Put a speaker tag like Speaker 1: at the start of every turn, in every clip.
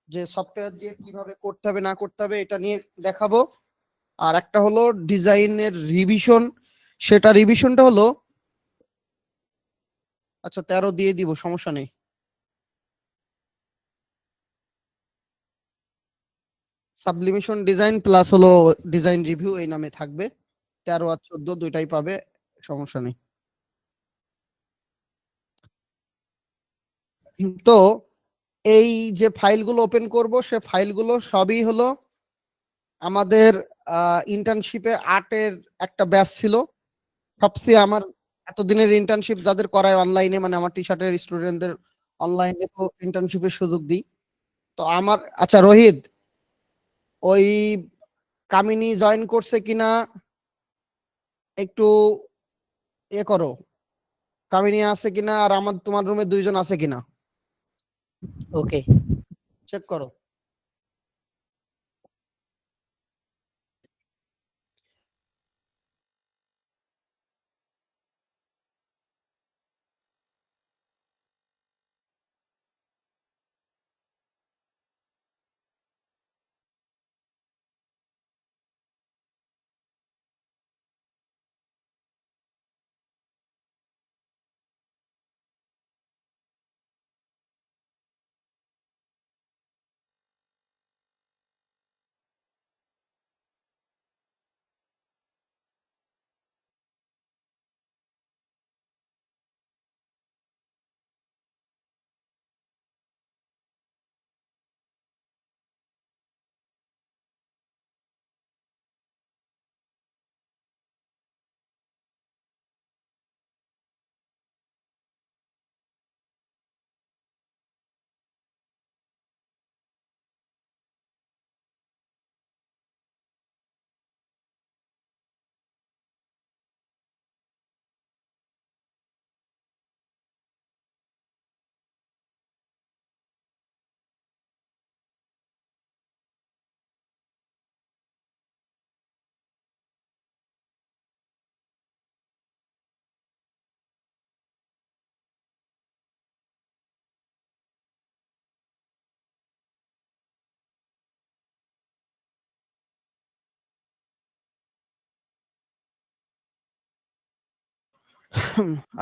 Speaker 1: যে সফটওয়্যার দিয়ে কিভাবে করতে হবে না করতে হবে এটা নিয়ে দেখাবো। আর একটা হলো ডিজাইনের রিভিশন, সেটা রিভিশনটা হলো, আচ্ছা 13 দিয়ে দিব, সমস্যা নেই। সাবলিমেশন ডিজাইন প্লাস হলো ডিজাইন রিভিউ এই নামে থাকবে, 13 আর 14 দুইটাই পাবে, সমস্যা নেই। তো এই যে ফাইলগুলো ওপেন করব সে ফাইলগুলো সবই হলো আমাদের ইন্টার্নশিপে আর্টের একটা ব্যাচ ছিল। সবচেয়ে আমার এতদিনের ইন্টার্নশিপ যাদের করায় অনলাইনে, মানে আমার টি শার্টের স্টুডেন্টদের অনলাইনে তো ইন্টার্নশিপের সুযোগ দিই। তো আমার, আচ্ছা রোহিত, ওই কামিনী জয়েন করছে কিনা একটু এ করো, কামিনী আছে কিনা আর আমার তোমার রুমে দুইজন আছে কিনা
Speaker 2: ওকে,
Speaker 1: চেক করো।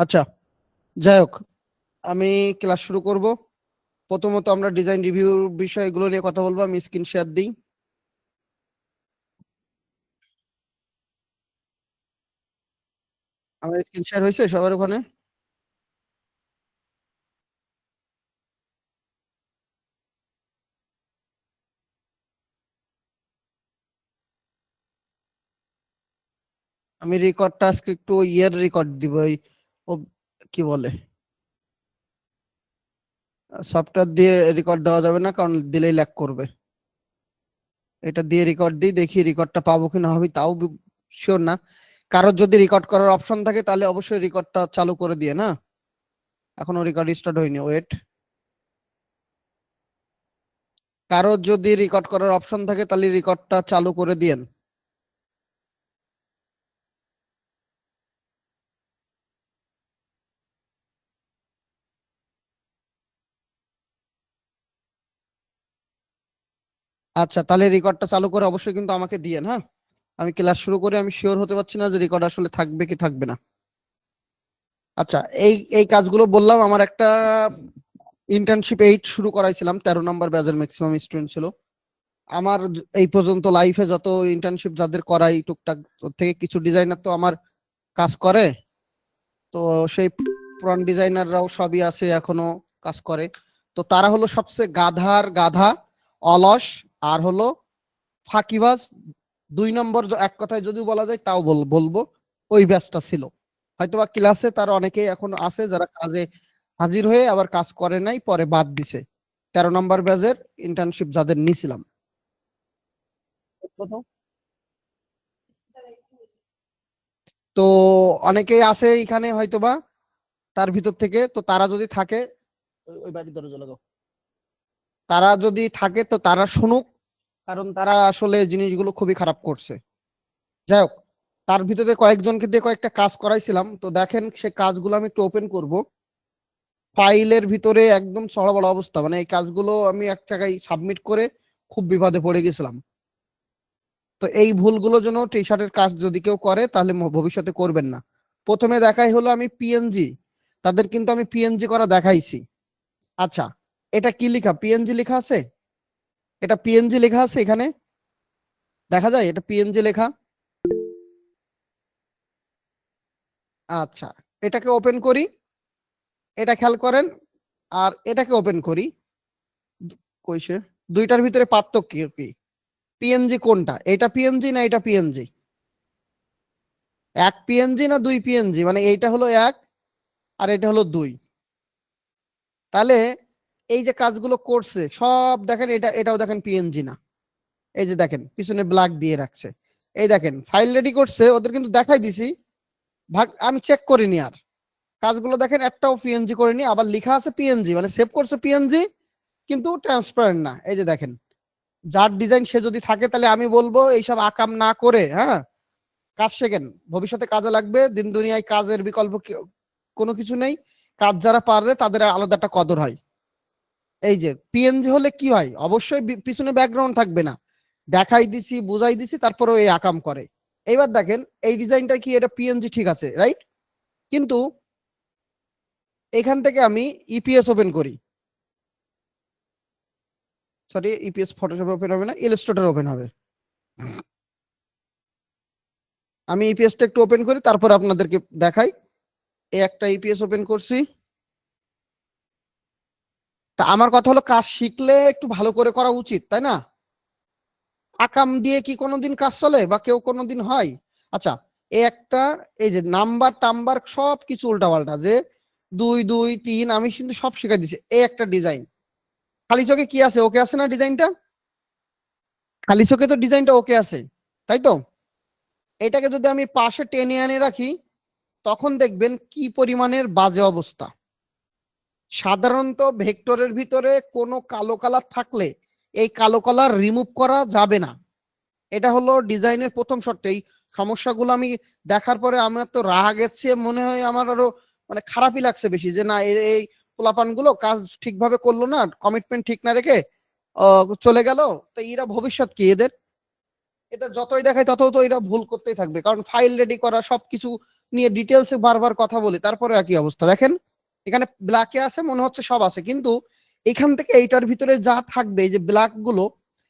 Speaker 1: আচ্ছা, যাই হোক, আমি ক্লাস শুরু করব। প্রথমত আমরা ডিজাইন রিভিউর বিষয়গুলো নিয়ে কথা বলবো। আমি স্ক্রিন শেয়ার দিই। আমার স্ক্রিন শেয়ার হয়েছে সবার ওখানে? আমি রেকর্ডটা আজকে একটু ইয়ের রেকর্ড দিব, এই ও কি বলে, সফটওয়্যার দিয়ে রেকর্ড দেওয়া যাবে না, কারণ দিলেই ল্যাগ করবে। এটা দিয়ে রেকর্ড দিই, দেখি রেকর্ডটা পাবো কিনা, হবে তাও শিওর না। কারোর যদি রেকর্ড করার অপশন থাকে তাহলে অবশ্যই রেকর্ডটা চালু করে দিয়ে না। এখনো রেকর্ড স্টার্ট হয়নি, ওয়েট। কারোর যদি রেকর্ড করার অপশন থাকে তাহলে রেকর্ডটা চালু করে দিয়েন। আচ্ছা, তাহলে রেকর্ডটা চালু করে অবশ্যই কিন্তু আমাকে দিয়েন, হ্যাঁ। আমি ক্লাস শুরু করে আমি শিওর হতে পারছি না যে রেকর্ড আসলে থাকবে কি থাকবে না। আচ্ছা, এই এই কাজগুলো বললাম। আমার একটা ইন্টার্নশিপ 8 শুরু করাইছিলাম, 13 নম্বর ব্যাচের ম্যাক্সিমাম স্টুডেন্ট ছিল আমার। এই পর্যন্ত লাইফে যত ইন্টার্নশিপ যাদের করাই টুকটাক, ওর থেকে কিছু ডিজাইনার তো আমার কাজ করে। তো সেই ফ্রন্ট ডিজাইনাররাও সবই আছে এখনো, কাজ করে। তো তারা হলো সবচেয়ে গাধার গাধা, অলস, আর হলো ফাঁকিবাজ। 2 নম্বর, এক কথায় যদি বলা যায় তাও বলবো ওই ব্যাচটা ছিল। হয়তোবা ক্লাসে তার অনেকেই এখন আছে যারা কাজে হাজির হয়ে আবার কাজ করে নাই, পরে বাদ দিছে। 13 নম্বর ব্যাচের ইন্টার্নশিপ যাদের নিছিলাম। তো অনেকেই আছে এখানে হয়তোবা তার ভিতর থেকে, তো তারা যদি থাকে, ওই বাড়ির দরজা লাগাও, তারা যদি থাকে তো তারা শুনুক, কারণ তারা আসলে জিনিসগুলো খুবই খারাপ করছে। যাই হোক, তার ভিতরে কয়েকজনকে দিয়ে কয়েকটা কাজ করাইছিলাম। তো দেখেন সে কাজগুলো আমি একটু ওপেন করব। ফাইলের ভিতরে একদম ছড়াবড় অবস্থা, মানে এই কাজগুলো আমি এক জায়গায় সাবমিট করে খুব বিপদে পড়ে গেছিলাম। তো এই ভুলগুলো যেন টি শার্টের কাজ যদি কেউ করে তাহলে ভবিষ্যতে করবেন না। প্রথমে দেখাই হলো আমি পিএনজি, তাদের কিন্তু আমি পিএনজি করা দেখাইছি। আচ্ছা, এটা কি লেখা? পিএনজি লেখা আছে? এটা পিএনজি লেখা আছে এখানে, দেখা যায় এটা পিএনজি লেখা। আচ্ছা, এটাকে ওপেন করি, এটা খেয়াল করেন, আর এটাকে ওপেন করি। কইছে দুইটার ভিতরে পার্থক্য কি? পিএনজি কোনটা? এটা পিএনজি না এটা পিএনজি? এক পিএনজি না দুই পিএনজি? মানে এইটা হলো এক আর এটা হলো দুই। তাহলে এই যে কাজগুলো করছে সব দেখেন, এটাও দেখেন পিএনজি না। এই যে দেখেন পিছনে ব্ল্যাক দিয়ে রাখছে। এই দেখেন ফাইল রেডি করছে, ওদের কিন্তু দেখাই দিছি, ভাগ আমি চেক করিনি আর। কাজগুলো দেখেন একটাও পিএনজি করিনি, আবার লেখা আছে পিএনজি, মানে সেভ করছে পিএনজি কিন্তু ট্রান্সপারেন্ট না। এই যে দেখেন, যার ডিজাইন সে যদি থাকে তাহলে আমি বলবো এইসব আকাম না করে, হ্যাঁ, কাজ শেখেন, ভবিষ্যতে কাজে লাগবে। দিন দুনিয়ায় কাজের বিকল্প কোনো কিছু নেই। কাজ যারা পারে তাদের আলাদা একটা কদর হয়। এই যে পিএনজি হলে কি হয়, অবশ্যই পিছনে ব্যাকগ্রাউন্ড থাকবে না, দেখাই দিছি বুঝাই দিছি তারপরে এই আকাম করে। এইবার দেখেন এই ডিজাইনটা কি, এটা পিএনজি ঠিক আছে, রাইট? কিন্তু এখান থেকে আমি ইপিএস ওপেন করি, সরি ইপিএস ফটোশপ ওপেন হবে না, ইলাস্ট্রেটর ওপেন হবে। আমি ইপিএসটা একটু ওপেন করি তারপর আপনাদেরকে দেখাই। এই একটা ইপিএস ওপেন করছি। তা আমার কথা হলো কাজ শিখলে একটু ভালো করে করা উচিত, তাই না? আকাম দিয়ে কি কোনোদিন কাজ চলে বা কেউ কোনোদিন হয়? আচ্ছা, এই একটা, এই যে নাম্বার টাম্বার সব কিছু উল্টাপাল্টা, যে 2 2 3 আমি কিন্তু সব শিখাই দিছি। এই একটা ডিজাইন খালি চোখে কি আছে, ওকে আছে না ডিজাইনটা? খালি চোখে তো ডিজাইনটা ওকে আছে, তাই তো? এটাকে যদি আমি পাশে টেনে আনে রাখি তখন দেখবেন কি পরিমাণের বাজে অবস্থা। সাধারণত ভেক্টরের ভিতরে কোনো কালো কালার থাকলে এই কালো কালার রিমুভ করা যাবে না। এটা হলো ডিজাইনের প্রথম শর্ত। এই সমস্যাগুলো আমি দেখার পরে আমার তো রাগ গেছে, মনে হয় আমার আরো মানে খারাপই লাগছে বেশি, যে না এই পোলাপান গুলো কাজ ঠিকভাবে করলো না, কমিটমেন্ট ঠিক না রেখে চলে গেল। তো এরা ভবিষ্যৎ কি এদের? এটা যতই দেখায় তত তো এরা ভুল করতেই থাকবে, কারণ ফাইল রেডি করা সবকিছু নিয়ে ডিটেলসে বারবার কথা বলি, তারপরে একই অবস্থা। দেখেন এখানে ব্ল্যাকে আছে মনে হচ্ছে সব আছে, কিন্তু এখান থেকে এইটার ভিতরে যা থাকবে, এই যে ব্ল্যাক গুলো,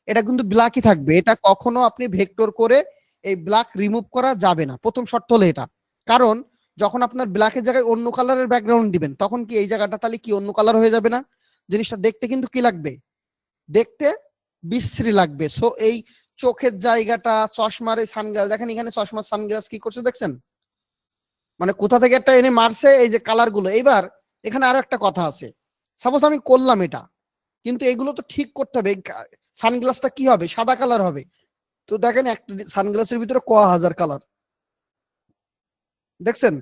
Speaker 1: এটা কিন্তু ব্ল্যাকই থাকবে। এটা কখনো আপনি ভেক্টর করে এই ব্ল্যাক রিমুভ করা যাবে না, প্রথম শর্ত হলো এটা। কারণ যখন আপনার ব্ল্যাকের জায়গায় অন্য কালারের ব্যাকগ্রাউন্ড দিবেন তখন কি এই জায়গাটা তাহলে কি অন্য কালার হয়ে যাবে না? জিনিসটা দেখতে কিন্তু কি লাগবে, দেখতে বিশ্রী লাগবে। সো এই চোখের জায়গাটা, চশমার এই সানগ্লাস, দেখেন এখানে চশমার সানগ্লাস কি করছে দেখছেন, মানে কোথা থেকে একটা এনে মারছে। এই যে কালার গুলো, এইবার এখানে আরো একটা কথা আছে, সাপোজ আমি করলাম এটা, কিন্তু এগুলো তো ঠিক করতে হবে। সানগ্লাসটা কি হবে, সাদা কালার হবে। তো দেখেন একটা সানগ্লাসের ভিতরে হাজার কালার, দেখছেন?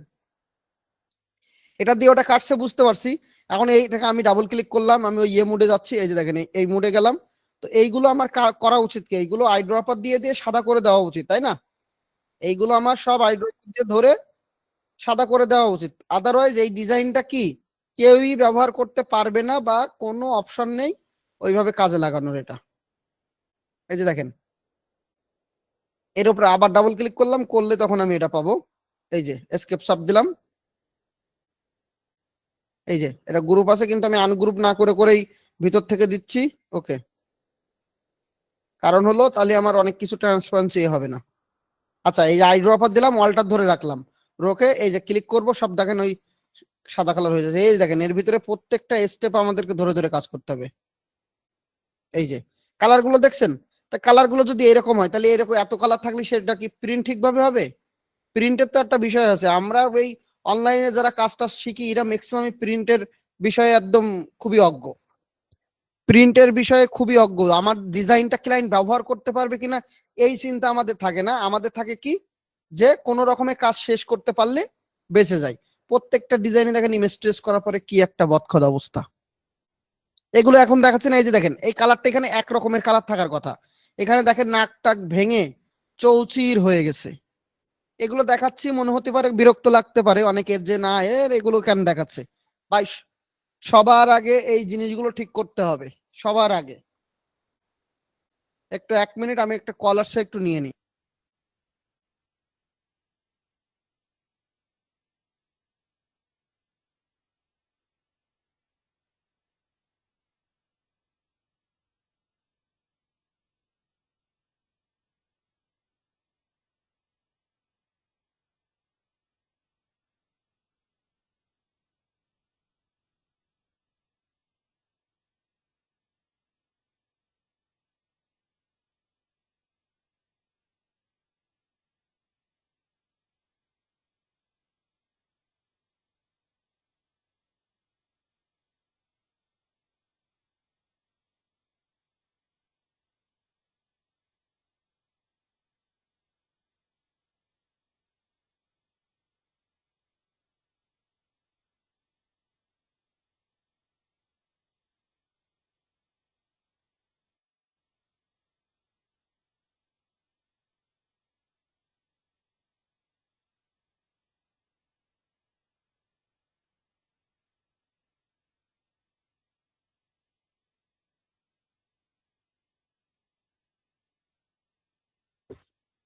Speaker 1: এটা দিয়ে ওটা কাটছে বুঝতে পারছি। এখন এইটাকে আমি ডাবল ক্লিক করলাম, আমি ওই মোডে যাচ্ছি, এই যে দেখেন এই মোডে গেলাম। তো এইগুলো আমার করা উচিত কি, এইগুলো আইড্রপার দিয়ে দিয়ে সাদা করে দেওয়া উচিত, তাই না? এইগুলো আমার সব আইড্রপার দিয়ে ধরে সাদা করে দেওয়া উচিত। আদারওয়াইজ এই ডিজাইনটা কি কেউই ব্যবহার করতে পারবে না, বা কোনো অপশন নেই ওইভাবে কাজে লাগানোর। এটা এই যে দেখেন, এর উপরে আবার ডাবল ক্লিক করলাম, করলে তখন আমি এটা পাবো। এই যে এসকেপ সাব দিলাম, এই যে এটা গ্রুপ আছে কিন্তু আমি আনগ্রুপ না করে করেই ভিতর থেকে দিচ্ছি। ওকে, কারণ হলো তাহলে আমার অনেক কিছু ট্রান্সপারেন্সি হবে না। আচ্ছা, এই যে আইড্রপার দিলাম, ওয়ালটার ধরে রাখলাম, রোকে এই যে ক্লিক করব, সব দেখেন ওই সাদা কালার হয়ে যাচ্ছে। এই দেখেন এর ভিতরে প্রত্যেকটা স্টেপ আমাদেরকে ধরে ধরে কাজ করতে হবে। এই যে কালার গুলো দেখছেন, তা কালার গুলো যদি এরকম হয় তাহলে এরকম এত কালার থাকলে সেটা কি প্রিন্ট ঠিকভাবে হবে? প্রিন্টের তো একটা বিষয় আছে। আমরা এই অনলাইনে যারা কাজটা শিখি এরা ম্যাক্সিমাম প্রিন্টের বিষয়ে একদম খুবই অজ্ঞ, প্রিন্টের বিষয়ে খুবই অজ্ঞ। আমার ডিজাইনটা ক্লায়েন্ট ব্যবহার করতে পারবে কিনা এই চিন্তা আমাদের থাকে না। আমাদের থাকে কি, যে কোনো রকমের কাজ শেষ করতে পারলে বেঁচে যায়। প্রত্যেকটা ডিজাইনে দেখেন ইমেজ ট্রেস করার পরে কি একটা বদখদ অবস্থা। এগুলো এখন দেখাচ্ছে না, এই যে দেখেন এই কালারটা এখানে এক রকমের কালার থাকার কথা, এখানে দেখেন নাক টাক ভেঙে চৌচির হয়ে গেছে। এগুলো দেখাচ্ছি, মনে হতে পারে বিরক্ত লাগতে পারে অনেকের, যে না এর এগুলো কেন দেখাচ্ছে। ভাই সবার আগে এই জিনিসগুলো ঠিক করতে হবে, সবার আগে। একটু 1 মিনিট, আমি একটা কল আসছে, একটু নিয়ে নিই।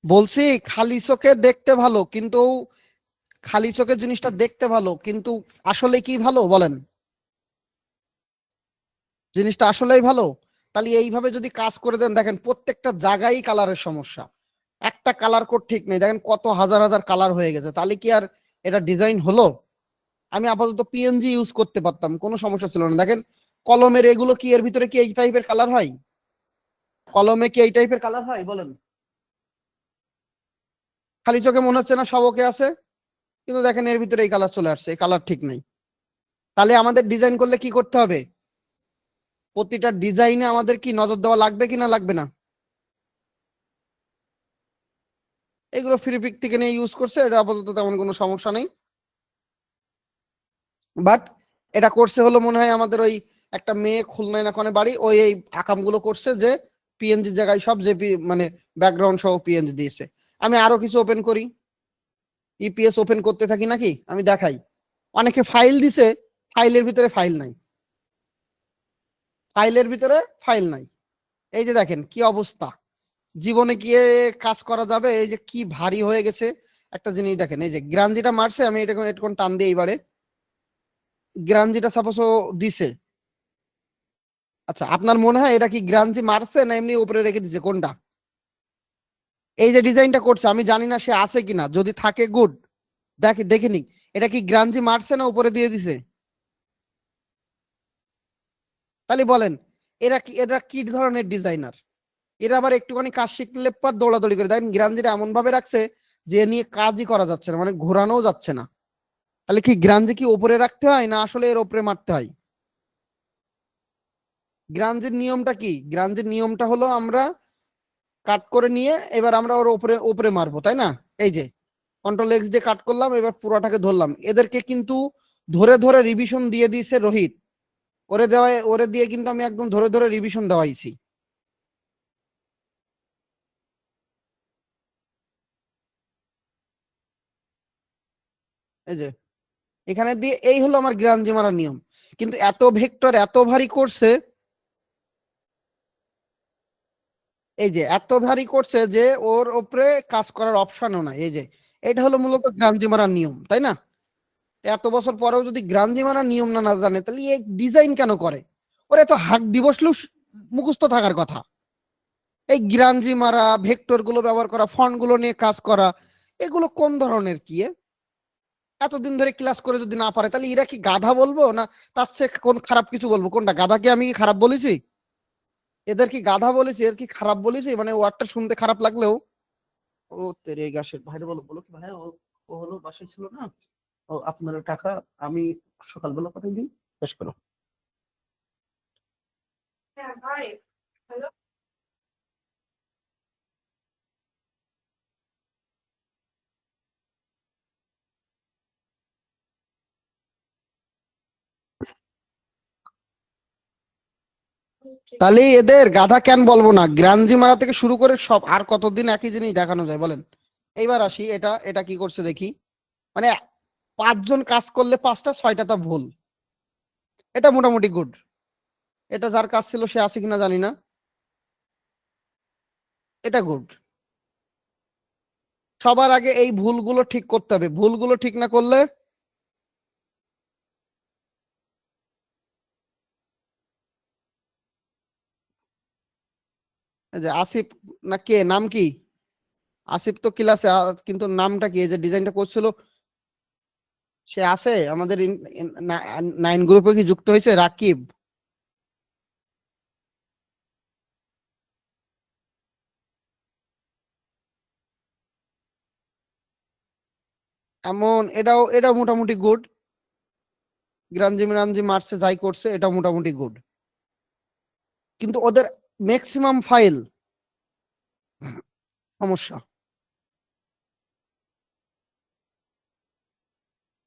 Speaker 1: বলছি, খালি চোখে দেখতে ভালো, কিন্তু খালি চোখে জিনিসটা দেখতে ভালো, কিন্তু আসলে কি ভালো বলেন? জিনিসটা আসলেই ভালো। তাহলে এইভাবে যদি কাজ করে দেন, দেখেন প্রত্যেকটা জায়গায় কালারের সমস্যা, একটা কালার কোড ঠিক নেই, দেখেন কত হাজার হাজার কালার হয়ে গেছে। তাহলে কি আর এটা ডিজাইন হলো? আমি আপাতত পিএনজি ইউজ করতে পারতাম, কোনো সমস্যা ছিল না। দেখেন কলমের এগুলো কি, এর ভিতরে কি এই টাইপের কালার হয়? কলমে কি এই টাইপের কালার হয় বলেন? খালি চোখে মনে হচ্ছে না সব ওকে আছে, কিন্তু দেখেন এর ভিতরে এই কালার চলে আসছে, এই কালার ঠিক নাই। তাহলে আমাদের ডিজাইন করলে কি করতে হবে? প্রতিটা ডিজাইনে আমাদের কি নজর দেওয়া লাগবে কি না লাগবে না? এগুলো ফ্রি পিক থেকে নিয়ে ইউজ করছে, এটা আপাতত তেমন কোনো সমস্যা নেই। বাট এটা করছে হলো মনে হয় আমাদের ওই একটা মেয়ে খুলনায় না কোনে বাড়ি, ওই এই আকামগুলো করছে যে পিএনজি জায়গায় সব যে মানে ব্যাকগ্রাউন্ড সহ পিএনজি দিয়েছে। আমি আরো কিছু ওপেন করি, ইপিএস ওপেন করতে থাকি নাকি, আমি দেখাই। অনেকে ফাইল দিছে, ফাইলের ভিতরে ফাইল নাই, ফাইলের ভিতরে ফাইল নাই। এই যে দেখেন কি অবস্থা, জীবনে গিয়ে কাজ করা যাবে? এই যে কি ভারী হয়ে গেছে একটা জিনিস। দেখেন এই যে গ্রাঞ্জিটা মারছে, আমি এটা একটু টান দিয়ে এইবারে গ্রাঞ্জিটা সাপোজ ও দিছে। আচ্ছা, আপনার মনে হয় এটা কি গ্রাঞ্জি মারছে না এমনি উপরে রেখে দিছে, কোনটা? এই যে ডিজাইনটা করছে, আমি জানি না সে আছে কিনা, যদি থাকে গুড, দেখে দেখে নি। এটা কি গ্রাঞ্জি মারছে না উপরে দিয়ে দিছে? তাহলে বলেন এরা কি ধরনের ডিজাইনার? এরা আবার একটুখানি কাজ শিখলে পর দৌড়াদৌড়ি করে। দেখেন গ্রাঞ্জিটা এমন ভাবে রাখছে যে নিয়ে কাজই করা যাচ্ছে না, মানে ঘোরানোও যাচ্ছে না। তাহলে কি গ্রাঞ্জি কি উপরে রাখতে হয় না আসলে এর উপরে মারতে হয়? গ্রাঞ্জির নিয়মটা কি? গ্রাঞ্জির নিয়মটা হলো আমরা কাট করে নিয়ে এবার আমরা ওর উপরে উপরে মারবো, তাই না? এই যে কন্ট্রোল এক্স দিয়ে কাট করলাম, এবার পুরোটাকে ধরলাম। এদেরকে কিন্তু ধরে ধরে রিভিশন দিয়ে দিয়েছে রোহিত, ওরে দিয়ে কিন্তু আমি একদম ধরে ধরে রিভিশন দেওয়াইছি। এই যে এখানে দিয়ে এই হলো আমার গ্রাঞ্জি মারার নিয়ম। কিন্তু এত ভেক্টর এত ভারী করছে, এই যে এত ভারী করছে যে ওর উপরে কাজ করার অপশনও নাই। এই যে এটা হলো মূলত গ্রাঞ্জি মারার নিয়ম, তাই না? এত বছর পরেও যদি গ্রাঞ্জি মারার নিয়ম না না জানে, তাহলে এই ডিজাইন কেন করে? ওরে তো হাক দিবসলেও মুখস্থ থাকার কথা। এই গ্রাঞ্জি মারা, ভেক্টর গুলো ব্যবহার করা, ফন্ট গুলো নিয়ে কাজ করা, এগুলো কোন ধরনের কি এতদিন ধরে ক্লাস করে যদি না পারে, তাহলে এরা কি গাধা বলবো না তার চেয়ে কোন খারাপ কিছু বলবো? কোনটা গাধা? কি আমি কি খারাপ বলেছি? এদের কি গাধা বলেছি, এর কি খারাপ বলেছি? মানে ওয়ার্ডটা শুনতে খারাপ লাগলেও। ও তেরে গাছের ভাইরে, বলো বলো কি ভাই, ও হলো বাসায় ছিল না। ও আপনার টাকা আমি সকালবেলা পাঠাই দিই, শেষ করো। তাহলে এদের গাধা কেন বলবো না? গ্রাঞ্জি মারা থেকে শুরু করে সব আর কতদিন একই জিনিস দেখানো যায় বলেন? এইবার আসি, এটা এটা কি করছে দেখি। মানে 5 জন কাজ করলে 5টা 6টাটা ভুল। এটা মোটামুটি গুড। এটা যার কাজ ছিল সে আছে কিনা জানি না, এটা গুড। সবার আগে এই ভুলগুলো ঠিক করতে হবে, ভুলগুলো ঠিক না করলে এই যে আসিফ না কে নাম কি, আসিফ তো ক্লাসে কিন্তু নামটা কি, এই যে ডিজাইনটা করছিল সে আছে আমাদের 9 গ্রুপে কি যুক্ত হয়েছে? রাকিব, এমন এটাও মোটামুটি গুড। গ্রাঞ্জি মিরাঞ্জি মারছে যাই করছে এটা মোটামুটি গুড, কিন্তু ওদের ম্যাক্সিমাম ফাইল সমস্যা।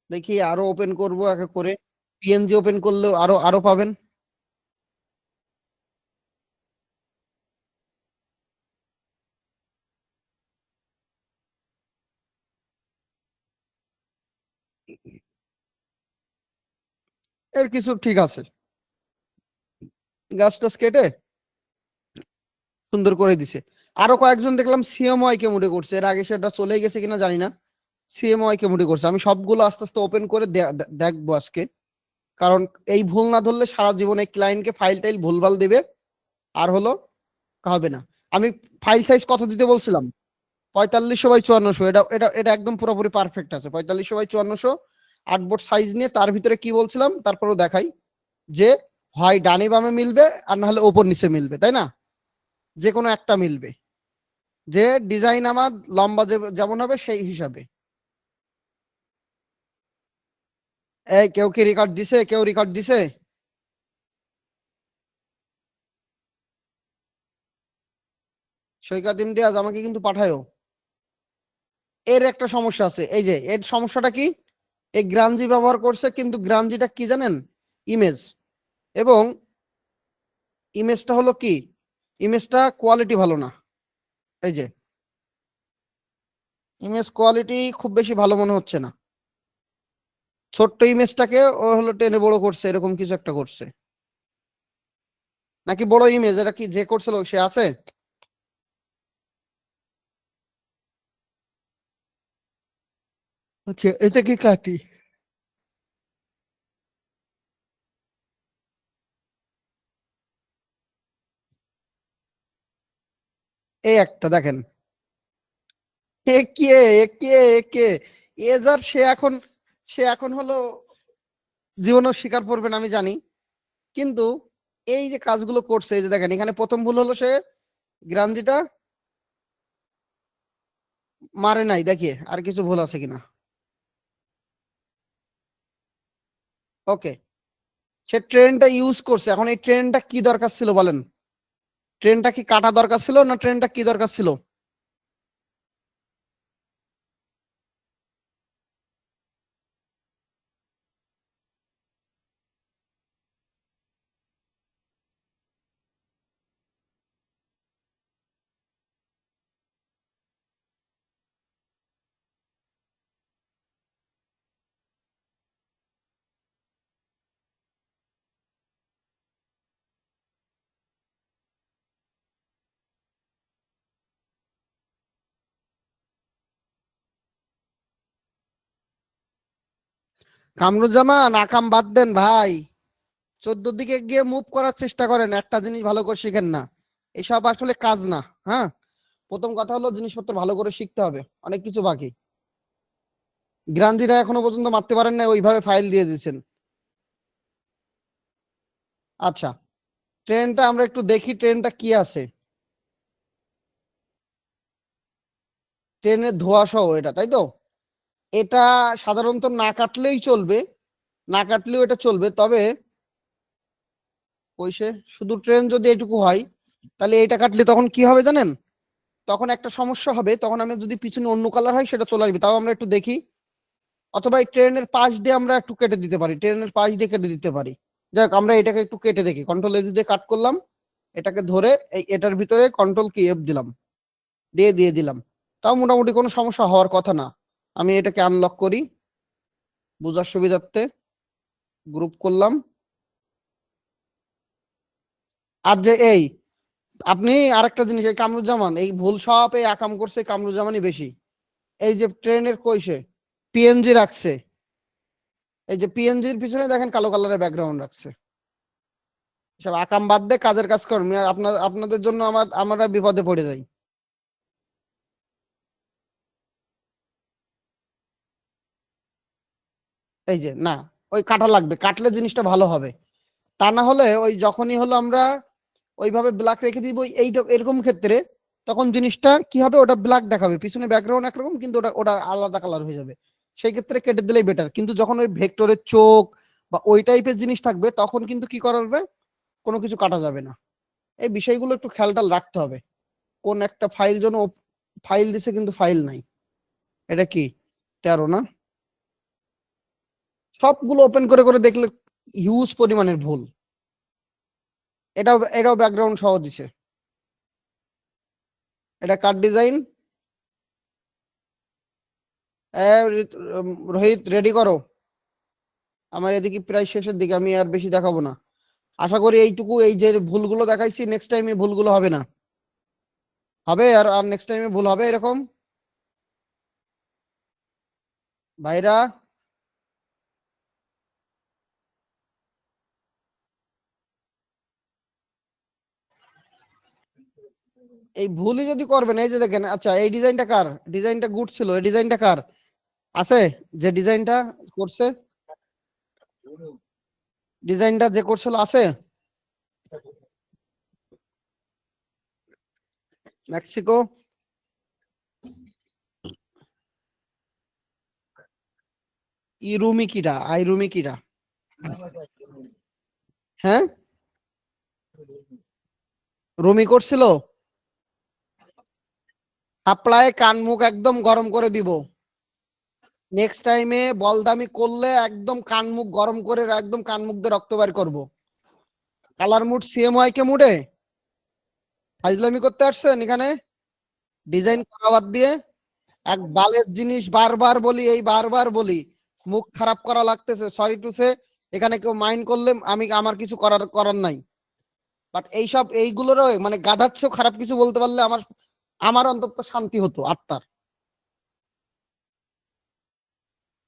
Speaker 1: দেখি আরো ওপেন করব এক এক করে, পিএনজি ওপেন করলেও আরো আরো পাবেন। এর কিছু ঠিক আছে, গাছ টাছ কেটে সুন্দর করে দিছে। আরো কয়েকজন দেখলাম সিএমওয়াই কে মুডে করছে, এর আগে সেটা চলে গেছে কিনা জানি না, সিএমওয়াই কে মুডে করছে। আমি সবগুলো আস্তে আস্তে ওপেন করে দেখবো আজকে, কারণ এই ভুল না ধরলে সারা জীবন এই ক্লায়েন্টকে ফাইল টাইল ভুলভাল দিবে, আর হলো হবে না। আমি ফাইল সাইজ কত দিতে বলছিলাম? 4500 বাই 5400, এটা এটা এটা একদম পুরোপুরি পারফেক্ট আছে। 4500 বাই 5400 আর্টবোর্ড সাইজ নিয়ে তার ভিতরে কি বলছিলাম তারপরেও দেখাই, যে হয় ডানে বামে মিলবে আর না হলে ওপর নিচে মিলবে, তাই না? যে কোনো একটা মিলবে, যে ডিজাইন আমার লম্বা যেমন হবে সেই হিসাবে। এই কেউ কি রেকর্ড দিছে? কেউ রেকর্ড দিছে? সৈকত ইমতিয়াজ আমাকে কিন্তু পাঠায়ো। এর একটা সমস্যা আছে, এই যে এর সমস্যাটা কি, এই গ্রাঞ্জি ব্যবহার করছে কিন্তু গ্রাঞ্জিটা কি জানেন, ইমেজ, এবং ইমেজটা হলো কি, ইমেজটা কোয়ালিটি ভালো না। এই যে ইমেজ কোয়ালিটি খুব বেশি ভালো মনে হচ্ছে না, ছোট্ট ইমেজটাকে ও হলো টেনে বড় করছে, এরকম কিছু একটা করছে। নাকি বড় ইমেজ, এটা কি যে করছিল সে আছে? আচ্ছা এটা কি কাটি, এই একটা দেখেন, এ কে, এ কে, এ কে, এ যার সে এখন হলো জীবনেও স্বীকার করবেন আমি জানি, কিন্তু এই যে কাজগুলো করছে, এই যে দেখেন এখানে প্রথম ভুল হলো সে গ্রাঞ্জিটা মারে নাই, দেখি আর কিছু ভুল আছে কিনা। ওকে, সে ট্রেনটা ইউজ করছে, এখন এই ট্রেনটা কি দরকার ছিল বলেন? ট্রেনটা কি কাটা দরকার ছিল না ট্রেনটা কি দরকার ছিল? কামরুজ্জামান আকাম বাদ দেন ভাই, 14 দিকে গিয়ে মুভ করার চেষ্টা করেন, একটা জিনিস ভালো করে শিখেন না, এসব আসলে কাজ না। হ্যাঁ, প্রথম কথা হলো জিনিসপত্র ভালো করে শিখতে হবে, অনেক কিছু বাকি। গ্রান্ধিরা এখনো পর্যন্ত মারতে পারেন না, ওইভাবে ফাইল দিয়ে দিচ্ছেন। আচ্ছা, ট্রেনটা আমরা একটু দেখি, ট্রেনটা কি আছে, ট্রেনের ধোয়া সহ এটা, তাই তো? এটা সাধারণত না কাটলেই চলবে, না কাটলেও এটা চলবে, তবে ওই সে শুধু ট্রেন যদি এটুকু হয় তাহলে এটা কাটলে তখন কি হবে জানেন, তখন একটা সমস্যা হবে, তখন আমি যদি পিছনে অন্য কালার হয় সেটা চলে আসবে, তাও আমরা একটু দেখি। অথবা এই ট্রেনের পাশ দিয়ে আমরা একটু কেটে দিতে পারি, ট্রেনের পাশ দিয়ে কেটে দিতে পারি। যাক আমরা এটাকে একটু কেটে দেখি, কন্ট্রোল এজ দিয়ে কাট করলাম, এটাকে ধরে এই এটার ভিতরে কন্ট্রোল কি এফ দিলাম, দিয়ে দিলাম, তাও মোটামুটি কোনো সমস্যা হওয়ার কথা না। আমি এটাকে আনলক করি বোঝার সুবিধার্থে, গ্রুপ করলাম, আর যে এই আপনি আরেকটা জিনিস, এই কামরুজ্জামান এই ভুল সব এই আকাম করছে, কামরুজ্জামানই বেশি। এই যে ট্রেনের কইসে পিএনজি রাখছে, এই যে পিএনজির পিছনে দেখেন কালো কালারের ব্যাকগ্রাউন্ড রাখছে। সব আকাম বাদ দিয়ে কাজের কাজ করুন, আপনাদের জন্য আমরা বিপদে পড়ে যাই। এই যে না, ওই কাটা লাগবে, কাটলে জিনিসটা ভালো হবে। তা না হলে ওই যখনই হলো আমরা ওইভাবে ব্ল্যাক রেখে দিব এইটা এরকম ক্ষেত্রে, তখন জিনিসটা কি হবে, ওটা ব্ল্যাক দেখাবে, পিছনে ব্যাকগ্রাউন্ড একরকম কিন্তু ওটা ওটা আলাদা কালার হয়ে যাবে। সেই ক্ষেত্রে কেটে দিলেই বেটার। কিন্তু যখন ওই ভেক্টরের চোখ বা ওই টাইপের জিনিস থাকবে, তখন কিন্তু কি করা হবে, কোনো কিছু কাটা যাবে না। এই বিষয়গুলো একটু খেয়াল রাখতে হবে। কোন একটা ফাইল যেন ফাইল দিছে কিন্তু ফাইল নাই, এটা কি 13 না? সবগুলো ওপেন করে করে দেখলে হিউজ পরিমাণের ভুল। এটাও ব্যাকগ্রাউন্ড সহ দিছে। এটা কার ডিজাইন? রোহিত রেডি করো, আমার এদিকে প্রায় শেষের দিকে, আমি আর বেশি দেখাবো না। আশা করি এইটুকু, এই যে ভুলগুলো দেখাইছি নেক্সট টাইমে ভুলগুলো হবে না। হবে আর আর নেক্সট টাইমে ভুল হবে এরকম? ভাইরা এই ভুলই যদি করবেন, এই যে দেখেন, আচ্ছা এই ডিজাইনটা কার? ডিজাইনটা গুড ছিল, এই ডিজাইনটা কার আছে? যে ডিজাইনটা করছে, ডিজাইনটা যে করছিল আছে? মেক্সিকো। ইরুমি কিরা, আইরুমি কিরা? হ্যাঁ, রুমি করছিল। আপনায় কান মুখ একদম গরম করে দিব। নেক্সট টাইমে বলদামি করলে একদম কান মুখ গরম করে একদম কান মুখ দিয়ে রক্ত বের করবো। কালার মুড সিএমওয়াই কে মুডে ফাইজলামি করতে আসছেন এখানে, ডিজাইন করা বাদ দিয়ে। এক বালের জিনিস বারবার বলি, এই বারবার বলি, মুখ খারাপ করা লাগতেছে, সরি টু সে। এখানে কেউ মাইন্ড করলে আমি, আমার কিছু করার নাই। বাট এইসব এইগুলোরও মানে গাধাচ্ছেও খারাপ কিছু বলতে পারলে আমার আমার অন্তত শান্তি হতো আত্মার।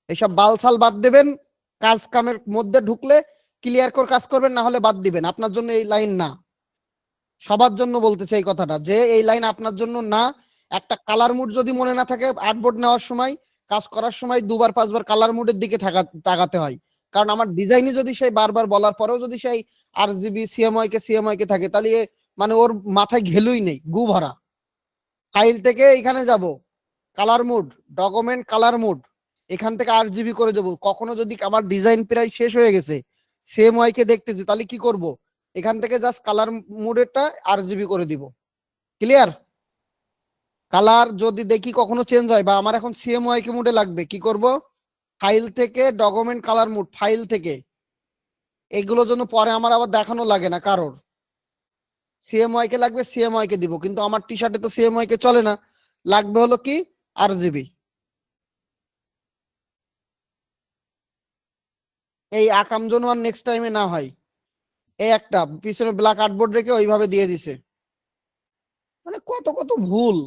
Speaker 1: এইসব বালছাল বাদ দেবেন, কাজ কামের মধ্যে ঢুকলে ক্লিয়ার করে কাজ করবেন, না হলে বাদ দিবেন। আপনার জন্য এই লাইন না, সবার জন্য বলতেছে এই কথাটা, যে এই লাইন আপনার জন্য না। একটা কালার মুড যদি মনে না থাকে, আর্টবোর্ড নেওয়ার সময় কাজ করার সময় দুবার পাঁচবার কালার মুডের দিকে তাকাতে হয়। কারণ আমার ডিজাইনই যদি সেই বারবার বলার পরেও যদি সেই RGB সিএমওয়াই কে থাকে, তাহলে মানে ওর মাথায় ঘেলুই নেই, গু ভরা। ফাইল থেকে এখানে যাব, colour mode, document colour mode, এখান থেকে RGB করে দেবো। কখনো যদি আমার ডিজাইন প্রায় শেষ হয়ে গেছে, সিএমওয়াই কে দেখতেছি, তাহলে কি করব, এখান থেকে জাস্ট কালার মুডেরটা RGB করে দিব। ক্লিয়ার? কালার যদি দেখি কখনো চেঞ্জ হয়, বা আমার এখন সিএমওয়াই কে মুডে লাগবে, কি করব, ফাইল থেকে ডকুমেন্ট কালার মুড, ফাইল থেকে। এগুলো জন্য পরে আমার আবার দেখানো লাগে না কারোর। সিএমওয়াই কে লাগবে, সিএমওয়াই কে দিব, কিন্তু আমার টি শার্টে তো সিএমওয়াই কে চলে না, লাগবে হলো কি RGB। এই আকাম যেন আর নেক্সট টাইমে না হয়। এই একটা পিছনে ব্ল্যাক আর্টবোর্ড রেখে ওইভাবে দিয়ে দিছে, মানে কত কত ভুল।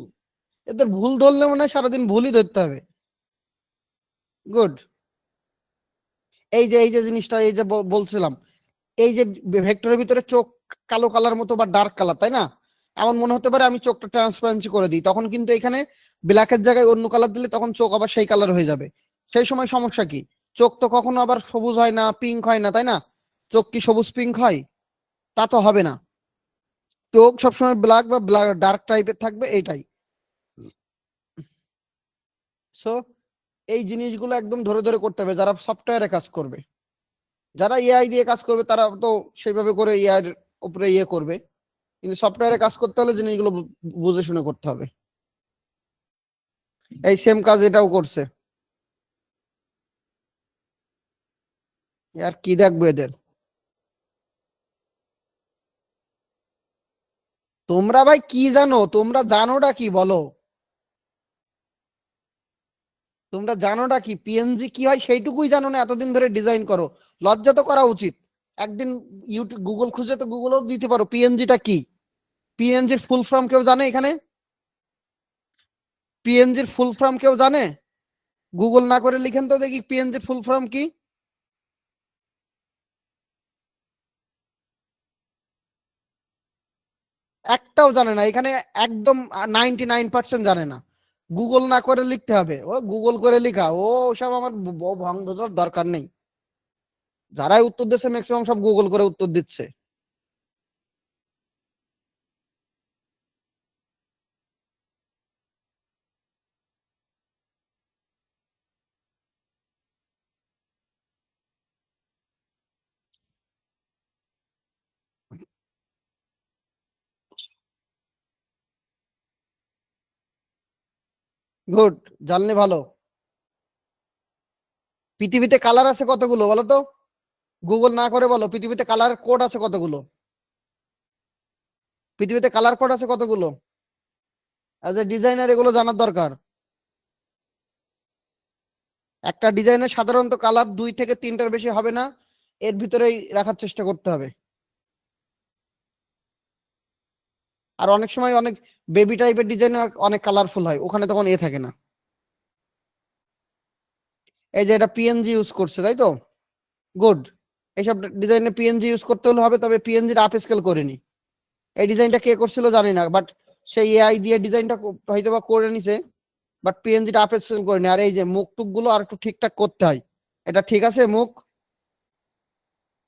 Speaker 1: এদের ভুল ধরলে মনে হয় সারাদিন ভুলই ধরতে হবে। গুড। এই যে জিনিসটা, এই যে বলছিলাম, এই যে ভেক্টরের ভিতরে চোখ কালো কালার মতো বা ডার্ক কালার, তাই না? এমন মনে হতে পারে আমি চোখটা ট্রান্সপারেন্সি করে দিই, তখন কিন্তু এখানে ব্ল্যাকের জায়গায় অন্য কালার দিলে তখন চোখ আবার সেই কালার হয়ে যাবে। সেই সময় সমস্যা কি? চোখ তো কখনো আবার সবুজ হয় না, পিঙ্ক হয় না, তাই না? চোখ কি সবুজ পিঙ্ক হয়? তা তো হবে না। চোখ সবসময় ব্ল্যাক বা ডার্ক টাইপের থাকবে, এইটাই। সো এই জিনিসগুলো একদম ধরে ধরে করতে হবে যারা সফটওয়্যারে কাজ করবে। যারা এআই দিয়ে কাজ করবে তারা তো সেইভাবে করে এআই এর উপরে ইয়ে করবে, কিন্তু সফটওয়্যারে কাজ করতে হলে জিনিসগুলো বুঝে শুনে করতে হবে। এই সেম কাজ এটাও করছে। আর কি দেখবো এদের? তোমরা ভাই কি জানো? তোমরা জানোটা কি বলো? তোমরা জানোটা কি? পিএনজি কি হয় সেইটুকুই জানো না, এতদিন ধরে ডিজাইন করো। লজ্জা তো করা উচিত। একদিন ইউটিউব গুগল খুঁজে তো গুগলও দিতে পারো পিএনজিটা কি। পিএনজির ফুল ফর্ম কেউ জানে এখানে? পিএনজির ফুল ফর্ম কেউ জানে? গুগল না করে লিখেন তো দেখি পিএনজির ফুল ফর্ম কি। একটাও জানে না এখানে, একদম 99% জানে না। গুগল না করে লিখতে হবে, ও গুগল করে লিখা ও সব আমার ভঙ্গ দরকার নেই। যারাই উত্তর দিচ্ছে ম্যাক্সিমাম সব গুগল করে উত্তর দিচ্ছে। গুড, জানলে ভালো। পৃথিবীতে কালার আছে কতগুলো বলো তো? গুগল না করে বলো পৃথিবীতে কালার কোড আছে কতগুলো? পৃথিবীতে কালার কোড আছে কতগুলো? অ্যাজ এ ডিজাইনার এগুলো জানার দরকার। একটা ডিজাইনের সাধারণত কালার 2 থেকে 3টার বেশি হবে না, এর ভিতরেই রাখার চেষ্টা করতে হবে। আর অনেক সময় অনেক বেবি টাইপের ডিজাইন অনেক কালারফুল হয়, ওখানে তখন এ থাকে না। এই যে এটা পিএনজি ইউজ করছে তাই তো? গুড। এইসব ডিজাইনে পিএনজি ইউজ করতে হলে হবে, তবে পিএনজির আপ স্কেল করিনি। এই ডিজাইনটা কে করছিল জানি না, বাট সেই এআই দিয়ে ডিজাইনটা হয়তো বা করে নিছে, বাট পিএনজিটা আপ স্কেল করিনি। আর এই যে মুখ টুক গুলো আর একটু ঠিকঠাক করতে হয়। এটা ঠিক আছে মুখ,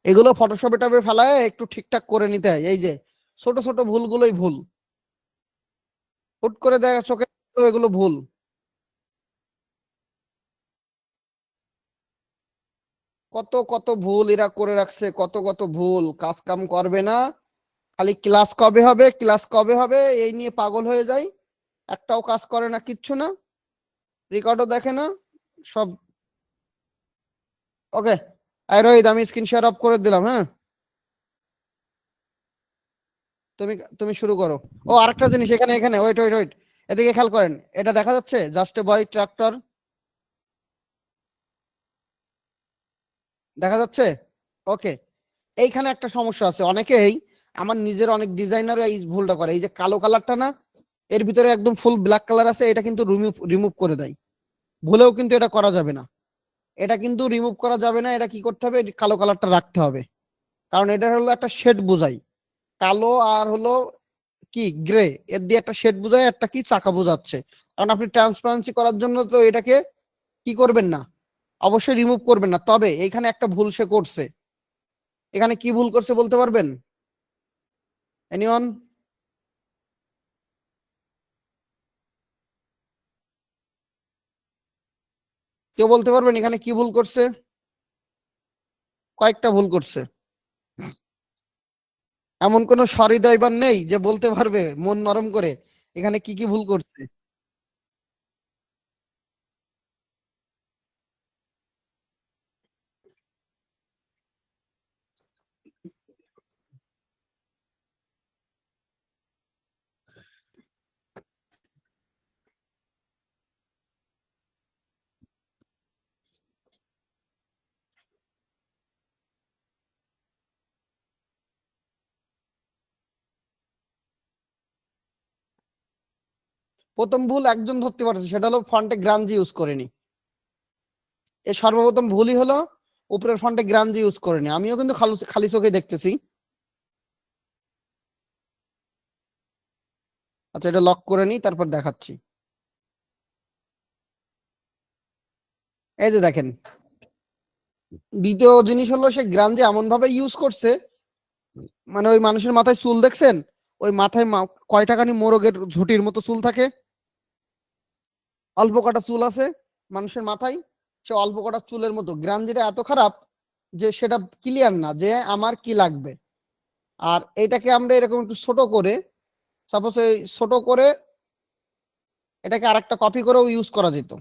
Speaker 1: এগুলো ফটোশপে টপে ফেলায় একটু ঠিকঠাক করে নিতে হয়। এই যে ছোট ছোট ভুলগুলোই ভুল, হুট করে দেখা চোখে এগুলো ভুল। কত কত ভুল এরা করে রাখছে, কত কত ভুল, কাজ কাম করবে না, খালি ক্লাস কবে হবে ক্লাস কবে হবে এই নিয়ে পাগল হয়ে যায়। একটাও কাজ করে না, কিচ্ছু না, রেকর্ডও দেখে না সব। ওকে, আর রোহিত আমি স্ক্রিন শেয়ার অফ করে দিলাম, হ্যাঁ। তুমি তুমি শুরু করো। ও আরেকটা জিনিস, এখানে এখানে ওয়েট ওয়েট ওয়েট, এদিকে খেয়াল করেন, এটা দেখা যাচ্ছে জাস্ট এ বয় ট্রাক্টর, দেখা যাচ্ছে? ওকে, এইখানে একটা সমস্যা আছে, অনেকেই আমার নিজের অনেক ডিজাইনার এই ভুলটা করে, এই যে কালো কালারটা না, এর ভিতরে একদম ফুল ব্ল্যাক কালার আছে, এটা কিন্তু রিমুভ রিমুভ করে দেয়। ভুলেও কিন্তু এটা করা যাবে না, এটা কিন্তু রিমুভ করা যাবে না, এটা কি করতে হবে, কালো কালারটা রাখতে হবে। কারণ এটা হলো একটা শেড বোঝাই, কালো আর হলো কি গ্রে, এর দিয়ে একটা শেড বোঝায়, একটা কি চাকা বোঝাচ্ছে। কারণ আপনি ট্রান্সপারেন্সি করার জন্য তো এটাকে কি করবেন না, অবশ্যই রিমুভ করবেন না। তবে এখানে একটা ভুল সে করছে, এখানে কি ভুল করছে বলতে পারবেন এনিওয়ান? কেউ বলতে পারবেন এখানে কি ভুল করছে? কয়েকটা ভুল করছে। এমন কোন সহৃদয়বান নেই যে বলতে পারবে মন নরম করে এখানে কি কি ভুল করছে? প্রথম ভুল একজন ধরতে পারছে, সেটা হলো ফন্টে গ্রাঞ্জি ইউজ করেনি। এর সর্বপ্রথম ভুলই হলো উপরের ফন্টে গ্রাঞ্জি ইউজ করেনি। আমিও কিন্তু খালি খালি চোখে দেখতেছি। আচ্ছা, এটা লক করে নি, তারপর দেখাচ্ছি। এই যে দেখেন, দ্বিতীয় জিনিস হলো সে গ্রাঞ্জি এমন ভাবে ইউজ করছে, মানে ওই মানুষের মাথায় চুল দেখছেন, ওই মাথায় কয়টা খানি মোরগের ঝুঁটির মতো চুল থাকে, অল্প কটা চুল আছে মানুষের মাথায়, সে অল্প কটা চুলের মতো গ্রাঞ্জিটা এত খারাপ যে সেটা ক্লিয়ার না যে আমার কি লাগবে। আর এটাকে আমরা এরকম একটু ছোট করে, সাপোজ এই ছোট করে এটাকে আরেকটা কপি করেও ইউজ করা যেত,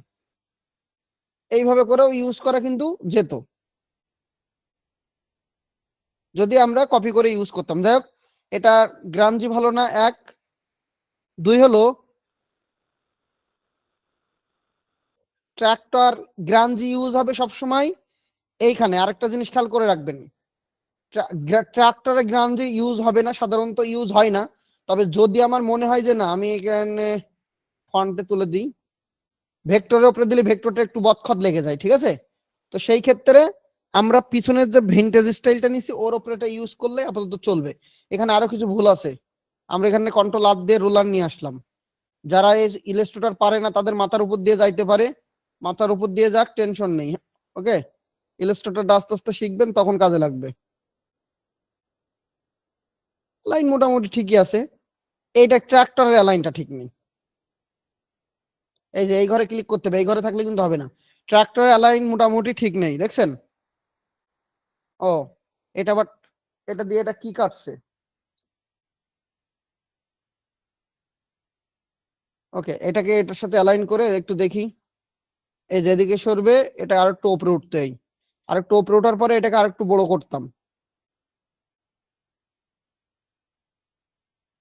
Speaker 1: এইভাবে করেও ইউজ করা কিন্তু যেত, যদি আমরা কপি করে ইউজ করতাম। যাই হোক, এটা গ্রাঞ্জি ভালো না, এক। দুই হলো ট্রাক্টর গ্রাঞ্জি ইউজ হবে সব সময়। এইখানে আরেকটা জিনিস খেয়াল করে রাখবেন, ট্রাক্টরে গ্রাঞ্জি ইউজ হবে না, সাধারণত ইউজ হয় না। তবে যদি আমার মনে হয় যে না, আমি এখানে ফন্টে তুলে দিই, ভেক্টরের উপরে দিলে ভেক্টরটা একটু বদখত লেগে যায়, ঠিক আছে? তো সেই ক্ষেত্রে আমরা পিছনের যে ভিন্টেজ স্টাইলটা নিছি ওর উপরে এটা ইউজ করলে আপাতত চলবে। এখানে আরো কিছু ভুল আছে, আমরা এখানে কন্ট্রোল আর দিয়ে রুলার নিয়ে আসলাম। যারা এই ইলাস্ট্রেটর পারে না তাদের মাথার উপর দিয়ে যাইতে পারে, মাথার উপর দিয়ে যাক, টেনশন নেই। ওকে, ইলাস্ট্রেটরটা আস্তে আস্তে শিখবেন, তখন কাজে লাগবে। লাইন মোটামুটি ঠিকই আছে, এইটা ট্রাক্টরের লাইনটা ঠিক নেই। এই যে এই ঘরে ক্লিক করতে হবে, এই ঘরে থাকলে কিন্তু হবে না। ট্রাক্টরের অ্যালাইন মোটামুটি ঠিক নেই, দেখছেন? ও এটা আবার, এটা দিয়ে এটা কি কাটছে? ওকে, এটাকে এটার সাথে অ্যালাইন করে একটু দেখি। এই যেদিকে সরবে এটা আর একটু উপরে উঠতেই, আর একটু উপরে ওঠার পরে এটাকে আর একটু বড় করতাম।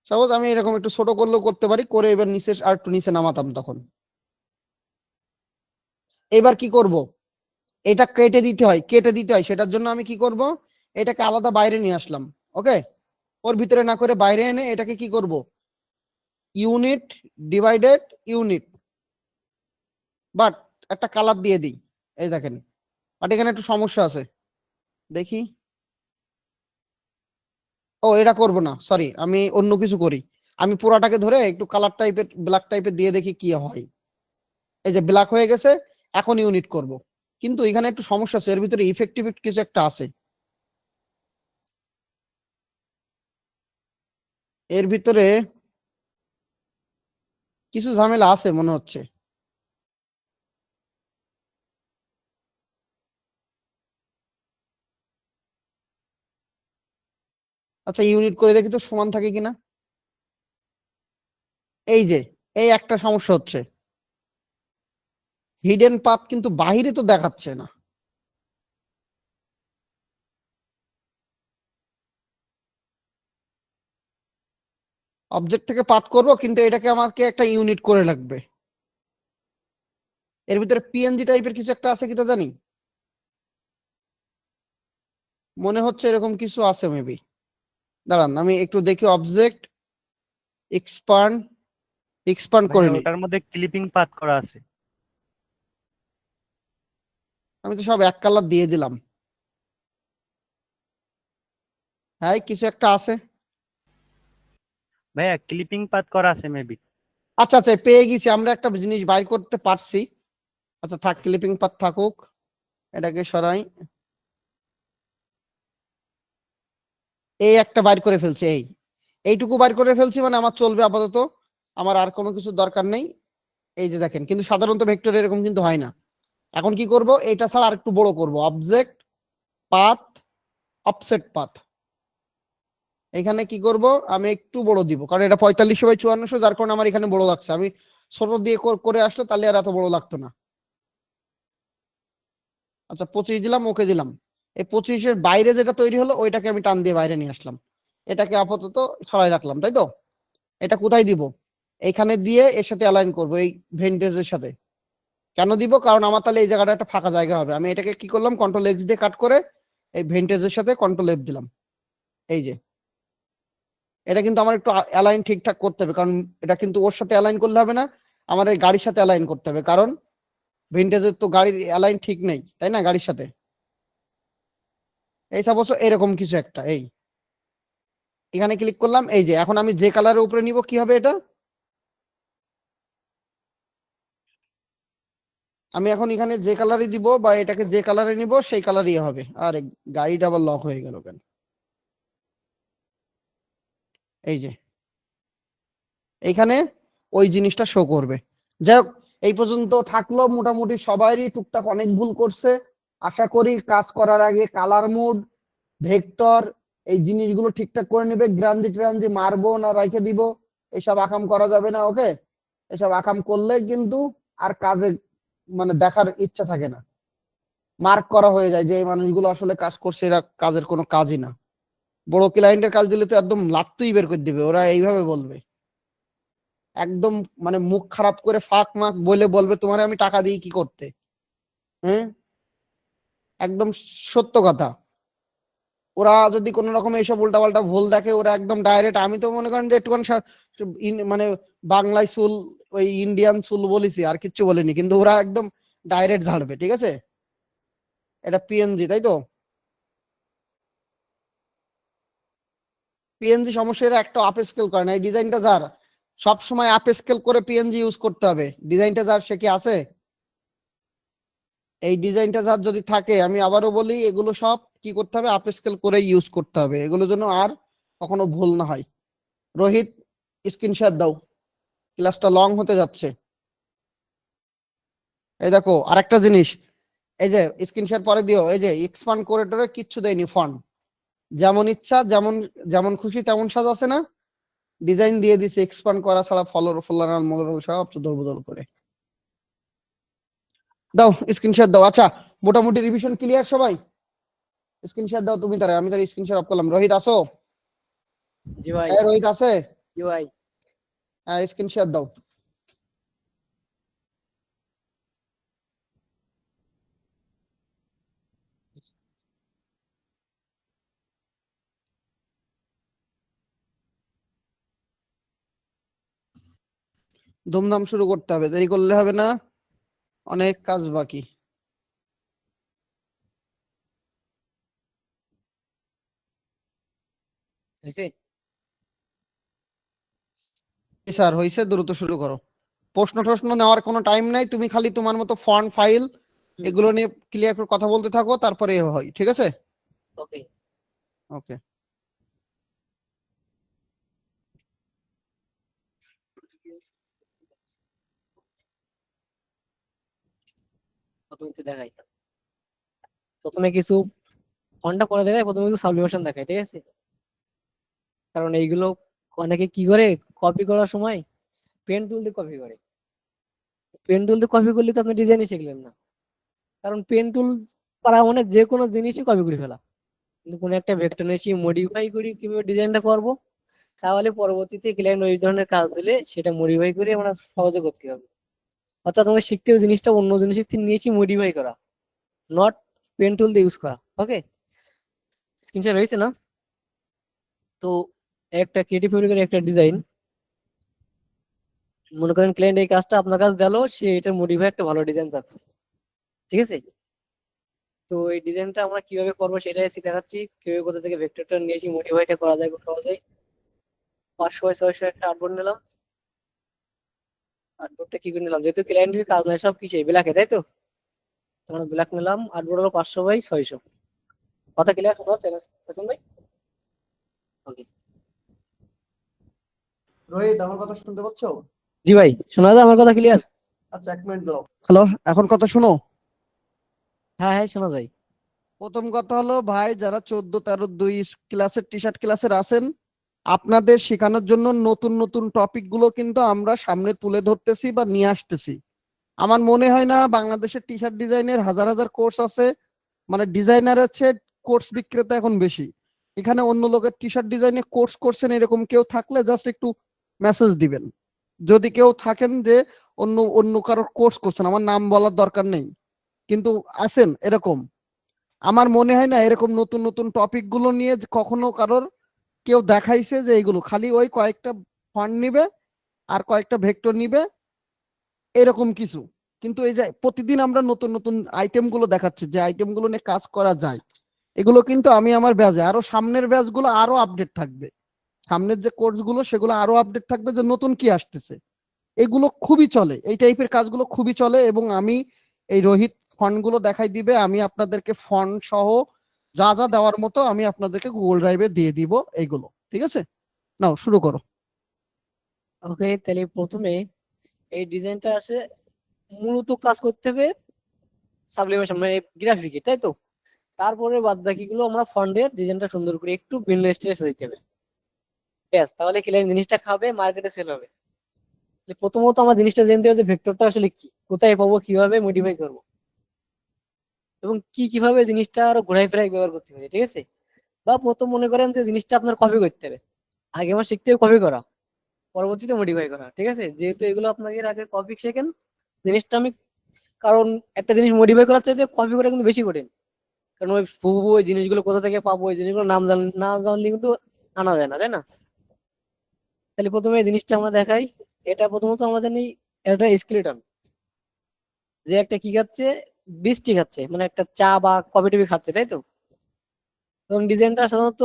Speaker 1: সাপোজ আমি এরকম একটু ছোট করলেও করতে পারি, করে এবার নিচে আর একটু নিচে নামাতাম তখন। এবার কি করব, এটা কেটে দিতে হয়, কেটে দিতে হয়, সেটার জন্য আমি কি করব, এটাকে আলাদা বাইরে নিয়ে আসলাম। ওকে, ওর ভিতরে না করে বাইরে এনে এটাকে কি করব, ইউনিট ডিভাইডেড ইউনিট, বাট একটা কালার দিয়ে দিই। এই দেখেন, বাট এখানে একটু সমস্যা আছে, দেখি। ও এটা করব না, সরি, আমি অন্য কিছু করি। আমি পুরাটাকে ধরে একটু কালার টাইপের, ব্ল্যাক টাইপের দিয়ে দেখি কি হয়। এই যে ব্ল্যাক হয়ে গেছে, এখন ইউনিট করব। কিন্তু এখানে একটু সমস্যা আছে, এর ভিতরে ইফেক্টিভ কিছু একটা আছে, এর ভিতরে কিছু ঝামেলা আছে মনে হচ্ছে। আচ্ছা ইউনিট করে দেখি তো সমান থাকে কিনা। এই যে এই একটা সমস্যা হচ্ছে, হিডেন পাথ কিন্তু বাহিরে তো দেখাচ্ছে না। অবজেক্ট থেকে পাথ করব, কিন্তু এটাকে আমাকে একটা ইউনিট করে লাগবে। এর ভিতরে পিএনজি টাইপের কিছু একটা আছে কিনা জানি, মনে হচ্ছে এরকম কিছু আছে মেবি। দাঁড়ান আমি একটু দেখি, অবজেক্ট এক্সপান্ড, এক্সপান্ড করে
Speaker 3: ভাইয়া
Speaker 1: নিই।
Speaker 3: ওটার মধ্যে ক্লিপিং পাথ করা আছে।
Speaker 1: আমি তো সব এক কালার দিয়ে দিলাম। হ্যাঁ কিছু একটা আছে।
Speaker 3: ভাইয়া ক্লিপিং পাথ করা আছে মেবি।
Speaker 1: আচ্ছা আচ্ছা, পেয়ে গেছি, আমরা একটা জিনিস বাইর করতে পারছি। আচ্ছা থাক, ক্লিপিং পাথ থাকুক, এটাকে সরাই। এই একটা বাইর করে ফেলছি, এইটুকু বাইর করে ফেলছি, মানে আমার চলবে আপাতত, আমার আর কোনো কিছু দরকার নেই। এই যে দেখেন, কিন্তু সাধারণত ভেক্টর এরকম কিন্তু হয় না। এখন কি করব, এটা ছাড়া আর একটু বড় করব, অবজেক্ট পাথ অফসেট পাথ। এখানে কি করব, আমি একটু বড় দিব, কারণ এটা 45/5400, যার কারণে আমার এখানে বড় লাগছে। আমি ছোট দিয়ে করে আসলে তাহলে আর এত বড় লাগতো না। আচ্ছা 25 দিলাম, ওকে দিলাম। এই 25-এর বাইরে যেটা তৈরি হলো ওইটাকে আমি টান দিয়ে বাইরে নিয়ে আসলাম, এটাকে আপাতত ছড়াই রাখলাম, তাই তো? এটা কোথায় দিব, এখানে দিয়ে এর সাথে অ্যালাইন করব, এই ভেন্টেজের সাথে। কেন দিব, কারণ আমার তাহলে এই জায়গাটা একটা ফাঁকা জায়গা হবে। আমি এটাকে কি করলাম, কন্ট্রোল এক্স দিয়ে কাট করে এই ভেন্টেজের সাথে কন্ট্রোল এফ দিলাম। এই যে এটা কিন্তু আমার একটু অ্যালাইন ঠিকঠাক করতে হবে, কারণ এটা কিন্তু ওর সাথে অ্যালাইন করলে হবে না, আমার এই গাড়ির সাথে অ্যালাইন করতে হবে, কারণ ভিনটেজের তো গাড়ির অ্যালাইন ঠিক নেই, তাই না, গাড়ির সাথে। এই সাপোজ এরকম কিছু একটা, এই এখানে ক্লিক করলাম। এই যে এখন আমি যে কালারের উপরে নিব, কি হবে এটা, আমি এখন এখানে যে কালারই দিব বা এটাকে যে কালারে নিব সেই কালারই হবে। আরে গাড়িটা আবার লক হয়ে গেল কেন, এই যে এইখানে ওই জিনিসটা শো করবে। যাই হোক, এই পর্যন্ত থাকলো, মোটামুটি সবারই টুকটাক অনেক ভুল করছে। আশা করি কাজ করার আগে কালার মোড, ভেক্টর, এই জিনিসগুলো ঠিকঠাক করে নেবে। গ্রাঞ্জি ট্রাঞ্জি মারবো না রেখে দিব, এসব আকাম করা যাবে না। ওকে, এসব আকাম করলে কিন্তু আর কাজে মানে দেখার ইচ্ছা থাকে না, মার্ক করা হয়ে যায় যে এই মানুষগুলো আসলে কাজ করছে, এরা কাজের কোনো কাজই না। বড় ক্লায়েন্টের কাজ দিলে তো একদম লাত্তুই বের করে দিবে, ওরা এইভাবে বলবে একদম, মানে মুখ খারাপ করে ফাঁক মাক বলে বলবে তোমার আমি টাকা দিই কি করতে। হ্যাঁ, একদম সত্য কথা। ওরা যদি কোনো রকম এইসব উল্টাপাল্টা ভুল দেখে ওরা একদম ডাইরেক্ট, আমি তো মনে করেন যে একটুখানি মানে বাংলায় চুল ওই ইন্ডিয়ান চুল বলেছি আর কিচ্ছু বলিনি, কিন্তু ওরা একদম ডাইরেক্ট ঝাড়বে। ঠিক আছে, এটা পিএনজি তাই তো? পিএনজি সমস্যা, এরা একটা আপ স্কেল করে না। এই ডিজাইনটা যার সব সময় আপ স্কেল করে পিএনজি ইউজ করতে হবে। ডিজাইনটা যার সে কি আছে? এই ডিজাইনটা যার যদি থাকে, আমি আবারও বলি, এগুলো সব কি করতে হবে? আপ স্কেল করে ইউজ করতে হবে, এগুলোর জন্য আর কখনো ভুল না হয়। রোহিত, স্ক্রিনশট দাও, ক্লাসটা লং হতে যাচ্ছে। এই দেখো আরেকটা জিনিস, এই যে স্ক্রিনশট পরে দিও, এই যে এক্সপান্ড করে টরে কিচ্ছু দেয়নি, ফন্ট যেমন ইচ্ছা যেমন যেমন খুশি তেমন সাজাচ্ছে না, ডিজাইন দিয়ে দিছে এক্সপান্ড করা ছাড়া, ফলোর ফলোর মোলর সব দৌড় করে। দাও স্ক্রিনশট দাও। আচ্ছা, মোটামুটি রিভিশন ক্লিয়ার সবাই? স্ক্রিনশট দাও তুমি, তারা আমি তার স্ক্রিনশট অফ করলাম। রোহিত আসো?
Speaker 2: জি ভাই।
Speaker 1: হ্যাঁ রোহিত আছে?
Speaker 2: জি ভাই।
Speaker 1: হ্যাঁ স্ক্রিনশট দাও। ধুমধাম শুরু করতে হবে, দেরি করলে হবে না, অনেক কাজ বাকি।
Speaker 2: হয়েছে?
Speaker 1: স্যার হয়েছে, দ্রুত শুরু করো। প্রশ্ন টশ্ন নেওয়ার কোনো টাইম নাই, তুমি খালি তোমার মতো ফন্ট ফাইল এগুলো নিয়ে ক্লিয়ার করে কথা বলতে থাকো, তারপরে এ হয়। ঠিক আছে?
Speaker 2: ওকে।
Speaker 1: ওকে।
Speaker 2: প্রথমে দেখাই, প্রথমে কিছু ফন্টটা করে দেখায়, প্রথমে কিছু সাবলিমেশন দেখায়, ঠিক আছে? কারণ এইগুলো অনেকে কি করে, কপি করার সময় পেন টুল দিয়ে কপি করে। পেন টুল দিয়ে কপি করলে তো আপনি ডিজাইনই শিখলেন না। কারণ পেন টুল পারা মানে যে কোনো জিনিসই কপি করে ফেলা। কিন্তু কোনো একটা ভেক্টর নিয়েছি, মডিফাই করি কিভাবে ডিজাইনটা করব, তাহলে পরবর্তীতে ক্লায়েন্ট ওই ধরনের কাজ দিলে সেটা মডিফাই করে আমরা সহজে করতে হবে। অর্থাৎ তোমাকে শিখতে হবে জিনিসটা অন্য জিনিসের থেকে নিয়েছি মডিফাই করা, নট পেন টুল দিয়ে ইউজ করা। ওকে, স্ক্রিনশট হয়েছে না? তো একটা ক্রিয়েটিভ ফেব্রিকের একটা ডিজাইন, মনে করেন ক্লায়েন্ট এই কাজটা আপনার কাছে দিলো, সে এটা মডিফাই একটা ভালো ডিজাইন চাচ্ছে, ঠিক আছে? তো এই ডিজাইনটা আমরা কিভাবে করবো সেটাই দেখাচ্ছি, কিভাবে কোথা থেকে ভেক্টরটা নিয়েছি মডিফাইটা করা যায় খুব সহজেই। 500 বাই 600 একটা আর্টবোর্ড নিলাম। আর্টবোর্ডটা কি করে নিলাম, যেহেতু ক্লায়েন্টের কাজ নাই সব কিছু ব্ল্যাকে, তাই তো? তোমরা ব্ল্যাক নিলাম, আর্টবোর্ড হলো 500 বাই 600। কথা ক্লিয়ার শোনা যাচ্ছে হাসান ভাই? ওকে।
Speaker 1: রোহিত আমার কথা শুনতে পাচ্ছ?
Speaker 2: জি ভাই, শোনা যায় আমার কথা ক্লিয়ার?
Speaker 1: আচ্ছা, এক মিনিট দাও। হ্যালো, এখন কথা শুনো।
Speaker 2: হ্যাঁ হ্যাঁ, শোনা যায়।
Speaker 1: প্রথম কথা হলো ভাই, যারা 14, 13, 2 ক্লাসের টি শার্ট ক্লাসের আছেন, আপনাদের শেখানোর জন্য নতুন নতুন টপিক গুলো কিন্তু আমরা সামনে তুলে ধরতেছি বা নিয়ে আসতেছি। আমার মনে হয় না বাংলাদেশের টি শার্ট ডিজাইনের হাজার হাজার কোর্স আছে, মানে ডিজাইনারের চেয়ে কোর্স বিক্রেতা এখন বেশি। এখানে অন্য লোকের টি শার্ট ডিজাইনে কোর্স করছেন এরকম কেউ থাকলে জাস্ট একটু মেসেজ দিবেন। যদি কেউ থাকেন যে অন্য অন্য কারোর কোর্স করছেন, আমার নাম বলার দরকার নেই, কিন্তু আছেন এরকম, আমার মনে হয় না এরকম নতুন নতুন টপিক গুলো নিয়ে কখনো কারোর কেউ দেখাইছে যে এইগুলো খালি ওই কয়েকটা ফান্ড নিবে আর কয়েকটা ভেক্টর নিবে এরকম কিছু। কিন্তু এই যে প্রতিদিন আমরা নতুন নতুন আইটেম গুলো দেখাচ্ছি, যে আইটেম গুলো নিয়ে কাজ করা যায়, এগুলো কিন্তু আমি আমার ব্যাচে আরো সামনের ব্যাচ গুলো আরো আপডেট থাকবে। সামনের যে কোর্স গুলো সেগুলো আরো আপডেট থাকবে, যে নতুন কি আসতেছে। এগুলো খুবই চলে, এই টাইপের কাজগুলো খুবই চলে। এবং আমি এই রোহিত ফন্ট গুলো দেখাই দিবে, আমি আপনাদেরকে ফন্ট সহ যা যা দেওয়ার মতো আমি আপনাদেরকে গুগল ড্রাইভে দিয়ে দিব এইগুলো। ঠিক আছে, নাও শুরু করো।
Speaker 2: ওকে, তাহলে প্রথমে এই ডিজাইনটা আছে, মূলত কাজ করতে হবে সাবলিমেশন মানে গ্রাফিকে, তাই তো? তারপরে বাদ বাকি গুলো আমরা ফন্টের ডিজাইনটা সুন্দর করে একটু ভিন্ন স্টাইলে সাজাইতে হবে, ব্যাস। তাহলে ক্লায়েন্ট জিনিসটা খাবে, মার্কেটে সেল হবে। তাহলে প্রথমত আমার জিনিসটা জানতে হবে যে ভেক্টরটা আসলে কি, কোথায় পাবো, কিভাবে মডিফাই করবো, এবং কি কিভাবে জিনিসটা আরো ঘোরাই ফেরাই ব্যবহার করতে হবে, ঠিক আছে? বা প্রথম মনে করেন যে জিনিসটা আপনার কপি করতে হবে, আগে আমার শিখতে হবে কপি করা, পরবর্তীতে মডিফাই করা, ঠিক আছে? যেহেতু এগুলো আপনাকে এর আগে কপি শেখেন জিনিসটা আমি, কারণ একটা জিনিস মডিফাই করার চাইতে কপি করা কিন্তু বেশি কঠিন। কারণ ওই হুবহু ওই জিনিসগুলো কোথা থেকে পাবো, ওই জিনিসগুলো না জানলে কিন্তু আনা যায় না, তাই না? তাহলে প্রথমে এই জিনিসটা আমরা দেখাই। এটা প্রথমত আমরা জানি এটা স্কেলেটন, যে একটা কি খাচ্ছে, বৃষ্টি খাচ্ছে, মানে একটা চা বা কফি টফি খাচ্ছে, তাই তো? এবং ডিজাইনটা সাধারণত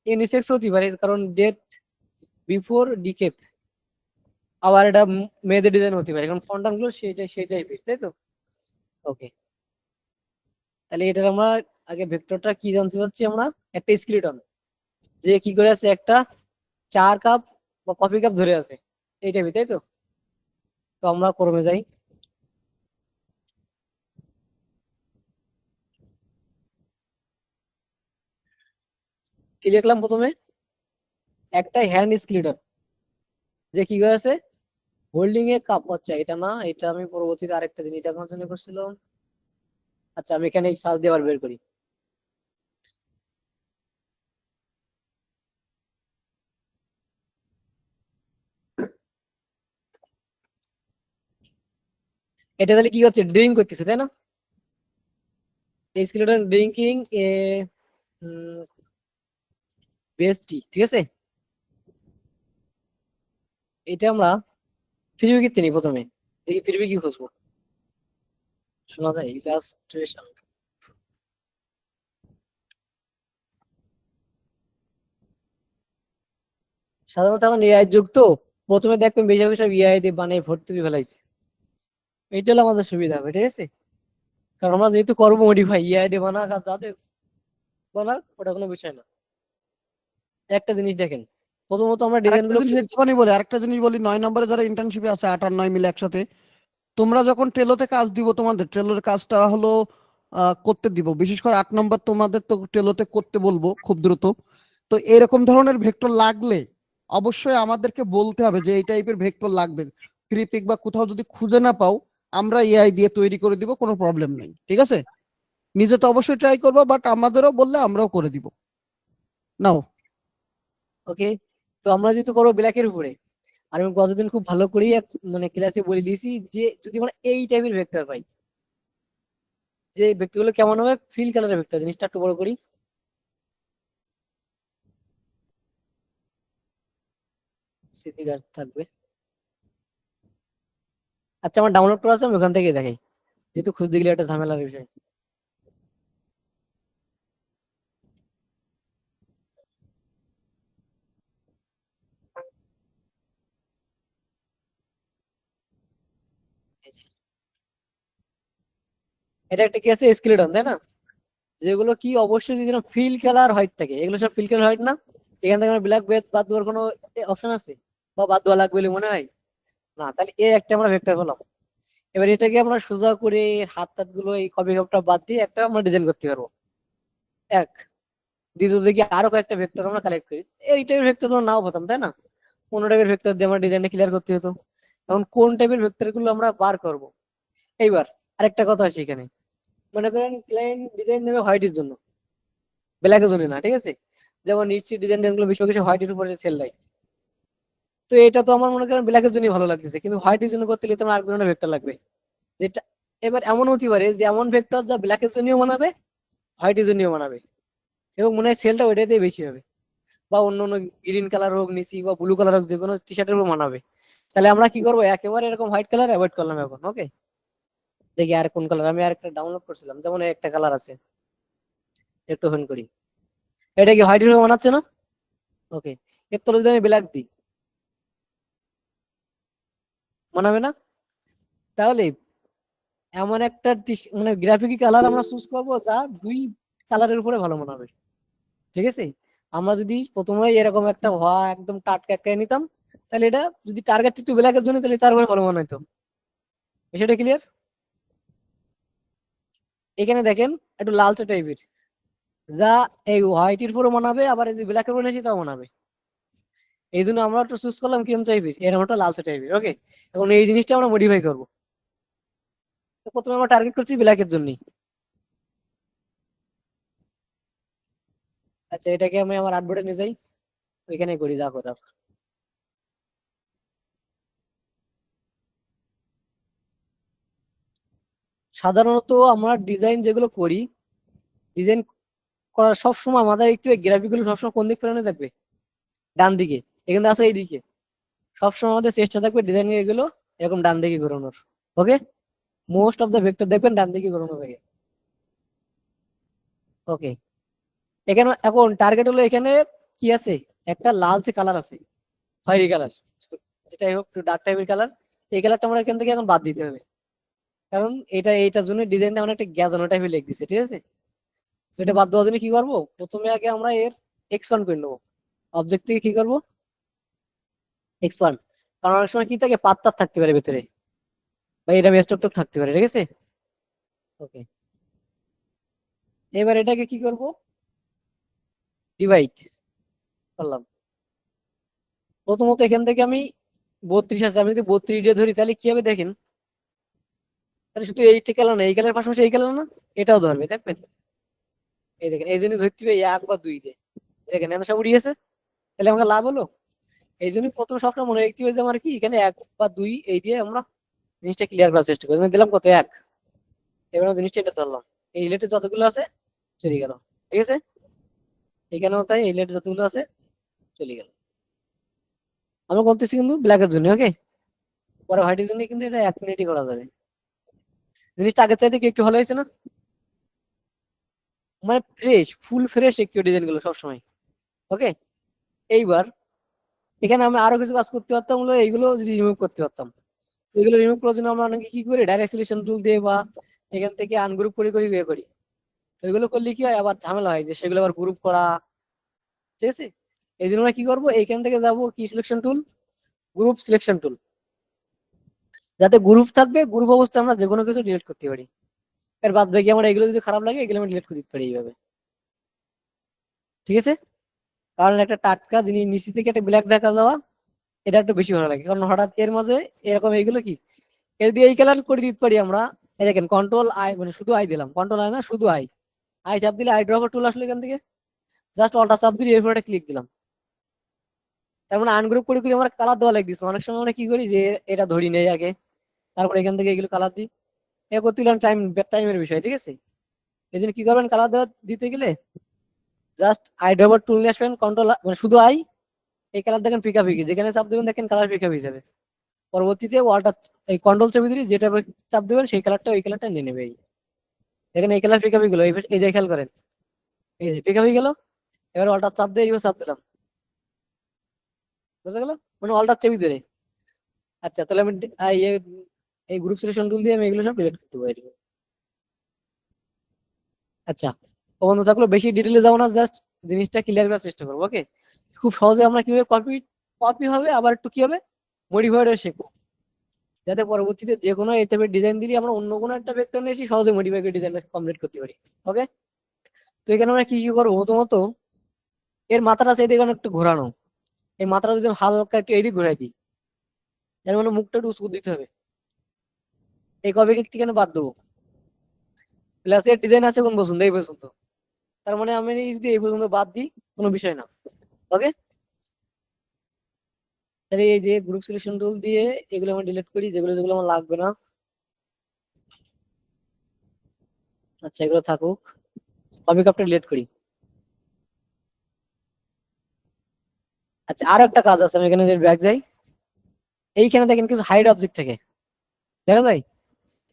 Speaker 2: ইউনিসেক্স হতে পারে, কারণ ডেট বিফোর ডিকেপ। আবার এটা মেয়েদের ডিজাইন হতে পারে, কারণ ফন্টান গুলো সেই টাইপের, তাই তো? ওকে, তাহলে এটার আমরা আগে ভেক্টরটা কি জানতে পারছি আমরা, একটা স্কেলেটন যে কি করে আছে, একটা চার কাপ বা কফি কাপ ধরে আছে এই টাইপের, তাই তো? তো আমরা ক্রমে যাই। কি লিখলাম প্রথমে, একটা হ্যান্ড স্কেলেটন যে কি করে আছে, হোল্ডিং এ কাপ। আচ্ছা এটা না, এটা আমি পরবর্তীতে আরেকটা জিনিস দেখানোর জন্য করছিলাম। আচ্ছা আমি এখানে সার্চ দিয়ে আবার বের করি। এটা তাহলে কি হচ্ছে, ড্রিঙ্ক করতেছে, তাই না? এই স্কেলেটন ড্রিঙ্কিং এ বেস্টি, ঠিক আছে। এটা আমরা ফিরবি কি তিনি প্রথমে দেখি, ফিরবি কি খুঁজবো, শোনা যায় ইলাস্ট্রেশন। সাধারণত এখন এআই যুগ তো, প্রথমে দেখবেন বেশিরভাগ সব এআই দিয়ে বানিয়ে ভর্তি করে ফেলাইছে। এটা হলো আমাদের সুবিধা হবে, ঠিক আছে। কারণ আমরা যেহেতু করবো মডিফাই, এআই দিয়ে বানাক আর যাদের বানাক ওটা কোনো বিষয় না। একটা জিনিস দেখেন, প্রথমত আমরা ডিজাইন
Speaker 1: আরেকটা
Speaker 2: গুলো
Speaker 1: জিনিস একটুখানি বলি, আরেকটা জিনিস বলি, 9 নম্বরে যারা ইন্টার্নশিপে আছে 8 আর 9 মিলে একসাথে, তোমরা যখন টেলোতে কাজ দিব, তোমাদের টেলোর কাজটা হলো করতে দিব, বিশেষ করে 8 নম্বর তোমাদের তো টেলোতে করতে বলবো খুব দ্রুত। তো এরকম ধরনের ভেক্টর লাগলে অবশ্যই আমাদেরকে বলতে হবে যে এই টাইপের ভেক্টর লাগবে। ক্রিপিক বা কোথাও যদি খুঁজে না পাও, আমরা এআই দিয়ে তৈরি করে দিব, কোনো প্রবলেম নেই, ঠিক আছে। নিজে তো অবশ্যই ট্রাই করবো, বাট আমাদেরও বললে আমরাও করে দিব। নাও।
Speaker 2: ওকে। তো আমরা যেহেতু করবো ব্ল্যাকের উপরে, আর আমি গতদিন খুব ভালো করেই মানে ক্লাসে বলে দিয়েছি যে যদি আমরা এই টাইপের ভেক্টর পাই, যে ভেক্টর গুলো কেমন হবে, ফিল কালারের ভেক্টর, জিনিসটা একটু বড় করি, স্মৃতিকার থাকবে। আচ্ছা আমার ডাউনলোড করা আছে, আমি ওখান থেকে দেখাই, যেহেতু খুঁজতে গেলে একটা ঝামেলার বিষয়। এই যে, এটা একটা কি আছে, স্কেলেটন, তাই না? যেগুলো কি অবশ্যই যদি ফিল কালার হোয়াইট থাকে, এগুলো সব ফিল কালার হোয়াইট না। এখান থেকে আমরা ব্ল্যাক বেদ বাদ দেওয়ার কোনো অপশন আছে, বা বাদ দেওয়া লাগবে বলে মনে হয় না? তাহলে এ একটা আমরা ভেক্টর পেলাম। এবার এটাকে আমরা সোজা করে হাত টাত গুলো এই কপি কপটা বাদ দিয়ে একটা আমরা ডিজাইন করতে পারবো। এক, দ্বিতীয় দিকে আরো কয়েকটা ভেক্টর আমরা কালেক্ট করি। এই টাইপের ভেক্টর আমরা নাও পেতাম, তাই না? কোন টাইপের ভেক্টর দিয়ে আমরা ডিজাইনটা ক্লিয়ার করতে হতো। এখন কোন টাইপের ভেক্টর গুলো আমরা বার করব। এইবার আরেকটা কথা আছে এখানে, মনে করেন ক্লায়েন্ট ডিজাইন নেবে হোয়াইটের জন্য, ব্ল্যাকের জন্য না, ঠিক আছে। যেমন নিশ্চিত ডিজাইন গুলো বেশি কিছু হোয়াইটের উপরে সেল দেয়। তো এটা তো আমার মনে করেন ব্ল্যাকের জন্য ভালো লাগতেছে, কিন্তু হোয়াইটের জন্য করতে গেলে তোমার আরেক ধরনের ভেক্টর লাগবে, যেটা এবার এমন হতে পারে যে এমন ভেক্টর যা ব্ল্যাকের জন্যও বানাবে, হোয়াইটের জন্যও বানাবে, এবং মনে হয় সেলটা ওইটাতেই বেশি হবে। বা অন্য অন্য গ্রিন কালার হোক নিচি, বা ব্লু কালার হোক, যে কোনো টি শার্টের উপর মানাবে। তাহলে আমরা কি করবো, একেবারে এরকম হোয়াইট কালার অ্যাভয়েড করলাম এখন। ওকে, দেখি আর কোন কালার, আমি আর একটা ডাউনলোড করছিলাম, যেমন এই একটা কালার আছে, একটু ওপেন করি। এটা কি হোয়াইটের উপর মানাচ্ছে না? ওকে, এর তো যদি আমি ব্ল্যাক দিই, মানাবে না? তাহলে এমন একটা মানে গ্রাফিক কালার আমরা চুজ করবো যা দুই কালারের উপরে ভালো মানাবে, ঠিক আছে। আমরা যদি প্রথমে এরকম একটা হওয়া একদম টাটকা একটা নিতাম, তাহলে এটা যদি টার্গেট একটু ব্ল্যাকের জন্য, তাহলে তার উপরে ভালো মনে হতো। বিষয়টা ক্লিয়ার? এখানে দেখেন একটু লালচে টাইপের, যা এই হোয়াইটের উপরও মানাবে, আবার যদি ব্ল্যাকের উপরে নিয়েছি তাও মানাবে। এই জন্য আমরা একটু চুজ করলাম কিরকম টাইপের, এরকম একটা লালচে টাইপের। ওকে, এখন এই জিনিসটা আমরা মডিফাই করবো। তো প্রথমে আমরা টার্গেট করছি ব্ল্যাকের জন্য। আচ্ছা এটাকে আমি আমার আর্টবোর্ডে নিয়ে যাই, ওইখানে করি যা করার। সাধারণত আমরা ডিজাইন যেগুলো করি, ডিজাইন করার সব সময় আমাদের একটু গ্রাফিক গুলো সবসময় কোন দিক প্ল্যানে থাকবে, ডান দিকে, এখানে আছে এই দিকে, সবসময় আমাদের চেষ্টা থাকবে ডিজাইন এগুলো এরকম ডান দিকে ঘোরানোর। ওকে, মোস্ট অফ দ্য ভেক্টর দেখবেন ডান দিকে ঘোরানো থাকে। ওকে, এখানে এখন টার্গেট হলো এখানে কি আছে, একটা লালচে কালার আছে, খয়েরি কালার, যেটাই হোক ডার্ক টাইপের কালার, এই কালারটা আমরা এখান থেকে এখন বাদ দিতে হবে, কারণ এইটার জন্য ডিজাইনটা আমরা একটা গ্যাজানো টাইপের লিখ দিচ্ছে, ঠিক আছে। তো এটা বাদ দেওয়ার জন্য কি করবো, প্রথমে আগে আমরা এর এক্সপান্ড করে নেবো, অবজেক্ট থেকে কি করবো, এক্সপান্ড, কারণ অনেক সময় কি থাকে পাত্তা থাকতে পারে ভেতরে, বা এটা স্টক থাকতে পারে, ঠিক আছে। ওকে, এবার এটাকে কি করব, ডিভাইড করলাম। প্রথমত এখান থেকে আমি 32 আছে, আমি যদি 32 দিয়ে ধরি তাহলে কি হবে দেখেন, তাহলে শুধু এইটা কালার না, এই কালার পাশাপাশি এই কালার না, এটাও ধরবে, দেখবেন এই দেখেন, এই জন্য ধরতে হবে 1 বা 2 দিয়ে, দেখেন এখানে সব উড়িয়েছে, তাহলে আমাকে লাভ হলো। এই জন্য প্রথমে সবসময় মনে রাখতে হবে যে আমার কি এখানে 1 বা 2 এই দিয়ে আমরা জিনিসটা ক্লিয়ার করার চেষ্টা করি। দিলাম কত 1, এবার আমরা জিনিসটা এটা ধরলাম, এই রিলেটেড যতগুলো আছে চলে গেল, ঠিক আছে। এখানেও তাই, এই রিলেটেড যতগুলো আছে চলে গেল। আমরা করতেছি কিন্তু ব্ল্যাকের জন্য, ওকে, পরে হোয়াইটের জন্য কিন্তু এটা 1 মিনিটই করা যাবে। জিনিসটা আগের চাইতে কি একটু ভালো হয়েছে না, মানে ফ্রেশ, ফুল ফ্রেশ একটু ডিজাইন গুলো সবসময়। ওকে, এইবার এখানে আমরা আরো কিছু কাজ করতে পারতাম, হলো এইগুলো যদি রিমুভ করতে পারতাম। এগুলো রিমুভ করার জন্য আমরা অনেকে কি করি, ডাইরেক্ট সিলেকশন টুল দিয়ে বা এখান থেকে আনগ্রুপ করে করে ইয়ে করি। ওইগুলো করলে কি হয়, আবার ঝামেলা হয় যে সেগুলো আবার গ্রুপ করা, ঠিক আছে। এই জন্য আমরা কি করবো, এইখান থেকে যাবো কি selection tool, group selection tool, যাতে গ্রুপ থাকবে, গ্রুপ অবস্থায় আমরা যে কোনো কিছু ডিলিট করতে পারি। এর বাদ বাকি আমার এগুলো যদি খারাপ লাগে এগুলো আমি ডিলিট করে দিতে পারি এইভাবে, ঠিক আছে। কারণ একটা টাটকা জিনিস নিচে থেকে একটা ব্ল্যাক দেখা যাওয়া, এটা একটু বেশি ভালো লাগে, কারণ হঠাৎ এর মাঝে এরকম এইগুলো কি, এর দিয়ে এই কালার করে দিতে পারি আমরা। এই দেখেন কন্ট্রোল আই, মানে শুধু আই দিলাম, কন্ট্রোল আই না শুধু আই, আই চাপ দিলে আই ড্রপার টুল আসলে এখান থেকে জাস্ট অল্টা চাপ দিলে এরপর একটা ক্লিক দিলাম, তার মানে আনগ্রুপ করে করে আমরা কালার দেওয়া লাগে দিচ্ছি। অনেক সময় আমরা কি করি যে এটা ধরি নেই আগে, তারপর এখান থেকে এগুলো কালার দিই, এ করতে গেলাম টাইমের বিষয়, ঠিক আছে। এই জন্য কি করবেন, কালার দেওয়া দিতে গেলে জাস্ট আই ড্রপার টুল নিয়ে আসবেন, কন্ট্রোল মানে শুধু আই, এই কালার দেখেন ফিকাফিকি, যেখানে চাপ দেবেন দেখেন কালার ফিকাফি যাবে। পরবর্তীতে ওয়ালটা এই কন্ট্রোল চেপে দিলে যেটা চাপ দেবেন সেই কালারটা ওই কালারটা নিয়ে নেবে। দেখেন এই কালার ফিকাফি গুলো, এই যে খেয়াল করেন, এই যে ফিকাফি গেল। এবার ওয়ালটা চাপ দিয়ে এইভাবে চাপ দিলাম, বুঝা গেল, মানে ওয়ালটা চেপে দিলে। আচ্ছা, তাহলে আমি এই গ্রুপ সিলেকশন টুল দিয়ে আমি এগুলো সব ডিলিট করতে পারি। আচ্ছা, ও বন্ধু থাকলো, বেশি ডিটেলে যাবো না, জাস্ট জিনিসটা ক্লিয়ার করার চেষ্টা করবো। ওকে, খুব সহজে আমরা কিভাবে কপি কপি হবে, আবার একটু কি হবে মডিফাইড শেখো, যাতে পরবর্তীতে যে কোনো এই টাইপের ডিজাইন দিলে আমরা অন্য কোনো একটা ভেক্টর নিয়ে এসে সহজে মডিফাই করে ডিজাইনটা কমপ্লিট করতে পারি। ওকে, তো এখানে আমরা কি কি করবো, প্রথমত এর মাথাটা সেই দিকে একটু ঘোরানো, এই মাথাটা যদি হালকা একটু এইদিকে ঘুরাই দিই, তার মানে মুখটা একটু উঁচু দিতে হবে, এই কপি কেকটি কেন বাদ দেবো, প্লাস এর ডিজাইন আছে কোন পর্যন্ত, এই পর্যন্ত, তার মানে আমি যদি এই পর্যন্ত বাদ দিই কোনো বিষয় না। ওকে, তাহলে এই যে গ্রুপ সিলেকশন টুল দিয়ে এগুলো আমি ডিলিট করি, যেগুলো যেগুলো আমার লাগবে না। আচ্ছা, এগুলো থাকুক, কপি কাপটা ডিলিট করি। আচ্ছা, আরো একটা কাজ আছে, আমি এখানে যে ব্যাক যাই, এইখানে দেখেন কিছু হাইড অবজেক্ট থাকে, দেখা যায়,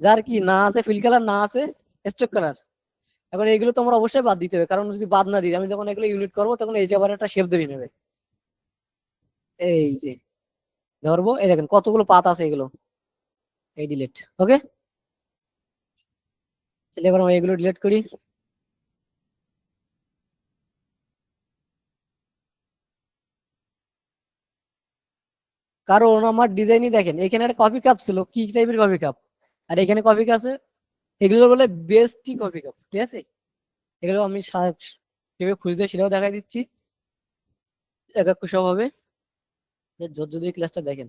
Speaker 2: যার কি না আছে ফিল কালার, না আছে স্ট্রোক কালার। এখন এইগুলো তো আমরা অবশ্যই বাদ দিতে হবে, কারণ যদি বাদ না দিই, আমি যখন এগুলো ইউনিট করবো তখন এই যে আবার একটা শেপ ধরে নেবে। এই যে ধরবো, এই দেখেন কতগুলো পাত আছে এগুলো, এই ডিলিট। ওকে, তাহলে এবার আমরা এগুলো ডিলিট করি। কারণ আমার ডিজাইনই দেখেন, এখানে একটা কফি কাপ ছিল, কি টাইপের কফি কাপ, আর এখানে কফি কাপ আছে, এগুলো বলে বেস্টই কফি কাপ, ঠিক আছে। এগুলো আমি কিভাবে খুঁজতে সেটাও দেখাই দিচ্ছি, এক এক সব হবে, যদি ক্লাসটা দেখেন।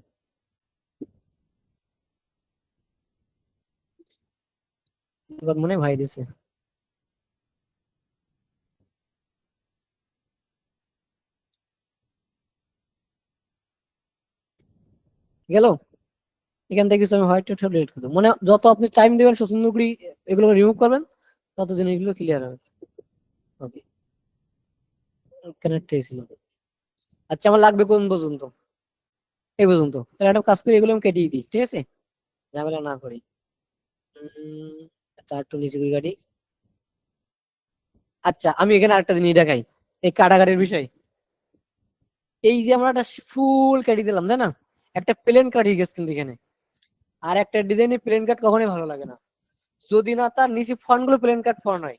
Speaker 2: এবার মনে হয় ভাই দিছে গেল, এখান থেকে কিছু আমি হোয়াইট ডিলিট করে দেবো, মানে যত আপনি টাইম দেবেন সুন্দর করে এগুলো রিমুভ করবেন, তত জিনিসগুলো ক্লিয়ার হবে। ওকে, কানেক্ট হয়েছিল। আচ্ছা আমার লাগবে কোন পর্যন্ত? এই পর্যন্ত। তাহলে একটা কাজ করি, এগুলো আমি কেটেই দিই, ঠিক আছে, ঝামেলা না করি। তার একটু নিচে করে কাটি। আচ্ছা আমি এখানে আরেকটা জিনিস দেখাই, এই কাটাকাটির বিষয়। এই যে আমরা একটা ফুল কাটি দিলাম, তাই না, একটা প্লেন কাটি গেছে কিন্তু এখানে। আর একটা ডিজাইনে প্লেন কাট কখনোই ভালো লাগে না যদি না তার নিচে ফন্ট গুলো প্লেন কাট ফন্ট হয়।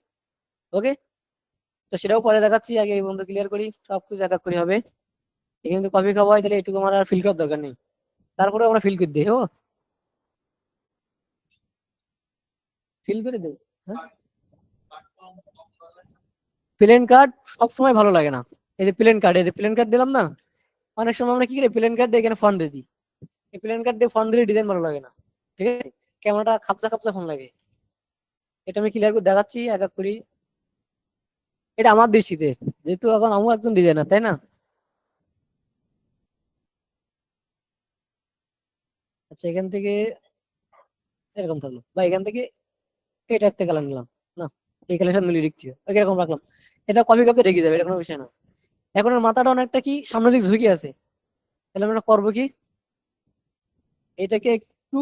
Speaker 2: ওকে, তো সেটাও পরে দেখাচ্ছি, আগে এই বন্ধু ক্লিয়ার করি, সবকিছু এক এক করে হবে। এখানে যদি কপি খাওয়া হয় তাহলে এটুকু আমার আর ফিল করার দরকার নেই, তারপরে আমরা ফিল করে দিই। ও ফিল করে দেবো। হ্যাঁ, প্লেন কার্ড সবসময় ভালো লাগে না। এই যে প্লেন কার্ড, এই যে প্লেন কার্ড দিলাম না, অনেক সময় আমরা কি করি, প্লেন কার্ড দিয়ে এখানে ফন্ট দিয়ে দিই। এই প্লেন কার্ড দিয়ে ফন্ট দিলে ডিজাইন ভালো লাগে না, ঠিক আছে, ক্যামেরাটা খাপসা খাপসা ফোন লাগে। এটা আমি ক্লিয়ার করে দেখাচ্ছি এক এক করি। এটা আমার দৃষ্টিতে, যেহেতু এখন আমিও একজন ডিজাইনার, তাই না। আচ্ছা এখান থেকে এরকম থাকলো, বা এখান থেকে এটা একটা কালার নিলাম, না এই কালার সাথে মিলিয়ে লিখছি, ওকে এরকম রাখলাম। এটা কপি করতে রেখে যাবে, এটা কোনো বিষয় না। এখন ওর মাথাটা অনেকটা কি সামনের দিকে ঝুঁকে আছে, তাহলে আমরা করবো কি, এটাকে একটু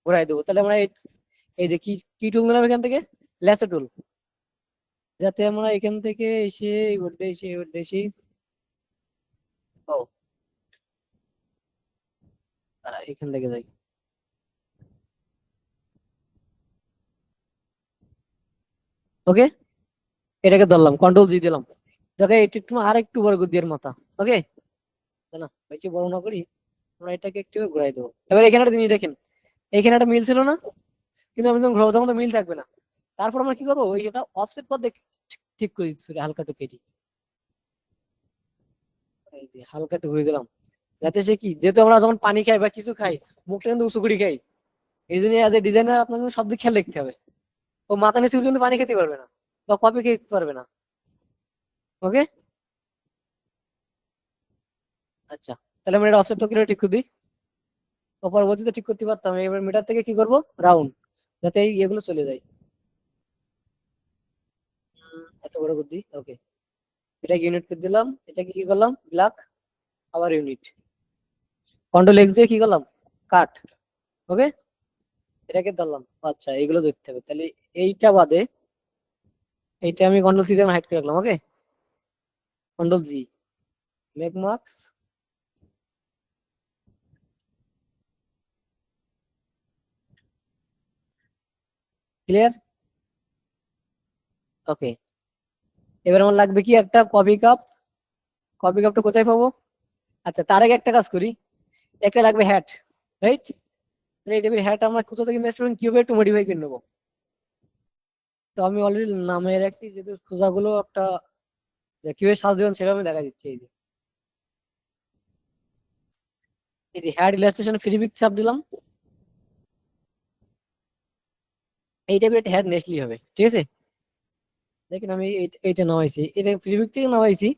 Speaker 2: ঘোরাই দেবো। তাহলে আমরা এই যে কি কি টুল নিলাম এখান থেকে, ল্যাসো টুল, যাতে আমরা এখান থেকে এসে এই বোর্ডে এসে এই বোর্ডে এসে ও তারা এখান থেকে যাই। ওকে, এটাকে ধরলাম, কন্ট্রোল জি দিলাম, দেখো এটা একটু আর একটু বড় করে দিয়ে মাথা। ওকে, না বেশি বড় না করি, আমরা এটাকে একটু ঘুরাই দেবো। এবার এখানে একটা জিনিস দেখেন, এখানে একটা মিল ছিল না, কিন্তু আমি যখন ঘুরাবো তখন তো মিল থাকবে না। তারপর আমরা কি করবো, ওই এটা অফসেট পথ ঠিক করে দিচ্ছি, হালকা একটু কেটে, এই যে হালকা একটু ঘুরে দিলাম, যাতে সে কি, যেহেতু আমরা যখন পানি খাই বা কিছু খাই, মুখটা কিন্তু উঁচু করে খাই, এই জন্য এজ এ ডিজাইনার আপনার কিন্তু সব দিক খেয়াল রাখতে হবে। ও মাথা নিচু করে কিন্তু পানি খেতে পারবে না বা কপি খেতে পারবে না। ওকে, আচ্ছা তাহলে আমরা এটা অফসেট করে ঠিক করে দিই। ও পরবর্তীতে ঠিক করতে পারতাম, এবার মিটার থেকে কি করবো, রাউন্ড, যাতে এই এগুলো চলে যায়। একটা বড় করে দিই। ওকে, এটা ইউনিট করে দিলাম, এটাকে কি করলাম, ব্ল্যাক, আবার ইউনিট, কন্ট্রোল এক্স দিয়ে কি করলাম, কাট। ওকে, এটাকে ধরলাম। আচ্ছা এগুলো দেখতে হবে, তাহলে এইটা বাদে এইটা আমি কন্ট্রোল সি দিয়ে হাইড করে রাখলাম। Okay, control G, make marks, clear. Okay, এবার আমার লাগবে কি একটা কপি কাপ, কপি কাপটা কোথায় পাবো? আচ্ছা তার আগে একটা কাজ করি, একটা লাগবে হ্যাট, রাইট, তাহলে এই টাইপের হ্যাট আমরা কোথা থেকে ইনভেস্টমেন্ট কিভাবে একটু মডিফাই করে নেবো। তো আমি অলরেডি নামে রাখছি, যেহেতু খোঁজাগুলো একটা যে কিভাবে সাজ দেবেন সেটা আমি দেখা দিচ্ছি। এই যে হ্যাড ইলাস্ট্রেশন ফ্রি পিক চাপ দিলাম, এই টাইপের একটা হ্যাড নেসলি হবে, ঠিক আছে। দেখেন আমি এইটা নামাইছি, এটা ফ্রি পিক থেকে নামাইছি,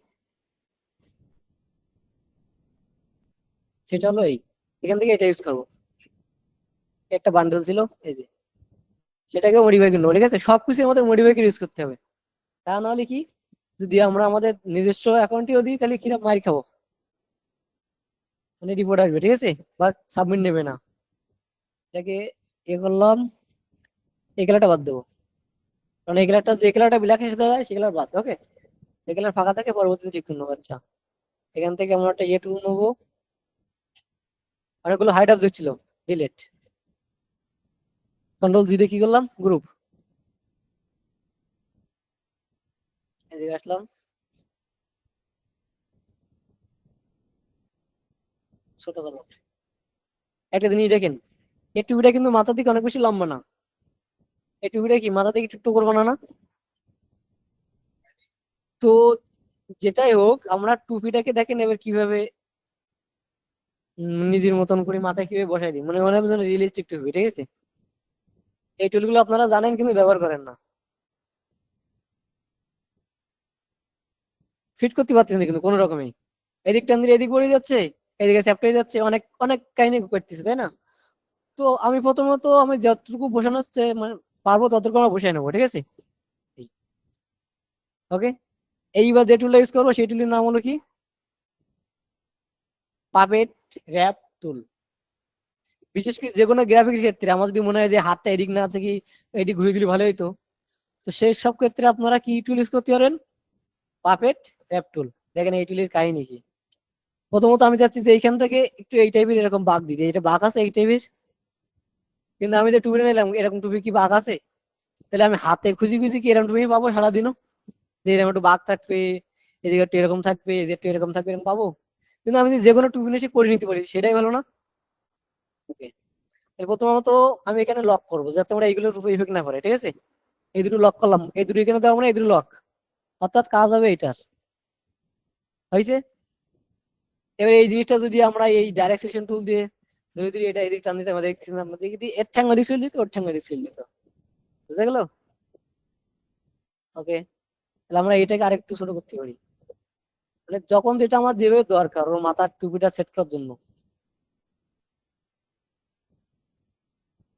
Speaker 2: সেটা হলো এই, এখান থেকে এটা ইউজ করবো, একটা বান্ডেল ছিল এই যে, সেটাকে মডিফাই করে নেবো, ঠিক আছে, সবকিছু আমাদের মডিফাই করে ইউজ করতে হবে। তা নাহলে কি, যদি আমরা আমাদের নিজস্ব অ্যাকাউন্টেও দিই তাহলে কিরকম মার খাবো, মানে রিপোর্ট আসবে, ঠিক আছে, বা সাবমিট নেবে না। এটাকে এ করলাম, এই কালারটা বাদ দেবো, কারণ এই কালারটা, যে কালারটা ব্ল্যাক এসে দেয় সেই কালার বাদ। ওকে, এই কালার ফাঁকা থাকে, পরবর্তীতে ঠিক করে নেবো। আচ্ছা এখান থেকে আমরা একটা টুল নেবো, অনেকগুলো হাইড অবজেক্ট ছিল, ডিলেট, কন্ট্রোল জি দিয়ে কি করলাম, গ্রুপ, এদিকে আসলাম, ছোট করলাম। একটা জিনিস দেখেন, এই টুপিটা কিন্তু মাথা থেকে অনেক বেশি লম্বা না, এই টুপিটা কি মাথা থেকে একটু টুকরো বানানা। তো যেটাই হোক, আমরা টুপিটাকে দেখেন এবার কিভাবে নিজের মতন করে মাথায় কিভাবে বসাই দিই, মানে মনে হয় রিয়েলিস্টিক টুপি, ঠিক আছে। এই টুলগুলো আপনারা জানেন কিন্তু ব্যবহার করেন না, ফিট করতে পারতেছেন না কিন্তু কোনো রকমই, এদিক টান দিলে এদিক পড়ে যাচ্ছে, এদিকে চ্যাপ্টারে যাচ্ছে, অনেক অনেক কাহিনী করতেছে, তাই না। তো আমি প্রথমত আমি যতটুকু বসানো মানে পারবো ততটুকু আমরা বসাই নেবো, ঠিক আছে। ওকে, এইবার যে টুলটা ইউজ করবো সেই টুলের নাম হলো কি, পাপেট র্যাপ টুল। বিশেষ করে যে কোনো গ্রাফিক্স ক্ষেত্রে আমার যদি মনে হয় যে হাতটা এদিক না আছে কি এদিক ঘুরে দিলে ভালো হইতো, তো সেই সব ক্ষেত্রে আপনারা কি টুল ইউজ করতে পারেন, পাপেট র্যাপ টুল। দেখেন এই টুলের কাহিনী কি। প্রথমত আমি চাচ্ছি যে এইখান থেকে একটু এই টাইপের এরকম বাঘ দিতে, এটা বাঘ আছে এই টাইপের, কিন্তু আমি যে টুপি নিলাম এরকম টুপি কি বাঘ আছে? তাহলে আমি হাতে খুঁজি খুঁজি কি এরকম টুপি পাবো সারাদিনও, যে এরকম একটু বাঘ থাকবে, এদিকে একটু এরকম থাকবে, এদিকে একটু এরকম থাকবে, এরকম পাবো? কিন্তু আমি যে কোনো টুপি নিয়ে করে নিতে পারি, সেটাই ভালো না? ওকে, প্রথমত আমি এখানে লক করবো যাতে আমরা এইগুলোর উপর ইফেক্ট না করে, ঠিক আছে? এই দুটো লক করলাম, এই দুটো এখানে দেওয়া মানে এই দুটো লক, অর্থাৎ কাজ হবে এইটার। হয়েছে? এবার এই জিনিসটা যদি আমরা এই ডাইরেক্ট সিলেকশন টুল দিয়ে ধরে ধরে এটা এদিক টান দিতে, আমাদের এর ঠ্যাং এদিক সিল দিত, ওর ঠ্যাং এদিক সিল দিত, বুঝা গেল? ওকে, তাহলে আমরা এটাকে আরেকটু ছোট করতে পারি, মানে যখন যেটা আমার যেভাবে দরকার ওর মাথার টুপিটা সেট করার জন্য,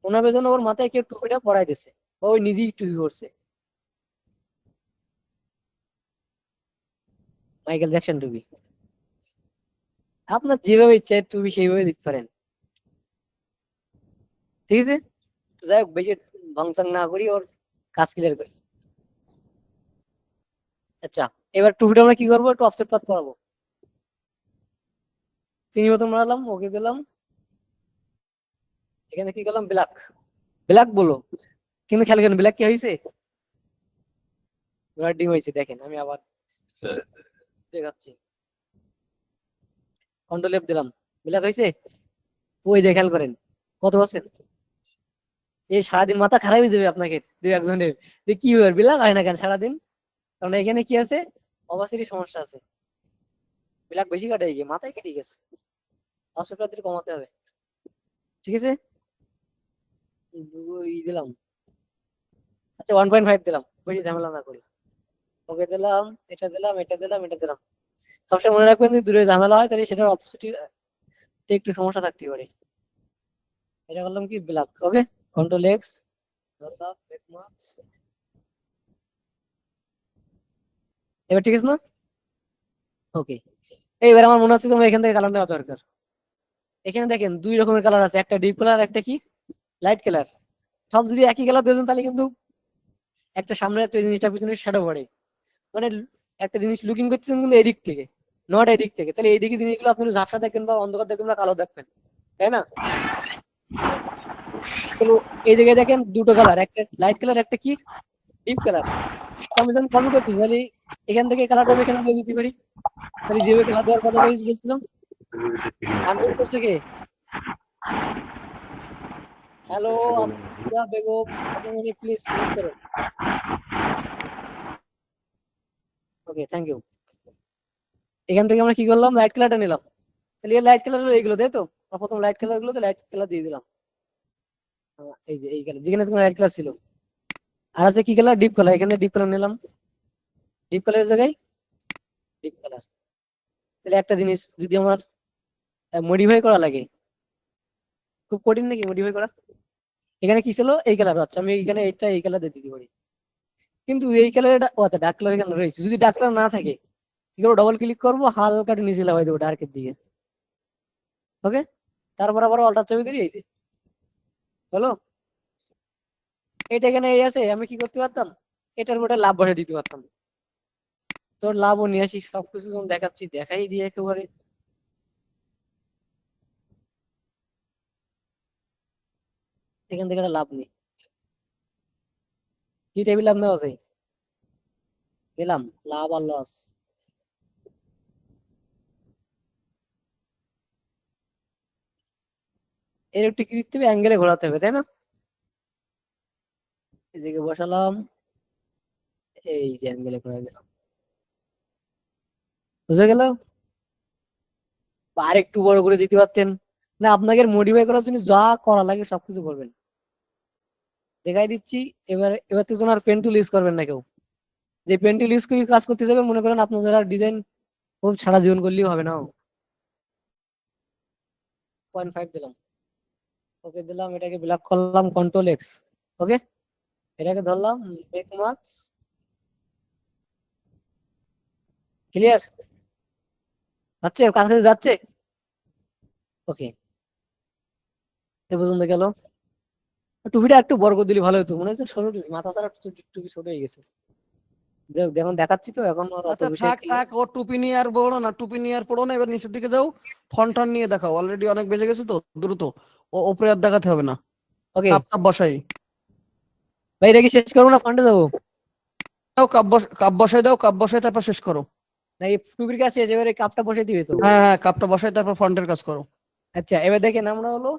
Speaker 2: ওনার জন্য ওর মাথায় কেউ টুপিটা পরাই দিছে, ওই নিজেই টুপি পরছে, মাইকেল জ্যাকসন টুপি। আপনার যেভাবে ইচ্ছা টুপি সেইভাবে দিতে পারেন, ঠিক আছে? যাই হোক, বেশি ভাংসাং না করি, ওর কাজ ক্লিয়ার করি। আচ্ছা, এবার টুপিটা আমরা কি করবো, একটু অফসেট পাত করাবো। তিনি মতো মারলাম, ওকে দিলাম, এখানে কি করলাম, ব্ল্যাক, ব্ল্যাক বলো, কিন্তু খেয়াল করেন ব্ল্যাক কি হয়েছে, ডিম হয়েছে। দেখেন আমি আবার দেখাচ্ছি, কন্ট্রোল এফ দিলাম, ব্ল্যাক হয়েছে। ওই যে খেয়াল করেন কত আছে, এই সারাদিন মাথা খারাপ হয়ে যাবে আপনাকে দুই একজনের, যে কি ব্যাপার ব্ল্যাক হয় না কেন সারাদিন, কারণ এখানে কি আছে, অবাসিটি সমস্যা আছে, ব্ল্যাক বেশি কাটে গিয়ে মাথায় কেটে গেছে, অবশ্যই কমাতে হবে, ঠিক আছে? দুই দিলাম, আচ্ছা 1.5 দিলাম, বেশি ঝামেলা না করি। ওকে দিলাম, এটা দিলাম, এটা দিলাম, এটা দিলাম। সবসময় মনে রাখবেন যদি দূরে ঝামেলা হয় তাহলে সেটার অপোজিট একটু সমস্যা থাকতে পারে। এটা করলাম কি, ব্ল্যাক। ওকে, কন্ট্রোল এক্স, এবার ঠিক আছে না? ওকে, এইবার আমার মনে হচ্ছে তোমার এখান থেকে কালার নেওয়া দরকার। এখানে দেখেন দুই রকমের কালার আছে, একটা ডিপ কালার, একটা কি লাইট কালার। সব যদি একই কালার দিয়ে দেন তাহলে কিন্তু একটা সামনে একটা জিনিসটা পিছনে শ্যাডো পড়ে, মানে একটা জিনিস লুকিং করতেছেন কিন্তু এদিক থেকে, নট এদিক থেকে, তাহলে এইদিকে জিনিসগুলো আপনি ঝাপসা দেখবেন বা অন্ধকার দেখবেন বা কালো দেখবেন, তাই না? তো এই জায়গায় দেখেন দুটো কালার, একটা লাইট কালার, একটা কি ডিপ কালার। আমি যখন কপি করছি তাহলে এখান থেকে কালারটা আমি এখানে দিয়ে দিতে পারি, তাহলে যেভাবে কালার দেওয়ার কথা বলছিলাম, আনমিউট করছে কে? হ্যালো আফরিয়া বেগম, আপনি প্লিজ মিউট করেন। ওকে, থ্যাংক ইউ। এখান থেকে আমরা কি করলাম, লাইট কালারটা নিলাম, তাহলে লাইট কালার হলো এইগুলো, তাই তো? আমরা প্রথম লাইট কালার গুলোতে লাইট কালার দিয়ে দিলাম, এই যে এই কালার, যেখানে লাইট কালার ছিল। আর আছে কি কালার, ডিপ কালার, এখানে ডিপ কালার নিলাম, ডিপ কালারের জায়গায় ডিপ কালার। তাহলে একটা জিনিস যদি আমার মডিফাই করা লাগে, খুব কঠিন নাকি মডিফাই করা? এখানে কি ছিল, এই কালার, আচ্ছা আমি এখানে এইটা এই কালার দিয়ে দিতে পারি, কিন্তু এই কালারটা, ও আচ্ছা ডার্ক কালার এখানে রয়েছে, যদি ডার্ক কালার না থাকে কি করবো, ডবল ক্লিক করবো, হালকা একটু নিচে লাগাই দেবো ডার্কের দিকে। ওকে, তারপর আবার অল্টার চাবি দিয়ে এই যে হলো, এটা এখানে এই আছে, আমি কি করতে পারতাম, এটার উপরে লাভ বসে দিতে পারতাম। তোর লাভও নিয়ে আসি, সবকিছু যখন দেখাচ্ছি দেখাই দিয়ে একেবারে। এখান থেকে একটা লাভ নেই, কি টেবিল লাভ নেওয়া আছে, দিলাম লাভ আর লস। এর একটু কি দিতে হবে, অ্যাঙ্গেলে ঘোরাতে হবে, তাই না? এই জায়গায় বসালাম, এই যে অ্যাঙ্গেলে ঘোরা দিলাম, বুঝে গেল? বা আর একটু বড় করে দিতে পারতেন, না আপনাকে মডিফাই করার জন্য যা করা লাগে সবকিছু করবেন, দেখাই দিচ্ছি। এবার এবার থেকে আর পেন টুল ইউজ করবেন না কেউ, যে পেন টুল ইউজ করে কাজ করতে যাবে মনে করেন আপনার যারা ডিজাইন খুব সারা জীবন করলেও হবে না। 0.5 দিলাম, ওকে দিলাম, এটাকে ব্লক করলাম, কন্ট্রোল এক্স। ওকে, এটাকে ধরলাম, মেক মার্কস, ক্লিয়ার? যাচ্ছে কাছে যাচ্ছে? ওকে, এ পর্যন্ত গেল। টুপিটা একটু বড় করে দিলে ভালো হতো, মনে হচ্ছে ছোট টুপি, মাথা ছাড়া টুপি ছোট হয়ে গেছে। যাই হোক, এখন দেখাচ্ছি তো, এখন আর অত
Speaker 1: আচ্ছা
Speaker 2: বিষয়
Speaker 1: থাক থাক, ও টুপি নিয়ে আর পড়ো না, টুপি নিয়ে আর পড়ো না, এবার নিচের দিকে যাও, ফন্টন নিয়ে দেখাও, অলরেডি অনেক বেজে গেছে তো, দ্রুত। ও ওপরে আর দেখাতে হবে না,
Speaker 2: ওকে
Speaker 1: কাপ কাপ বসাই
Speaker 2: ভাই, এটা কি শেষ করবো না ফন্টে যাবো?
Speaker 1: দাও, কাপ বসাই দাও, কাপ বসাই তারপর শেষ করো।
Speaker 2: না এই টুপির কাছে এবারে কাপটা বসে দিবে তো?
Speaker 1: হ্যাঁ হ্যাঁ, কাপটা বসাই তারপর ফন্টের কাজ করো।
Speaker 2: আচ্ছা, এবার দেখেন আমরা হলো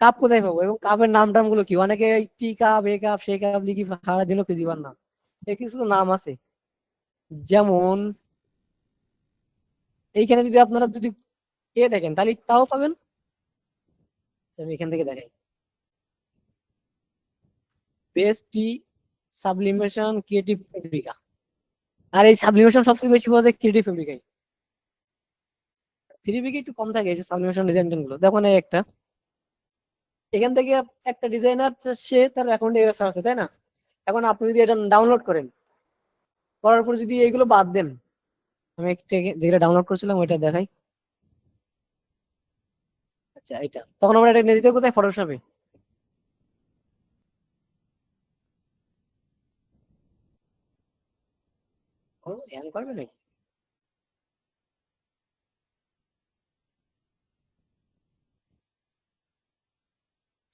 Speaker 2: কাপ কোথায় পাবো, এবং কাপের নাম টাম গুলো কি, অনেকে টি কাপ, এ কাপ, সে কাপ লিখি সারাদিনও খুঁজি পান না। এর কিছু নাম আছে, যেমন এইখানে যদি আপনারা যদি দেখেন তাহলে তাও পাবেন। আমি এখান থেকে দেখাই, বেস্ট টি সাবলিমেশন ক্রিয়েটিভ ফেব্রিকা। আর এই সাবলিমেশন সবচেয়ে বেশি পাওয়া যায় ক্রিয়েটিভ ফেব্রিকায়। ফেব্রিকে একটু কম থাকে এই যে সাবলিমেশন ডিজাইন গুলো। দেখুন এই একটা, এখান থেকে একটা ডিজাইনার সে তার অ্যাকাউন্টে আছে, তাই না? এখন আপনি যদি এটা ডাউনলোড করেন, করার পর যদি এগুলো বাদ দেন, আমি একটা যেটা ডাউনলোড করেছিলাম ওইটা দেখাই। আচ্ছা, এটা তখন আমরা এটা নিয়ে দিতে কোথায়, ফটোশপে। ও হ্যাং করবে নাকি?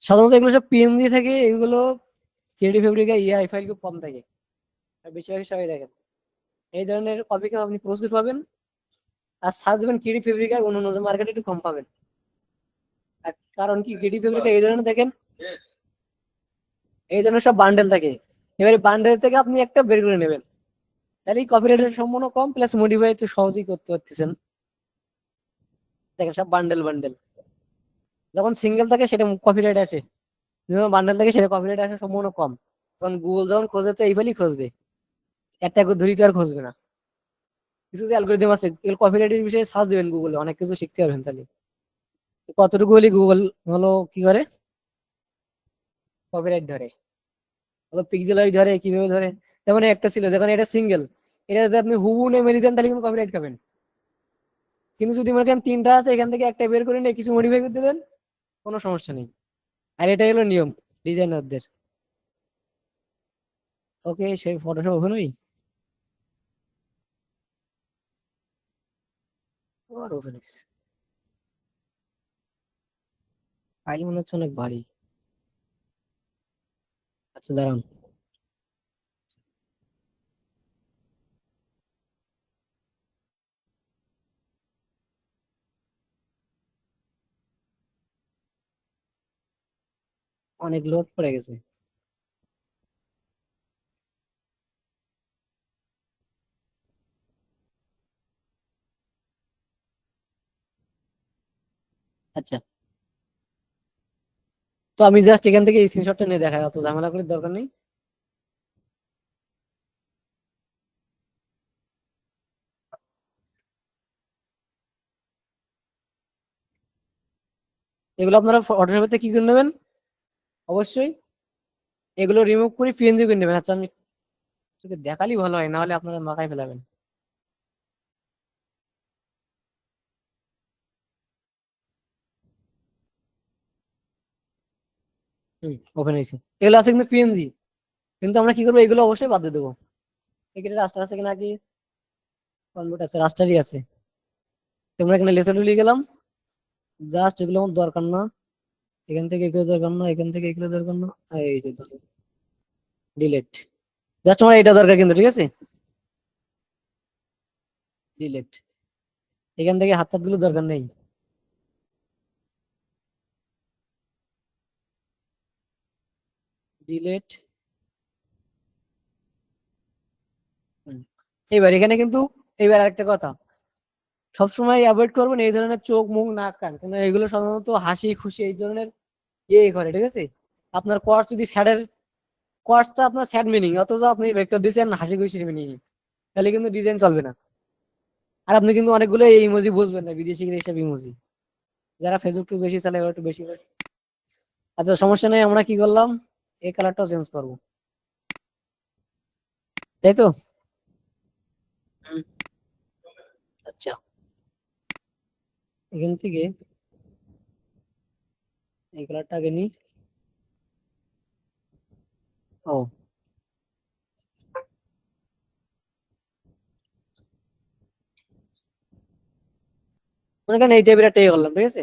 Speaker 2: সাধারণত এগুলো সব পিএনজি থেকে, এগুলো ক্রিয়েটিভ ফেব্রিকা ইআই ফাইল খুব কম থাকে। আর বেশিরভাগ সবাই দেখেন এই ধরনের কপি আপনি প্রচুর পাবেন। আর সার্চ দেবেন ক্রিয়েটিভ ফেব্রিকা, অন্য মার্কেটে একটু কম পাবেন। আর কারণ কি, ক্রিয়েটিভ ফেব্রিকা এই ধরনের দেখেন, এই ধরনের সব বান্ডেল থাকে। এবারে বান্ডেল থেকে আপনি একটা বের করে নেবেন, তাহলে কপিরাইটের সম্ভাবনা কম, প্লাস মডিফাই একটু সহজেই করতে পারতেছেন। দেখেন সব বান্ডেল বান্ডেল, যখন সিঙ্গেল থাকে সেটা কপিরাইট আসে, যখন বান্ডেল থাকে সেটা কপিরাইট আসার সম্ভাবনা কম। কারণ গুগল যখন খোঁজে তো এইভাবেই খুঁজবে, একটা ধরি তো আর খুঁজবে না। কিছু যে অ্যালগরিদম আছে, এগুলো কপিরাইটের বিষয়ে সার্চ দিবেন গুগলে, অনেক কিছু শিখতে পারবেন। তাহলে কতটুকু হলে গুগল হলো কি করে কপিরাইট ধরে, পিক্সেল ধরে, কিভাবে ধরে। যেমন একটা ছিল, যখন এটা সিঙ্গেল, এটা যদি আপনি হুবু নেমে দিতেন তাহলে কিন্তু কপিরাইট খাবেন। কিন্তু যদি মনে করেন তিনটা আছে, এখান থেকে একটা বের করে নিয়ে কিছু মডিফাই করতে দেন, কোনো সমস্যা নেই। আর এটাই হলো নিয়ম ডিজাইনারদের। ওকে, সেই ফটোশপ ওপেন হই, আর ওপেন হইছে। ফাইল মনে হচ্ছে অনেক ভারী। আচ্ছা দাঁড়ান, অনেক লোড পড়ে গেছে। আচ্ছা, তো আমি জাস্ট এখান থেকে স্ক্রিনশটটা নিয়ে দেখাই, অত ঝামেলা করার দরকার নেই। এগুলো আপনারা ফটোশপে কি করে নেবেন, অবশ্যই এগুলো রিমুভ করে পিএনজি করে নেবেন। আচ্ছা, আমি তোকে দেখালি ভালো হয়, না হলে আপনারা মাথায় ফেলাবেন। ওপেন হয়েছে, এগুলো আছে কিন্তু পিএনজি। কিন্তু আমরা কি করবো, এগুলো অবশ্যই বাদ দিয়ে দেবো। এখানে রাস্টার আছে কিনা কি, কনভার্ট আছে, রাস্টারই আছে। তোমরা এখানে লেসার লিখে গেলাম, জাস্ট এগুলো আমার দরকার না। এখান থেকে এগুলো দরকার না, এখান থেকে এগুলো দরকার না, এই যে ডিলেট। জাস্ট আমার এটা দরকার কিন্তু, ঠিক আছে, ডিলেট। এখান থেকে হাত গুলো দরকার নেই, ডিলেট। এবার এখানে কিন্তু, এবার আরেকটা কথা, সবসময় অ্যাভয়েড করবেন এই ধরনের চোখ মুখ নাক কান, কারণ এগুলো সাধারণত হাসি খুশি এই ধরনের ইয়ে করে, ঠিক আছে। আপনার কোয়ার্স যদি স্যাডের, কোয়ার্সটা আপনার স্যাড মিনিং, অথচ আপনি ভেক্টর দিয়েছেন হাসি খুশি মিনিং, তাহলে কিন্তু ডিজাইন চলবে না। আর আপনি কিন্তু অনেকগুলো এই ইমোজি বুঝবেন না, বিদেশি এইসব ইমোজি, যারা ফেসবুক টু বেশি চালায় ওরা একটু বেশি করে। আচ্ছা সমস্যা নেই, আমরা কি করলাম, এই কালারটাও চেঞ্জ করবো, তাই তো। হুম। এখান থেকে এই কালারটা আগে নি। ও মনে করেন এই টাইপের একটা করলাম, ঠিক আছে।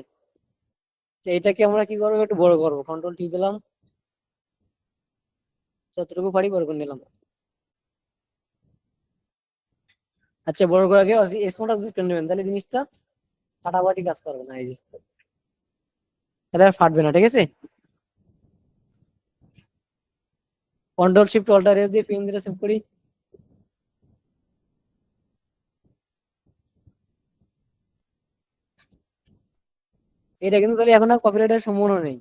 Speaker 2: এইটাকে আমরা কি করবো, একটু বড় করবো, কন্ট্রোল টি দিলাম, যতটুকু পারি বড় করে নিলাম। আচ্ছা বড় করে আগে স্মলটা যদি করে নেবেন তাহলে জিনিসটা ফাটাফাটি কাজ করবে না, এই যে তাহলে আর ফাটবে না, ঠিক আছে। কন্ট্রোল শিফট অল্টার এস দিয়ে পিন দিয়ে সেভ করি। এটা কিন্তু তাহলে এখন আর কপিরাইটের সম্ভাবনা নেই।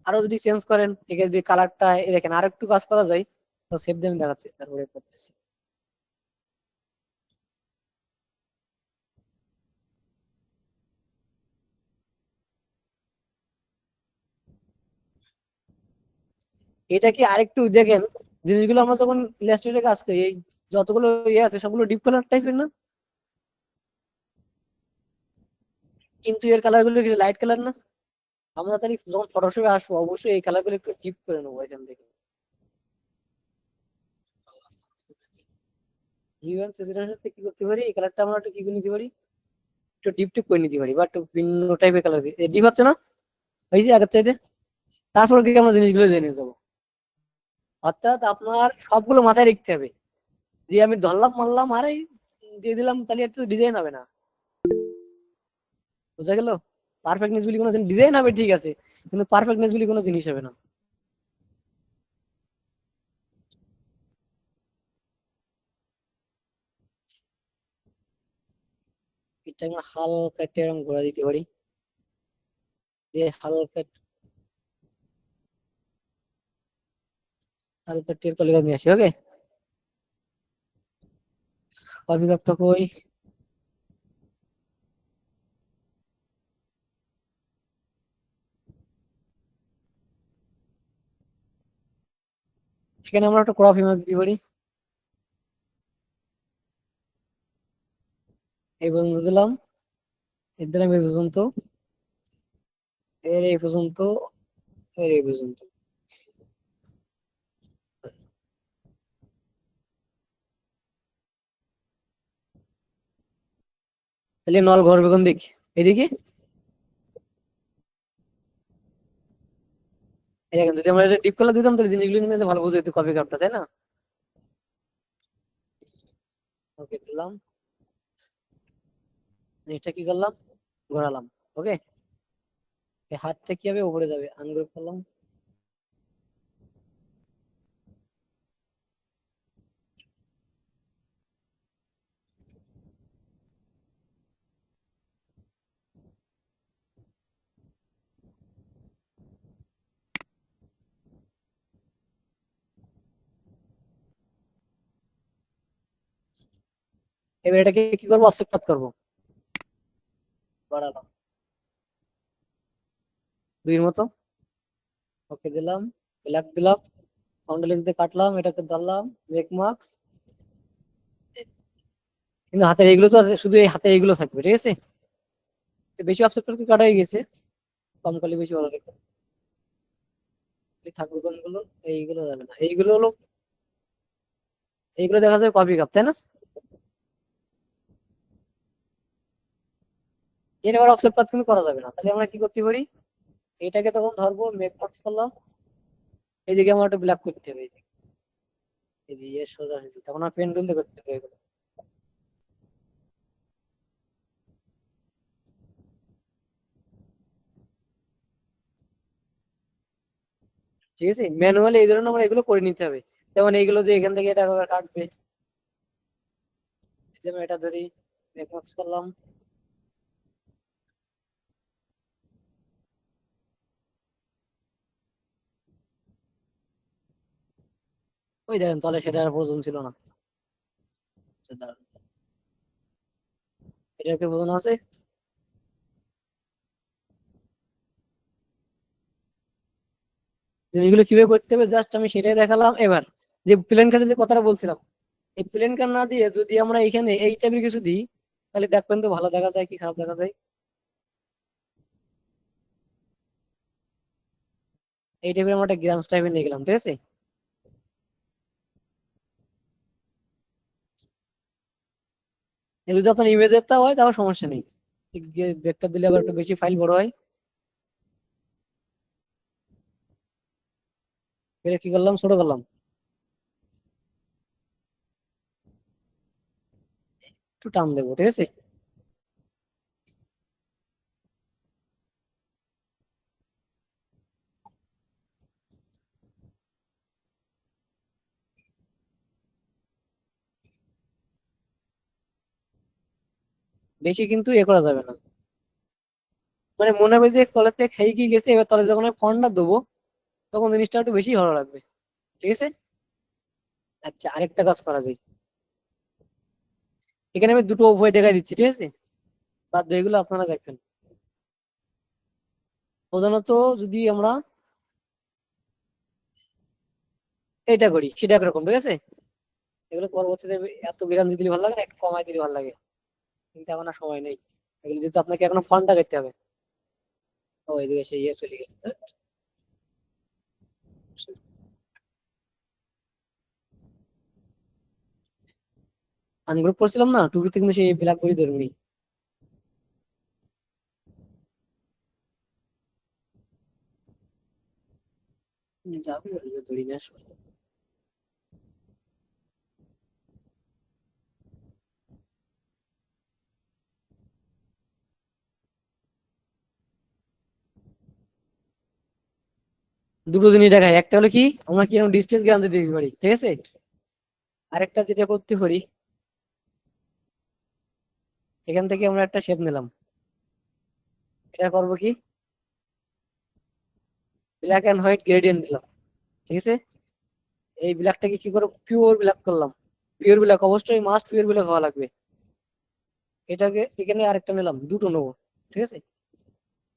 Speaker 2: আরো যদি চেঞ্জ করেন, ঠিক আছে, যদি কালারটা দেখেন আর একটু কাজ করা যায়, তো সেভ দিয়ে আমি দেখাচ্ছি, তারপরে করতেছি। এটা কি আরেকটু দেখেন, জিনিসগুলো আমরা যখন ইলাস্ট্রেটরে কাজ করি, এই যতগুলো ইয়ে আছে সবগুলো ডিপ কালার টাইপের না, কিন্তু এর কালার গুলো লাইট কালার না। আমরা তাহলে যখন ফটোশপে আসবো অবশ্যই এই কালার গুলো একটু ডিপ করে নেবো এখান থেকে। হিউ এন্ড স্যাচুরেশন সাথে কি করতে পারি, এই কালারটা আমরা একটু কি করে নিতে পারি, একটু ডিপ টিপ করে নিতে পারি, বা একটু ভিন্ন টাইপের কালার ডিপ হচ্ছে না, ওই যে আগের চাইতে। তারপর কি আমরা জিনিসগুলো জেনে যাবো। অর্থাৎ আপনার সবগুলো মাথায় রাখতে হবে, যে আমি ধরলাম মারলাম আর এই দিয়ে দিলাম, তাহলে একটু ডিজাইন হবে না। বুঝা গেল? পারফেক্টনেস বলি কোনো ডিজাইন হবে ঠিক আছে, কিন্তু পারফেক্টনেস বলি কোনো জিনিস হবে না। এটা আমরা হালকা একটা এরকম ঘোরা দিতে পারি, দিয়ে হালকা হালকা টের কলিগা নিয়ে আসি। ওকে, কপি কাপটা কই, সেখানে আমরা একটা ক্রপ ইমেজ দিতে পারি। এই পর্যন্ত দিলাম, এর দিলাম এই পর্যন্ত, এর এই পর্যন্ত, এর এই পর্যন্ত। তাহলে নল ঘর বেগুন দিক এদিকে। এই দেখেন, যদি আমরা ডিপ কালার দিতাম তাহলে জিনিসগুলো কিন্তু ভালো বুঝে যেত কপি কাপটা, তাই না? ওকে দিলাম, এটা কি করলাম, ঘোরালাম। ওকে, এই হাতটা কি হবে, উপরে যাবে, আনগ্রুপ করলাম। এবার এটাকে কি করবো, অফসেট পাথ করবো, বাড়ালাম দুইয়ের মতো। ওকে দিলাম, ব্ল্যাক দিলাম, কাউন্টার লেন্স দিয়ে কাটলাম, এটাকে ধরলাম, মেক মার্কস। কিন্তু হাতের এইগুলো তো আছে, শুধু এই হাতে এইগুলো থাকবে, ঠিক আছে। বেশি অফসেট করতে কাটা হয়ে গেছে, কম করলে বেশি ভালো লাগবে। এই থাকবে কোনগুলো, এইগুলো যাবে না, এইগুলো হলো, এইগুলো দেখা যায় কপি কাপ, তাই না? এর আবার অফসেট পাথ কিন্তু করা যাবে না, তাহলে আমরা কি করতে পারি, এটাকে তখন ধরবো, মেক মার্কস করলাম, এইদিকে আমার একটা ব্ল্যাক করতে হবে, এই যে এর সোজা হয়েছে, তখন আমার পেন টুল দিয়ে করতে হবে এগুলো। ঠিক আছে, ম্যানুয়ালি এই ধরনের আমরা এগুলো করে নিতে হবে। যেমন এইগুলো যে এখান থেকে এটা আবার কাটবে, যেমন এটা ধরি, মেক মার্কস করলাম। ওই দেখেন তাহলে সেটা আর প্রয়োজন ছিল না। আচ্ছা, দাঁড়ান, এটা কি প্রয়োজন আছে? জিনিসগুলো কিভাবে করতে হবে জাস্ট আমি সেটাই দেখালাম। এবার যে প্লেন কাটে যে কথাটা বলছিলাম, এই প্লেন কাট না দিয়ে যদি আমরা এখানে এই টাইপের কিছু দিই, তাহলে দেখবেন তো ভালো দেখা যায় কি খারাপ দেখা যায়। এই টাইপের আমরা একটা গ্রান্স টাইপের নিয়ে গেলাম, ঠিক আছে। যদি আপনার ইমেজেরটা হয় তাহলে সমস্যা নেই, ভেক্টর দিলে আবার একটু বেশি ফাইল বড় হয়। এটা কি করলাম, ছোট করলাম, একটু টান দেবো, ঠিক আছে। বেশি কিন্তু এ করা যাবে না, মানে মনে হবে যে কলের থেকে খেয়ে কি গেছে, এবার তলে যখন ফন্টটা দেবো তখন জিনিসটা একটু বেশি ভালো লাগবে, ঠিক আছে। আচ্ছা, আরেকটা কাজ করা যায়, এখানে আমি দুটো উভয় দেখাই দিচ্ছি, ঠিক আছে, বাদ এগুলো আপনারা দেখবেন। প্রধানত যদি আমরা এটা করি সেটা একরকম, ঠিক আছে। এগুলো পরবর্তীতে এত বিরান দিলে ভালো লাগে না, একটু কমাই দিলে ভালো লাগে, কিন্তু এখন আর সময় নেই। এগুলো যেহেতু আপনাকে এখনো ফন্টটা করতে হবে। ও এদিকে সেই ইয়ে চলে গেছে। আনগ্রুপ করছিলাম না টুবিতে, কিন্তু সেই ব্ল্যাক করে ধরবি যাবে, ধরি না আসলে। দুটো জিনিস দেখায়, একটা হলো কি আমরা কি ডিস্টেন্স জ্ঞান দিতে পারি, ঠিক আছে। আরেকটা যেটা করতে পারি, এখান থেকে আমরা একটা শেপ নিলাম, এটা করবো কি ব্ল্যাক এন্ড হোয়াইট গ্রেডিয়েন্ট দিলাম, ঠিক আছে। এই ব্ল্যাকটাকে কি করে পিওর ব্ল্যাক করলাম, পিওর ব্ল্যাক অবশ্যই মাস্ট পিওর ব্ল্যাক হওয়া লাগবে। এটাকে এখানে আরেকটা নিলাম, দুটো নেবো, ঠিক আছে।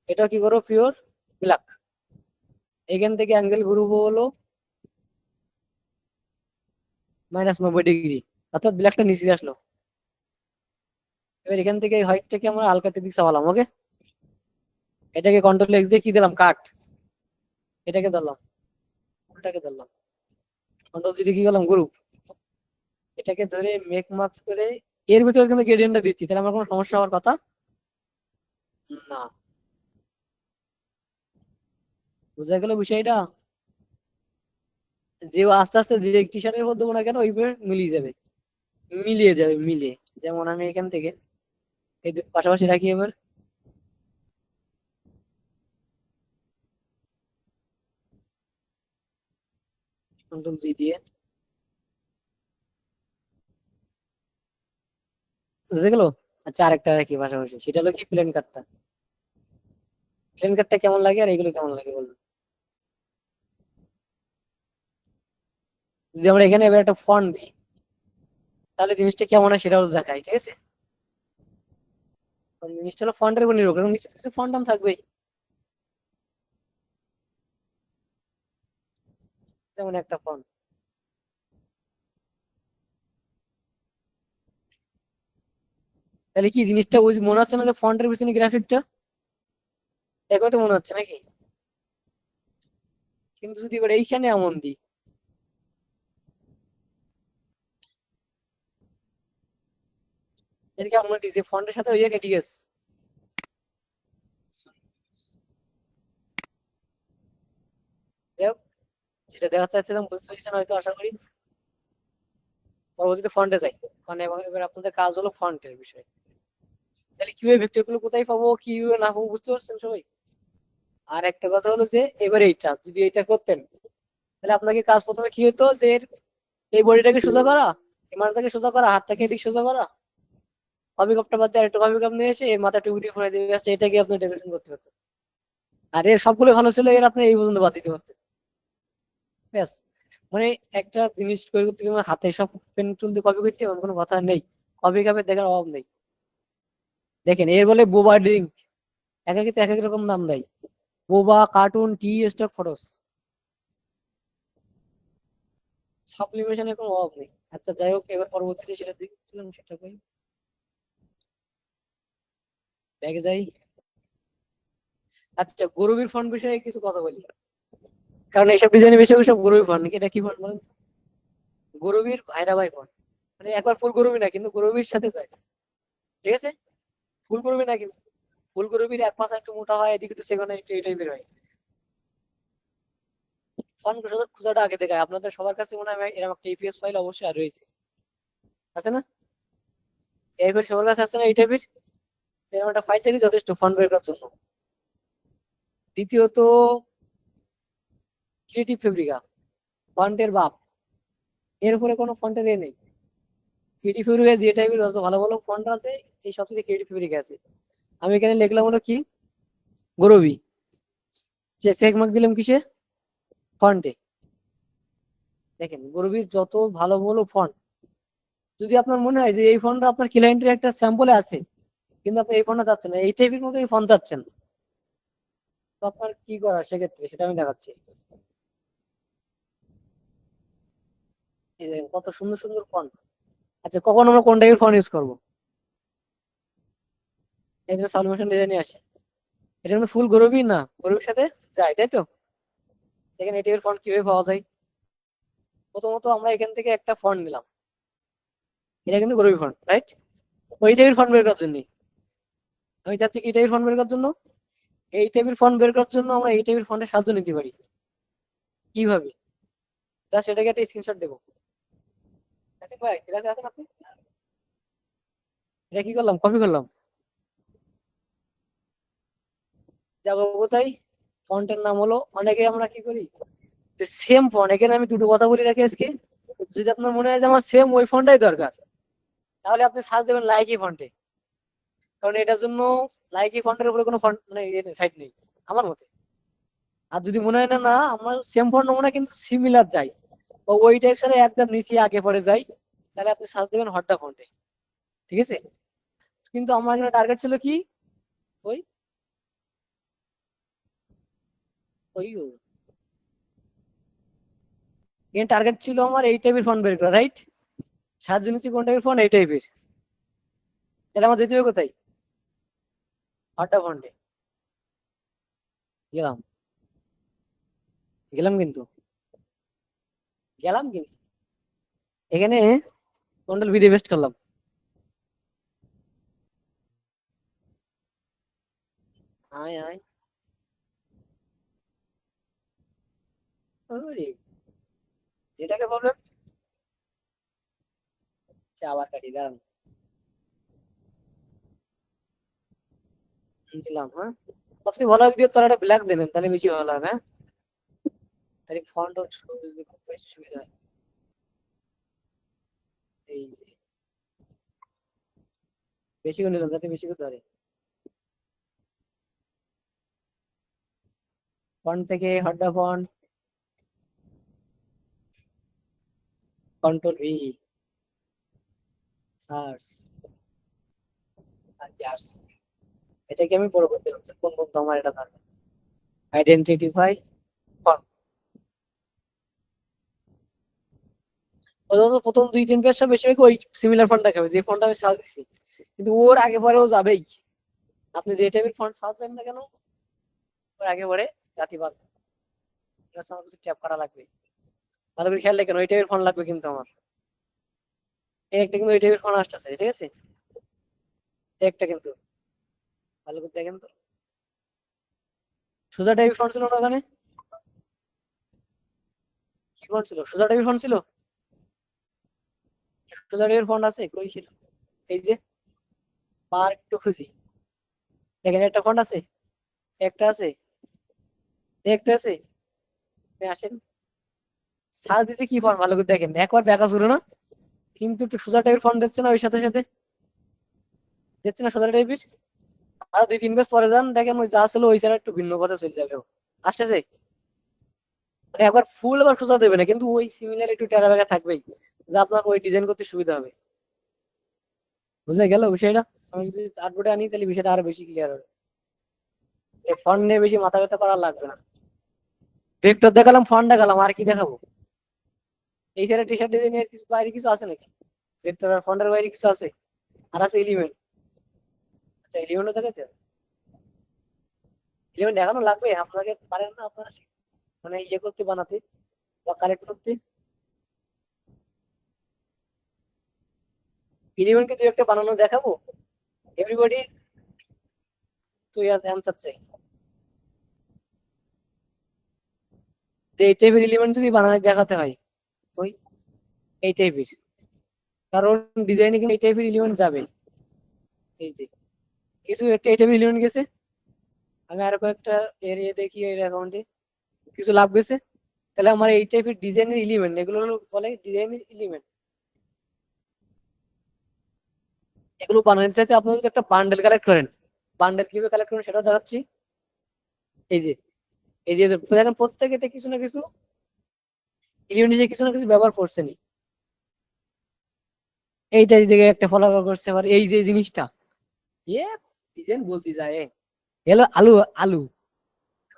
Speaker 2: এটা কি করো পিওর ব্ল্যাক, এখান থেকে অ্যাঙ্গেল ঘুরবো হলো -90 ডিগ্রি, অর্থাৎ ব্ল্যাকটা নিচে আসলো। এবার এখান থেকে হোয়াইটটাকে আমরা হালকাটির দিকে চাপালাম, ওকে। এটাকে কন্ট্রোল এক্স দিয়ে কি দিলাম, কাট। এটাকে ধরলাম, ওটাকে ধরলাম, কন্ট্রোল জি দিয়ে কি করলাম, গ্রুপ। এটাকে ধরে মেক মার্কস করে এর ভিতরে কিন্তু গ্রেডিয়েন্টটা দিচ্ছি, তাহলে আমার কোনো সমস্যা হওয়ার কথা না। বুঝা গেল বিষয়টা, যে আস্তে আস্তে যে টি শার্টের মধ্যে দেবো না কেন ওইভাবে মিলিয়ে যাবে। যেমন আমি এখান থেকে এই দুটো পাশাপাশি রাখি, এবার কন্ট্রোল জি দিয়ে, বুঝে গেল। আচ্ছা, আরেকটা রাখি পাশাপাশি, সেটা হলো কি প্লেন কাটটা। প্লেন কাটটা কেমন লাগে আর এগুলো কেমন লাগে বলুন। যদি আমরা এখানে এবার একটা ফন্ট দিই, তাহলে জিনিসটা কেমন হয় সেটাও দেখাই, ঠিক আছে। কারণ জিনিসটা হলো ফন্টের উপর নির্ভর করে, কারণ নিচে কিছু ফন্ট নাম থাকবেই। যেমন একটা ফন্ট, তাহলে কি জিনিসটা ওই মনে হচ্ছে না যে ফন্টের পিছনে গ্রাফিকটা, দেখো তো মনে হচ্ছে নাকি। কিন্তু যদি এবার এইখানে এমন দিই, এদিকে আমরা দিই যে ফন্টের সাথে ওই জায়গায় ডিএস, যাই হোক, যেটা দেখা চাচ্ছিলাম বুঝতে পেরেছেন হয়তো, আশা করি। পরবর্তীতে ফন্টে যাই, মানে এবার আপনাদের কাজ হলো ফন্টের বিষয়। তাহলে কিভাবে ভেক্টর গুলো কোথায় পাবো, কিভাবে না পাবো, বুঝতে পারছেন সবাই। আর একটা কথা হলো যে এবার এইটা যদি এইটা করতেন, তাহলে আপনাকে কাজ প্রথমে কি হতো যে এই বডিটাকে সোজা করা, এই মাথাটাকে সোজা করা, হাতটাকে এদিক সোজা করা, কপি কাপটা বাদ দিয়ে আরেকটা কপি কাপ নিয়ে এসে এর মাথা টুকরি করে দিয়ে আসছে, এটাকে আপনি ডেকোরেশন করতে পারতেন। আর এর সবগুলো ভালো ছিল, এর আপনি এই পর্যন্ত বাদ দিতে পারতেন, ব্যাস। মানে একটা জিনিস তৈরি করতে গেলে হাতে সব পেন টুল দিয়ে কপি করতে এমন কোনো কথা নেই, কপি কাপের দেখার অভাব নেই। দেখেন এর বলে বোবা ড্রিঙ্ক, এক এক এক এক রকম নাম দেয়, বোবা, কার্টুন, টি, স্টক, ফটোস, সাবলিমেশনের কোনো অভাব নেই। আচ্ছা যাই হোক, এবার পরবর্তীতে সেটা দেখছিলাম, সেটা কই ব্যাগে যাই। আচ্ছা, গরুবীর ফন্ট বিষয়ে কিছু কথা বলি, কারণ এইসব ডিজাইনের বিষয় সব গরুবীর ফন্ট। এটা কি ফন্ট বলেন? গরুবীর ভাইরা ভাই ফন্ট, মানে একবার ফুল গরুবি না, কিন্তু গরুবীর সাথে যায়, ঠিক আছে? ফুল গরুবি না, কিন্তু ফুল গরুবির এক পাশে একটু মোটা হয়, এদিকে একটু সেখানে একটু এই টাইপের হয়। ফন্ট খোঁজাটা আগে দেখায়, আপনাদের সবার কাছে মনে হয় এরকম একটা ইপিএস ফাইল অবশ্যই আর রয়েছে, আছে না? এই ফাইল সবার কাছে আছে না এই টাইপের? এরকম একটা ফাইল থেকে যথেষ্ট ফন্ট বের করার জন্য। দ্বিতীয়ত, ক্রিয়েটিভ ফেব্রিকা ফন্টের বাপ, এর উপরে কোনো ফন্টের এ নেই। ক্রিয়েটিভ ফেব্রিকা যে টাইপের যত ভালো ভালো ফন্ট আছে, এই সবচেয়ে ক্রিয়েটিভ ফেব্রিকা আছে। আমি এখানে লিখলাম হলো কি, গরবি, যে চেক মার্ক দিলাম কিসে, ফন্টে। দেখেন গরবির যত ভালো ভালো ফন্ট, যদি আপনার মনে হয় যে এই ফন্টটা আপনার ক্লায়েন্টের একটা স্যাম্পলে আছে, কিন্তু আপনি এই ফন্টটা চাচ্ছেন না, এই টাইপের মতো এই ফন্ট চাচ্ছেন, তো আপনার কি করার সেক্ষেত্রে সেটা আমি দেখাচ্ছি। এই দেখেন কত সুন্দর সুন্দর ফন্ট। আচ্ছা, কখন আমরা কোন টাইপের ফন্ট ইউজ করবো? এই জন্য সাবলিমেশন ডিজাইনে আসে। এটা কিন্তু ফুল গরবি না, গরবির সাথে যায়, তাই তো? দেখেন এই টাইপের ফন্ট কিভাবে পাওয়া যায়। প্রথমত আমরা এখান থেকে একটা ফন্ট নিলাম, এটা কিন্তু গরবি ফন্ট, রাইট? ওই টাইপের ফন্ট বের করার জন্য আমি চাচ্ছি কি টাইপের ফন্ট বের করার জন্য, এই টাইপের ফন্ট বের করার জন্য আমরা এই টাইপের ফন্টের সাহায্য নিতে পারি। কিভাবে? জাস্ট এটাকে একটা স্ক্রিনশট দেবো। আচ্ছা ভাই, ঠিক আছে, আছেন আপনি? এটা কি করলাম, কপি করলাম, যাবো কোথায়? ফন্টের নাম হলো, অনেকে আমরা কি করি যে সেম ফন্ট, এখানে আমি দুটো কথা বলি রাখি আজকে। যদি আপনার মনে হয় যে আমার সেম ওই ফন্টটাই দরকার, তাহলে আপনি সার্চ দেবেন লাইকি ফন্টে, কারণ এটার জন্য লাইকি ফন্টের উপরে কোনো ফন্ট মানে সাইট নেই আমার মতে। আর যদি মনে হয় না না আমার সেম ফন্ট নমুনা কিন্তু সিমিলার যাই, বা ওই টাইপের একদম নিচে আগে পরে যাই, তাহলে আপনি সার্চ দেবেন হড্ডা ফন্টে, ঠিক আছে? কিন্তু আমার এখানে টার্গেট ছিল কি, ওই ওই এখানে টার্গেট ছিল আমার এই টাইপের ফন্ট বের করা, রাইট? সাহায্য নিচ্ছি কোন টাইপের ফন্ট, এই টাইপের। তাহলে আমার যেতে হবে কোথায়? হড্ডা ফন্টে গেলাম, গেলাম কিন্তু গেলাম কিন্তু এখানে কন্ট্রোল ভি দিয়ে পেস্ট করলাম। আয় আয়, ওরে এটাকে প্রবলেম, আবার কাটি, দাঁড়ান, দিলাম, হ্যাঁ। সবচেয়ে ভালো হয় যদি তোরা একটা ব্ল্যাক দেন, তাহলে বেশি ভালো হবে, হ্যাঁ। তাহলে ফন্ট খুব বেশি সুবিধা হয়। এই যে বেশি করে নিলাম যাতে বেশি করে ধরে। ফন্ট থেকে হড্ডা ফন্ট, কন্ট্রোল ভি, সার্চ, আর জার্স। এটাকে আমি বড় করে দিলাম যে কোন বন্ধু আমার এটা দরকার। আইডেন্টিফাই ফন্ট, প্রথমত প্রথম 2-3 পেজ সব বেশিরভাগ ওই সিমিলার ফন্ট দেখাবে যে ফন্ট আমি সার্চ দিছি, কিন্তু ওর আগে পরেও যাবেই। আপনি যে টাইপের ফন্ট সার্চ দেন না কেন, ওর আগে পরে জাতিবাদ, এটা আমার কিছু ট্যাপ করা লাগবে। ভালো করে খেয়াল রাখেন, ওই টাইপের ফন্ট লাগবে কিন্তু আমার। এই একটা কিন্তু ওই টাইপের ফন্ট আসতেছে, ঠিক আছে? এই একটা কিন্তু ভালো করে দেখেন তো, সোজা টাইপের ফন্ট ছিল না ওখানে? কি ফন্ট ছিল? সোজা টাইপের ফন্ট ছিল? সোজা টাইপের ফন্ট আছে কই ছিল? এই যে পার একটু খুঁজি, দেখেন একটা ফন্ট আছে, একটা আছে, একটা আছে। আসেন, সার্চ দিছে কি ফন্ট ভালো করে দেখেন, একবার দেখা শুরু না, কিন্তু একটু সোজা টাইপের ফন্ট দিচ্ছে না ওই সাথে সাথে, দিচ্ছে না সোজা টাইপের? আরো 2-3 পেজ পরে যান, দেখেন ওই যা ছিল ওই ছাড়া একটু ভিন্ন কথা চলে যাবে ও। আসতেছে, মানে একবার ফুল আবার সোজা দেবে না, কিন্তু ওই সিমিলার একটু টেরা বেগা থাকবেই, যা আপনার ওই ডিজাইন করতে সুবিধা হবে। বুঝে গেল বিষয়টা? আমি যদি আর্টবোর্ডে আনি তাহলে বিষয়টা আরো বেশি ক্লিয়ার হবে। এই ফন্ট নিয়ে বেশি মাথা ব্যথা করা লাগবে না। ভেক্টর দেখালাম, ফন্ট দেখালাম, আর কি দেখাবো? এই সাইডে টি শার্ট ডিজাইনের কিছু বাইরে কিছু আছে নাকি? ভেক্টর আর ফন্টের বাইরে কিছু আছে? আর আছে এলিমেন্ট। আচ্ছা এলিমেন্টও দেখাতে হবে? এলিমেন্ট দেখানো লাগবে? আপনাকে পারেন না আপনারা মানে ইয়ে করতে বানাতে বা কালেক্ট করতে? এলিমেন্টকে দুই একটা বানানো দেখাবো? এভরিবডি তুই অ্যান্সার চাই যে এই টাইপের এলিমেন্ট যদি বানানো দেখাতে হয় ওই এই টাইপের, কারণ ডিজাইনে কিন্তু এই টাইপের এলিমেন্ট যাবে। এই যে কিছু একটা এই টাইপের এলিমেন্ট গেছে, আমি আরো কয়েকটা এরিয়া দেখি এর অ্যাকাউন্টে কিছু লাভ গেছে, তাহলে আমার এই টাইপের ডিজাইনের এলিমেন্ট এগুলো বলে ডিজাইনের এলিমেন্ট। এগুলো বানানোর চাইতে আপনারা যদি একটা বান্ডেল কালেক্ট করেন, বান্ডেল কিভাবে কালেক্ট করেন সেটা দেখাচ্ছি। এই যে এই যে দেখেন প্রত্যেকেতে কিছু না কিছু এলিমেন্ট হিসেবে কিছু না কিছু ব্যবহার করছেনই। এইটা দিকে একটা ফলো করছে, আবার এই যে জিনিসটা এ ডিজাইন বলতে যায় এলো আলু, আলু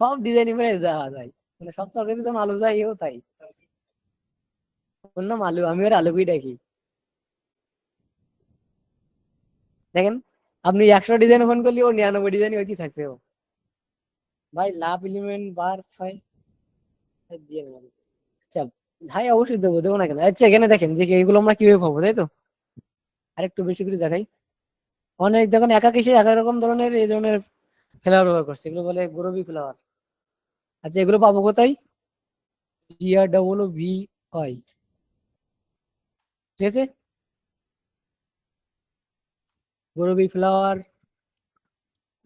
Speaker 2: সব ডিজাইন করে যাওয়া যায়, মানে সব তরকারি যেমন আলু যায় এও তাই। ওর নাম আলু, আমি ওর আলুকেই ডাকি। দেখেন আপনি 100 ডিজাইন ওপেন করলে ও 99 ডিজাইন ওইটি থাকবে। ও ভাই লাভ এলিমেন্ট বার 5 দিয়ে নেবেন। আচ্ছা ভাই অবশ্যই দেবো, দেবো না কেন? আচ্ছা এখানে দেখেন যে এগুলো আমরা কিভাবে পাবো, তাই তো? আরেকটু বেশি করে দেখাই। অনেক দেখেন একা কিসে এক এক রকম ধরনের এই ধরনের ফ্লাওয়ার ব্যবহার করছে, এগুলো বলে গোরবি ফ্লাওয়ার। আচ্ছা এগুলো পাবো কোথায়? GRVI, ঠিক আছে? গোরবি ফ্লাওয়ার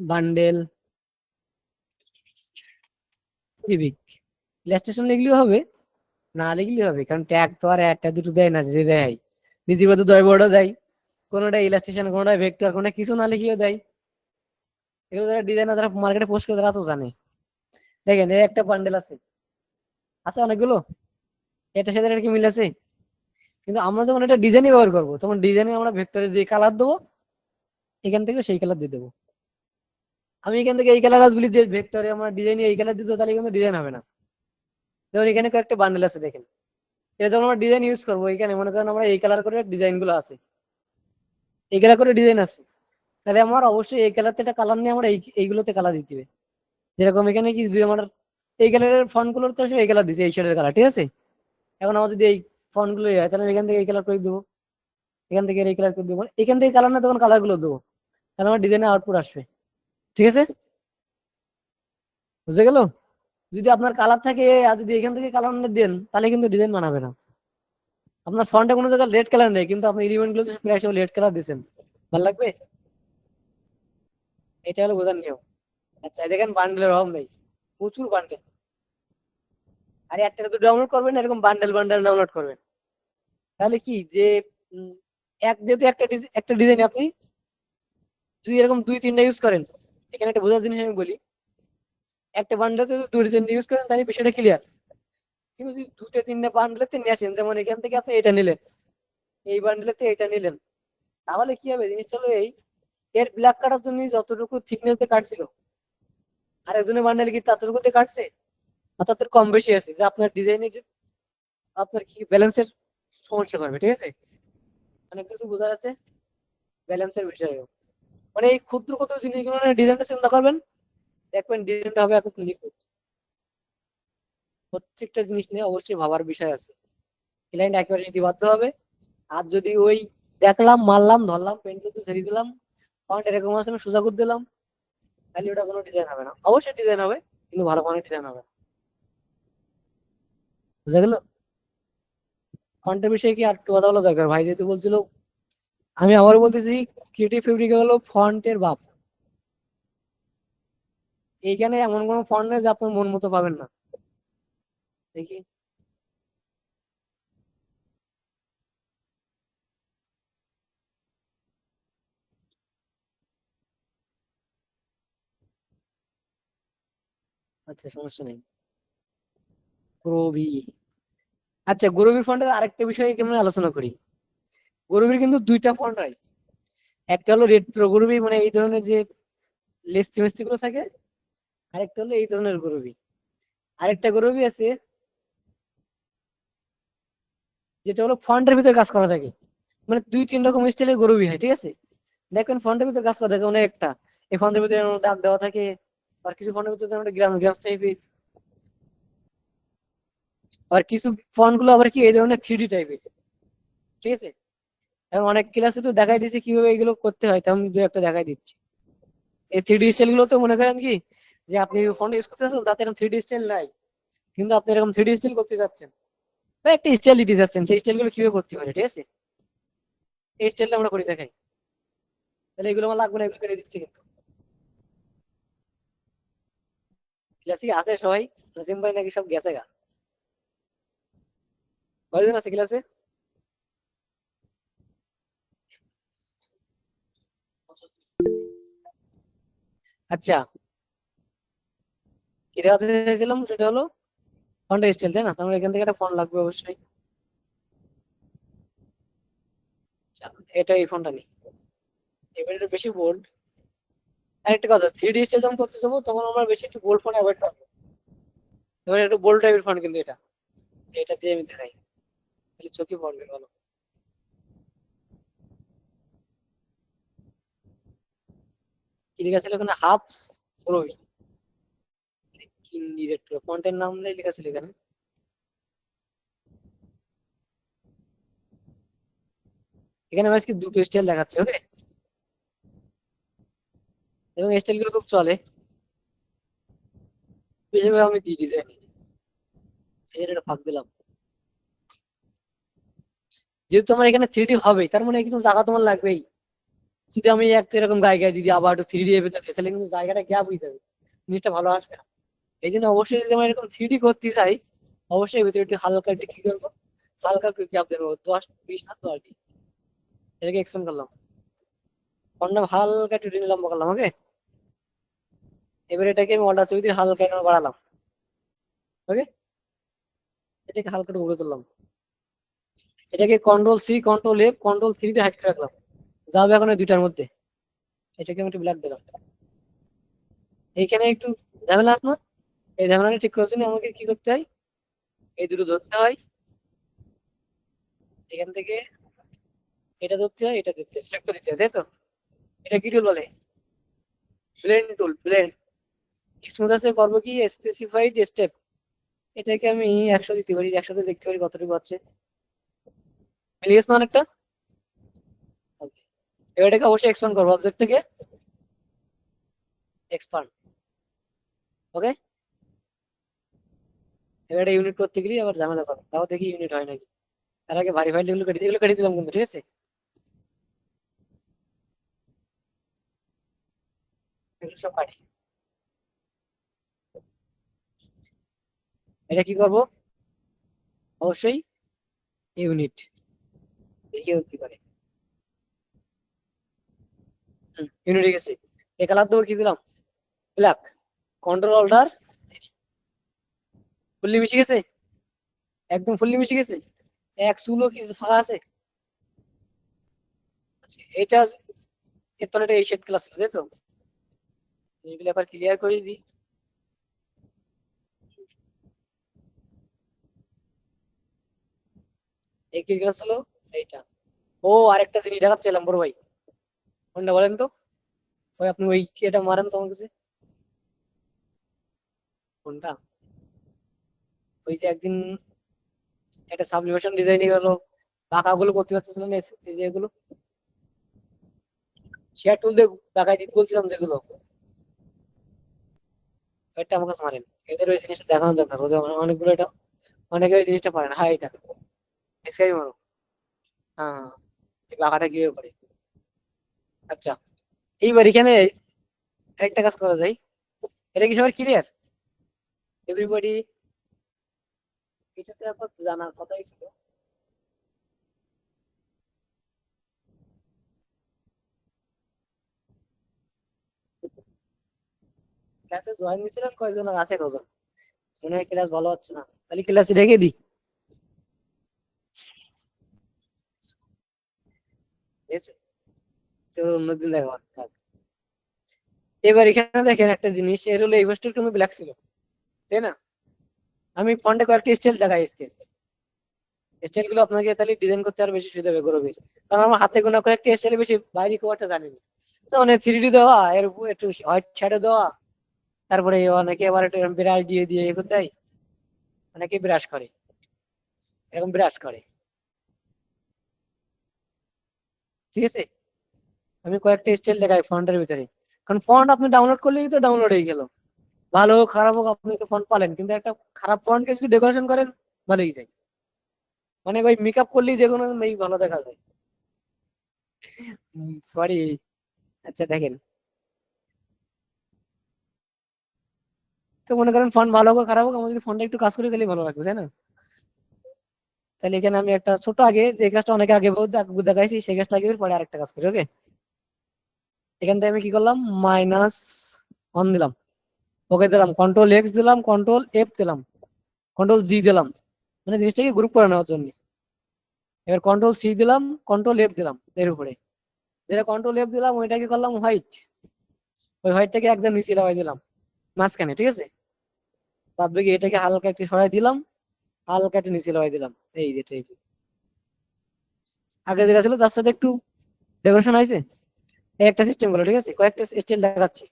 Speaker 2: বান্ডেল সিভিক ইলাস্ট্রেশন লিখলেও হবে, না লিখলেও হবে, কারণ ট্যাগ তো আর একটা দুটো দেয় না, যে দেয় নিজের মতো দয় বড় দেয়, কোনোটা ইলাস্ট্রেশন কোনোটা ভেক্টর কোনোটা কিছু না লিখিয়ে দেয়। এগুলো যারা ডিজাইনার যারা মার্কেটে পোস্ট করে তারা তো জানে। দেখেন এই একটা বান্ডেল আছে, আছে অনেকগুলো, এটার সাথে এটা কি মিল আছে? কিন্তু আমরা যখন এটা ডিজাইনে ব্যবহার করবো তখন ডিজাইনে আমরা ভেক্টরে যে কালার দেবো এখান থেকে সেই কালার দিয়ে দেবো। আমি এখান থেকে এই কালার বলি যে ভেক্টরে আমার ডিজাইনে এই কালার দিতে, তাহলে কিন্তু ডিজাইন হবে না। যেমন এখানে কয়েকটা বান্ডেল আছে দেখেন, এটা যখন আমরা ডিজাইন ইউজ করবো এখানে মনে করেন আমরা এই কালার করে ডিজাইন গুলো আছে, এই কালার করে ডিজাইন আছে, তাহলে আমার অবশ্যই এই কালারতে একটা কালার নিয়ে আমরা এইগুলোতে কালার দিতে হবে। যেরকম এখানে কি যদি আমার এই কালারের ফন্ট গুলোর তো এই কালার দিচ্ছে, এই শেডের কালার, ঠিক আছে? এখন আমার যদি এই ফন্ট গুলো হয় তাহলে আমি এখান থেকে এই কালার করে দেবো, এখান থেকে এই কালার করে দেবো, এখান থেকে কালার না তখন কালার গুলো দেবো, তাহলে আমার ডিজাইনের আউটপুট আসবে। ঠিক আছে, বুঝে গেল? যদি আপনার কালার থাকে আর যদি এখান থেকে কালার দেন তাহলে কিন্তু ডিজাইন বানাবে না। আপনার ফন্টে কোনো জায়গায় রেড কালার নেই কিন্তু আপনি এলিমেন্ট গুলো প্রায় সব রেড কালার দিচ্ছেন, ভালো লাগবে? এটা হলো বোঝার নিয়ম। আচ্ছা দেখেন বান্ডেলের অভাব নেই, প্রচুর বান্ডেল। আর একটা তো ডাউনলোড করবেন এরকম বান্ডেল বান্ডেল ডাউনলোড করবেন, তাহলে কি যে উম, যেহেতু একটা ডিজাইন আপনি যদি এরকম দুই তিনটা ইউজ করেন, এখানে একটা বোঝার জিনিস আমি বলি, একটা বান্ডেলতে যদি দুই তিনটা ইউজ করেন তাহলে বিষয়টা ক্লিয়ার। কিন্তু যদি দুটো তিনটা বান্ডেলতে নিয়ে আসেন, যেমন এখান থেকে আপনি এটা নিলেন, এই বান্ডেলতে এটা নিলেন, তাহলে কি হবে জিনিসটা হলো এই, এর ব্ল্যাক কাটার জন্য যতটুকু থিকনেস দিয়ে কাটছিল আর একজনের বান্ডেল কি ততটুকু দিয়ে কাটছে, আর তাদের কম বেশি আছে, যে আপনার ডিজাইনে আপনার কি ব্যালেন্সের সমস্যা করবে। ঠিক আছে, অনেক কিছু বোঝার আছে ব্যালেন্সের বিষয়েও, মানে এই ক্ষুদ্র ক্ষুদ্র জিনিসগুলো ডিজাইনটা চিন্তা করবেন, দেখবেন ডিজাইনটা হবে খুব নিখুঁত। প্রত্যেকটা জিনিস নিয়ে অবশ্যই ভাবার বিষয় আছে, ক্লায়েন্ট একেবারে নীতিবাধ্য হবে। আর যদি ওই দেখলাম মারলাম ধরলাম পেন্ট করতে ছেড়ে দিলাম ফন্ট এরকম আছে আমি সোজা করে দিলাম, তাহলে ওটা কোনো ডিজাইন হবে না। অবশ্যই ডিজাইন হবে কিন্তু ভালো মানের ডিজাইন হবে না। বুঝা গেল? ফন্টের বিষয়ে কি আর একটু কথা বলা দরকার ভাই, যেহেতু বলছিল। আমি আবারও বলতেছি, ক্রিয়েটিভ ফেব্রিক হলো ফন্টের বাপ। এইখানে এমন কোনো ফন্ট নেই যে আপনার মন মতো পাবেন না। দেখি, আচ্ছা সমস্যা নেই। গ্রোভি, আচ্ছা গ্রোভি ফন্টের আরেকটা বিষয় কেমন আলোচনা করি। গ্রোভির কিন্তু দুইটা ফন্ট হয়, একটা হলো রেট্রো গ্রোভি, মানে এই ধরনের যে লেস্তি মেস্তি গুলো থাকে, আরেকটা হলো এই ধরনের গ্রোভি। আরেকটা গ্রোভি আছে যেটা হলো ফন্টের ভিতরে কাজ করা থাকে, মানে 2-3 রকম স্টাইলের গরুবি হয়, ঠিক আছে। দেখবেন ফন্টের ভিতরে কাজ করা থাকে অনেক একটা, এই ফন্টের ভিতরে যেমন দাগ দেওয়া থাকে, আর কিছু ফন্টের ভিতরে যেমন গ্রাস গ্রাস টাইপের, আর কিছু ফন্ট গুলো আবার কি এই ধরনের 3D টাইপের, ঠিক আছে। এখন অনেক ক্লাসে তো দেখাই দিচ্ছে কিভাবে এগুলো করতে হয়, তেমন দু একটা দেখাই দিচ্ছি। এই 3D স্টাইল গুলো তো মনে করেন কি, যে আপনি ফন্ট ইউজ করতে চাচ্ছেন তাতে এরকম 3D স্টাইল নাই, কিন্তু আপনি এরকম 3D স্টাইল করতে চাচ্ছেন বা একটা স্টাইল দিতে চাচ্ছেন, সেই স্টাইল গুলো কিভাবে করতে পারে, ঠিক আছে। এই স্টাইলটা আমরা করে দেখাই, তাহলে এগুলো আমার লাগবে না, এগুলো করে দিচ্ছি কিন্তু। ক্লাসে আছে সবাই? নাজিম ভাই নাকি সব গেছে গা? কয়জন আছে ক্লাসে? আচ্ছা, কি দেখাতে চাইছিলাম সেটা হলো ফন্টের স্টাইল, তাই না? তাহলে এখান থেকে একটা ফন্ট লাগবে অবশ্যই। আচ্ছা, এটা এই ফন্টটা নেই, এবার একটু বেশি বোল্ড। আরেকটা কথা, 3D স্টাইল যখন করতে যাবো তখন আমরা বেশি একটু বোল্ড ফন্ট অ্যাভয়েড করবো। এবার একটু বোল্ড টাইপের ফন্ট কিন্তু এটা, এটা দিয়ে আমি দেখাই, তাহলে চোখে পড়বে ভালো। কি লেখা ছিল এখানে? হাফস রবি, কি ডিরেক্টর ফন্টের নাম লেখা ছিল এখানে। এখানে আমার আজকে দুটো স্টাইল দেখাচ্ছে, ওকে। এবং স্টাইল গুলো খুব চলে, এইভাবে আমি দিই ডিজাইন, এর একটা ভাগ দিলাম। যেহেতু আমার এখানে 3D হবে, তার মানে কিন্তু জায়গা তোমার লাগবেই। যদি আমি একটা এরকম গায়ে গায়ে যদি আবার একটু 3D এর ভেতর তাহলে কিন্তু জায়গাটা গ্যাপ হয়ে যাবে, জিনিসটা ভালো আসবে না। এই জন্য অবশ্যই যদি আমরা এরকম 3D করতে চাই, অবশ্যই ভিতরে একটু হালকা একটু কি করবো, হালকা একটু গ্যাপ দেবো, 10-20 না 10 এটাকে এক্সপ্যান্ড করলাম, ফন্টটা হালকা একটু লম্বা করলাম, ওকে। এবার এটাকে আমি অর্ডার ছবি দিয়ে হালকা একটু বাড়ালাম, ওকে। এটাকে হালকা একটু উপরে তুললাম, এটাকে control C control F control 3 দিয়ে হাইড করে রাখলাম, যাবে এখন এই দুইটার মধ্যে। এটাকে আমি একটু ব্ল্যাক দিলাম। এইখানে একটু ঝামেলা আছে না, এই ঝামেলাটা ঠিক করার জন্য আমাকে কি করতে হয়, এই দুটো ধরতে হয়, এখান থেকে এটা ধরতে হয়, এটা ধরতে হয়, সিলেক্ট করে দিতে হয়, তাই তো। এটা কি টুল বলে? ব্লেন্ড টুল, ব্লেন্ড। স্মুথ আছে করবো কি স্পেসিফাইড স্টেপ, এটাকে আমি 100 দিতে পারি, 100 দেখতে পারি কতটুকু আছে, মিলে গেছে না অনেকটা। Okay. এবার এটাকে অবশ্যই এক্সপান্ড করবো, অবজেক্ট থেকে এক্সপান্ড, ওকে। এবার এটা ইউনিট করতে গেলে আবার ঝামেলা করো, তাও দেখি ইউনিট হয় নাকি। তার আগে ভারী ফাইল এগুলো কেটে দিলাম কিন্তু, ঠিক আছে। এগুলো সব কাটি। এটা কি করব? অবশ্যই ইউনিট, দেখি ও কি করে। ইউনিট হয়ে গেছে। এই কালার দেবো, কি দিলাম? ব্ল্যাক। কন্ট্রোল অল্টার ফুললি মিশে গেছে, একদম ফুললি মিশে গেছে, এক চুলো কিছু ফাঁকা আছে। আচ্ছা, এটা এর তলে এই শেড ক্লাস তাই তো, এগুলো একবার ক্লিয়ার করে দিই। এই কি ক্লাস হলো? এইটা। ও আরেকটা জিনিস দেখাচ্ছিলাম বড় ভাই, কোনটা বলেন তো? ওই আপনি ওই এটা মারেন তো আমার কাছে, কোনটা? ওই যে একদিন একটা সাবলিমেশন ডিজাইনিং হলো, পাকাগুলো করতে পারতেছিলাম না, এই যে এগুলো শেয়ার টুল দিয়ে দেখাই দিতে বলছিলাম যেগুলো, এটা আমার কাছে মারেন। এদের ওই জিনিসটা দেখানো দরকার, ওদের অনেকগুলো এটা, অনেকে ওই জিনিসটা পারে না। হ্যাঁ এটা স্কাই মারো, হ্যাঁ হ্যাঁ, এই পাখাটা কিভাবে করে। আচ্ছা, এইবার এখানে একটা কাজ করা যায়, এটা কি সবার ক্লিয়ার? এভরিবডি, এটাতে আপনার জানার কথাই ছিল। ক্লাসে জয়েন দিয়েছিলাম কয়জন, আর আছে কজন? মনে হয় ক্লাস ভালো হচ্ছে না, তাহলে ক্লাসে রেখে দিই, ঠিক আছে? চলো অন্যদিন দেখা হবে, থাক। এবার এখানে দেখেন একটা জিনিস, এর হলো এই বস্তুর কোনো ব্ল্যাক ছিল, তাই না? আমি ফন্টে কয়েকটা স্টাইল দেখাই, স্কেল স্টাইল গুলো আপনাকে তাহলে ডিজাইন করতে আর বেশি সুবিধা হবে গ্রোভের, কারণ আমার হাতে গোনা কয়েকটা স্টাইল বেশি বাইরে খুব একটা জানি না। তো মানে 3D দেওয়া, এর উপর একটু হোয়াইট শ্যাডো দেওয়া, তারপরে অনেকে আবার একটু ব্রাশ দিয়ে দিয়ে এ করে দেয়, অনেকে ব্রাশ করে, এরকম ব্রাশ করে। ঠিক আছে, আমি কয়েকটা স্টাইল দেখাই ফন্টের ভিতরে, কারণ ফন্ট আপনি ডাউনলোড করলেই তো ডাউনলোড হয়ে গেল, ভালো হোক খারাপ হোক আপনি তো ফন্ট পালেন, কিন্তু একটা খারাপ ফন্টকে যদি ডেকোরেশন করেন ভালোই যায়, মানে ওই মেকআপ করলেই যে কোনো মেয়ে ভালো দেখা যায়। সরি। আচ্ছা দেখেন, তো মনে করেন ফন্ট ভালো হোক খারাপ হোক, আমার যদি ফন্টে একটু কাজ করি তাহলে ভালো লাগবে, তাই না? তাহলে এখানে আমি একটা ছোট আগে যে কাজটা অনেক আগে দেখাইছি সেই কাজটা আগে পরে আরেকটা কাজ করি। ওকে, এখান থেকে আমি কি করলাম, -1 দিলাম, ওকে দিলাম, Ctrl+X দিলাম, Ctrl+F দিলাম, Ctrl+G দিলাম, মানে জিনিসটাকে গ্রুপ করে নেওয়ার জন্য। এবার Ctrl+C দিলাম, Ctrl+F দিলাম এর উপরে, যেটা Ctrl+F দিলাম ওইটাকে করলাম হোয়াইট, ওই হোয়াইটটাকে একদম নিচে লাগাই দিলাম মাঝখানে। ঠিক আছে, বাদ বাকি এটাকে হালকা একটু সরাই দিলাম, হালকা একটু নিচে লাগাই দিলাম, এই যে এই যে। আগে যেটা ছিল তার সাথে একটু ডেকোরেশন হয়েছে, এই একটা সিস্টেম গুলো। ঠিক আছে, কয়েকটা স্টাইল দেখাচ্ছি।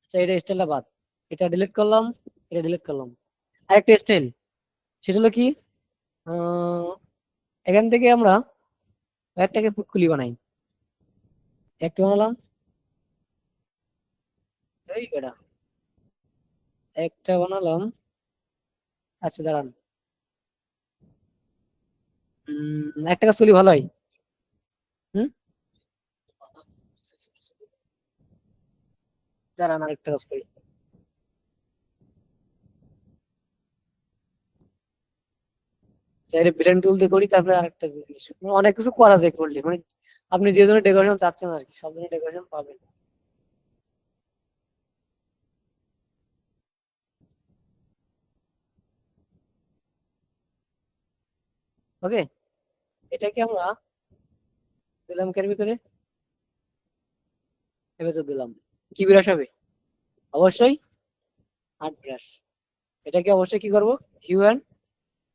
Speaker 2: আচ্ছা, এটা স্টাইলটা বাদ, এটা ডিলিট করলাম, এটা ডিলিট করলাম। আরেকটা স্টাইল, সেটা হলো কি, আহ, এখান থেকে আমরা একটাকে পুটকুলি বানাই, একটা বানালাম, এই বেটা একটা বানালাম। আচ্ছা দাঁড়ান, একটা কাজ করলে ভালো হয়। হুম, দাঁড়ান আরেকটা কাজ করি। চাইলে ব্লেন্ড টুল দিয়ে করি, তারপরে আরেকটা জিনিস, মানে অনেক কিছু করা যায় করলে, মানে আপনি যে ধরনের ডেকোরেশন চাচ্ছেন আর কি সব ধরনের ডেকোরেশন পাবেন। ওকে, এটাকে আমরা দিলাম এর ভিতরে, এবার তো দিলাম, কি ব্রাশ হবে, অবশ্যই আর্ট ব্রাশ। এটাকে অবশ্যই কি করবো, হিউ অ্যান্ড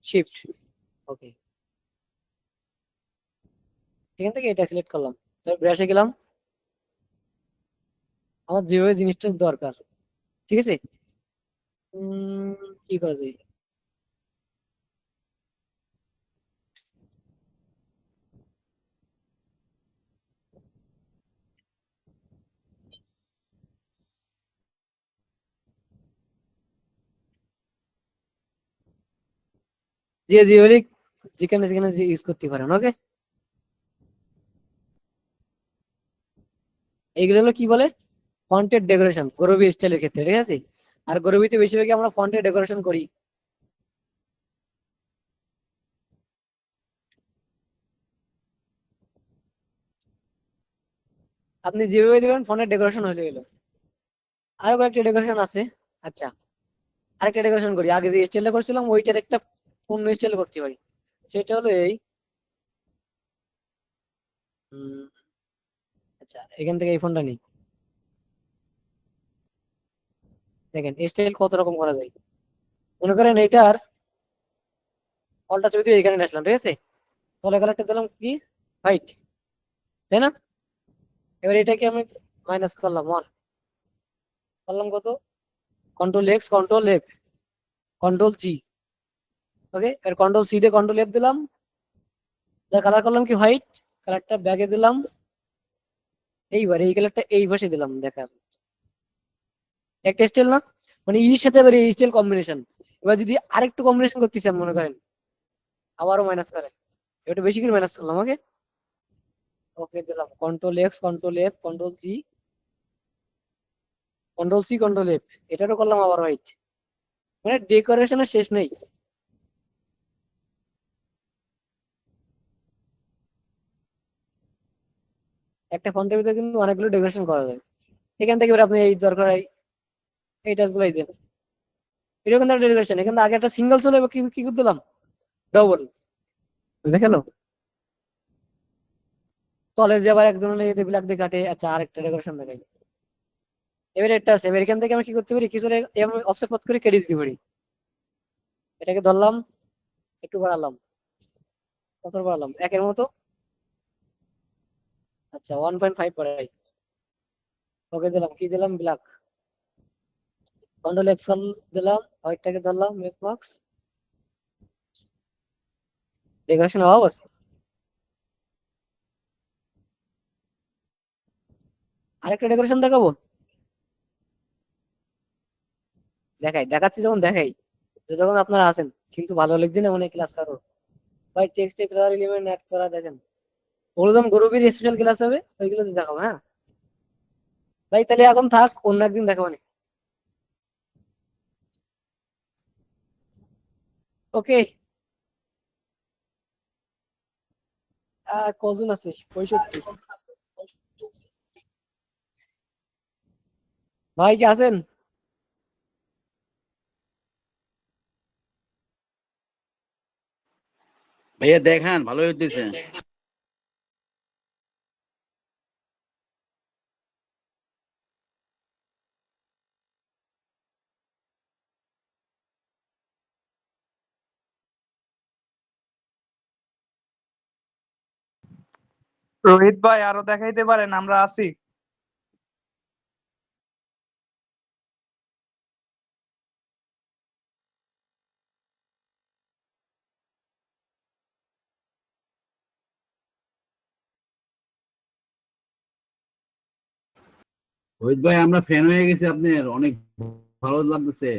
Speaker 2: শিফট। ওকে, এখান থেকে এটা সিলেক্ট করলাম, তারপর ব্রাশে গেলাম, আমার যেভাবে জিনিসটা দরকার। ঠিক আছে, উম, কি করা যায়, যে যেভাবে যেখানে যেখানে ইউজ করতে পারেন। ওকে, এইগুলো হলো কি বলে, ফন্টের ডেকোরেশন গরবি স্টাইলের ক্ষেত্রে। ঠিক আছে, আর গরবিতে বেশিরভাগই আমরা ফন্টের ডেকোরেশন করি। আপনি যেভাবে দেবেন ফন্টের ডেকোরেশন হয়ে গেল। আরো কয়েকটা ডেকোরেশন আছে। আচ্ছা, আরেকটা ডেকোরেশন করি, আগে যে স্টাইলটা করছিলাম ওইটার একটা অন্য স্টাইল করতে পারি। সেটা হলো এই, উম, আচ্ছা এখান থেকে এই ফোনটা নিই, দেখেন স্টাইল কত রকম করা যায়। মনে করেন এইটার অল্টা ছবি দিয়ে এখানে নিয়ে আসলাম। ঠিক আছে, তলে কালারটা দিলাম কি, হোয়াইট, তাই না? এবার এটাকে আমি মাইনাস করলাম 1, করলাম কত, Ctrl+X, Ctrl+F, Ctrl+G। ওকে, এর Ctrl+C দিয়ে Ctrl+F দিলাম, যার কালার করলাম কি হোয়াইট, কালারটা ব্যাগে দিলাম, এইবার এই কালারটা এই পাশে দিলাম। দেখা একটা স্টাইল না, মানে ইর সাথে এবার এই স্টাইল কম্বিনেশন। এবার যদি আরেকটু কম্বিনেশন করতে চান মনে করেন, আবারও মাইনাস করেন, একটু বেশি করে মাইনাস করলাম। ওকে, ওকে দিলাম Ctrl+X, Ctrl+F, Ctrl+G, Ctrl+C, Ctrl+F, এটারও করলাম আবার হোয়াইট, মানে ডেকোরেশনের শেষ নেই। একটা ফন্টের ভিতরে কিন্তু অনেকগুলো ডেকোরেশন করা যায়। এখান থেকে এবার আপনি এই দরকার এই টাচগুলাই দেন, এটা কিন্তু একটা ডেকোরেশন। এখানে আগে একটা সিঙ্গেল ছিল, এবার কি কি করে দিলাম, ডবল। বুঝতে গেল, তলের যে আবার এক ধরনের এতে ব্ল্যাক দিয়ে কাটে। আচ্ছা, আরেকটা ডেকোরেশন দেখাই, এবার এটা আছে। এবার এখান থেকে আমরা কি করতে পারি, কিছু অফসেট পথ করে কেটে দিতে পারি। এটাকে ধরলাম, একটু বাড়ালাম, কত বাড়ালাম, 1 এর মতো। আচ্ছা 1.5 বাড়াই। ওকে দিলাম, কি দিলাম, ব্ল্যাক। কন্ট্রোল এক্সেল দিলাম, হোয়াইটটাকে ধরলাম, মেক মার্কস। ডেকোরেশন অভাব আছে। আরেকটা ডেকোরেশন দেখাবো, দেখাচ্ছি যখন দেখাই, তো যখন আপনারা আছেন, কিন্তু ভালো লিখছি না মানে ক্লাস কারোর। ভাই টেক্সট ফ্লাওয়ার এলিমেন্ট অ্যাড করা দেখেন, ওগুলো যখন গ্রুপের স্পেশাল ক্লাস হবে ওইগুলোতে দেখাবো, হ্যাঁ ভাই। তাহলে এখন থাক, অন্য একদিন দেখাবো না। ওকে। আর কজন আছে? 65। ভাই কি আছেন?
Speaker 4: ভাইয়া দেখান, ভালো হইতেছে।
Speaker 5: রোহিত ভাই আরো দেখাইতে পারেন, আমরা আছি।
Speaker 4: রোহিত ভাই আমরা ফ্যান হয়ে গেছি আপনার, অনেক ভালো লাগতেছে।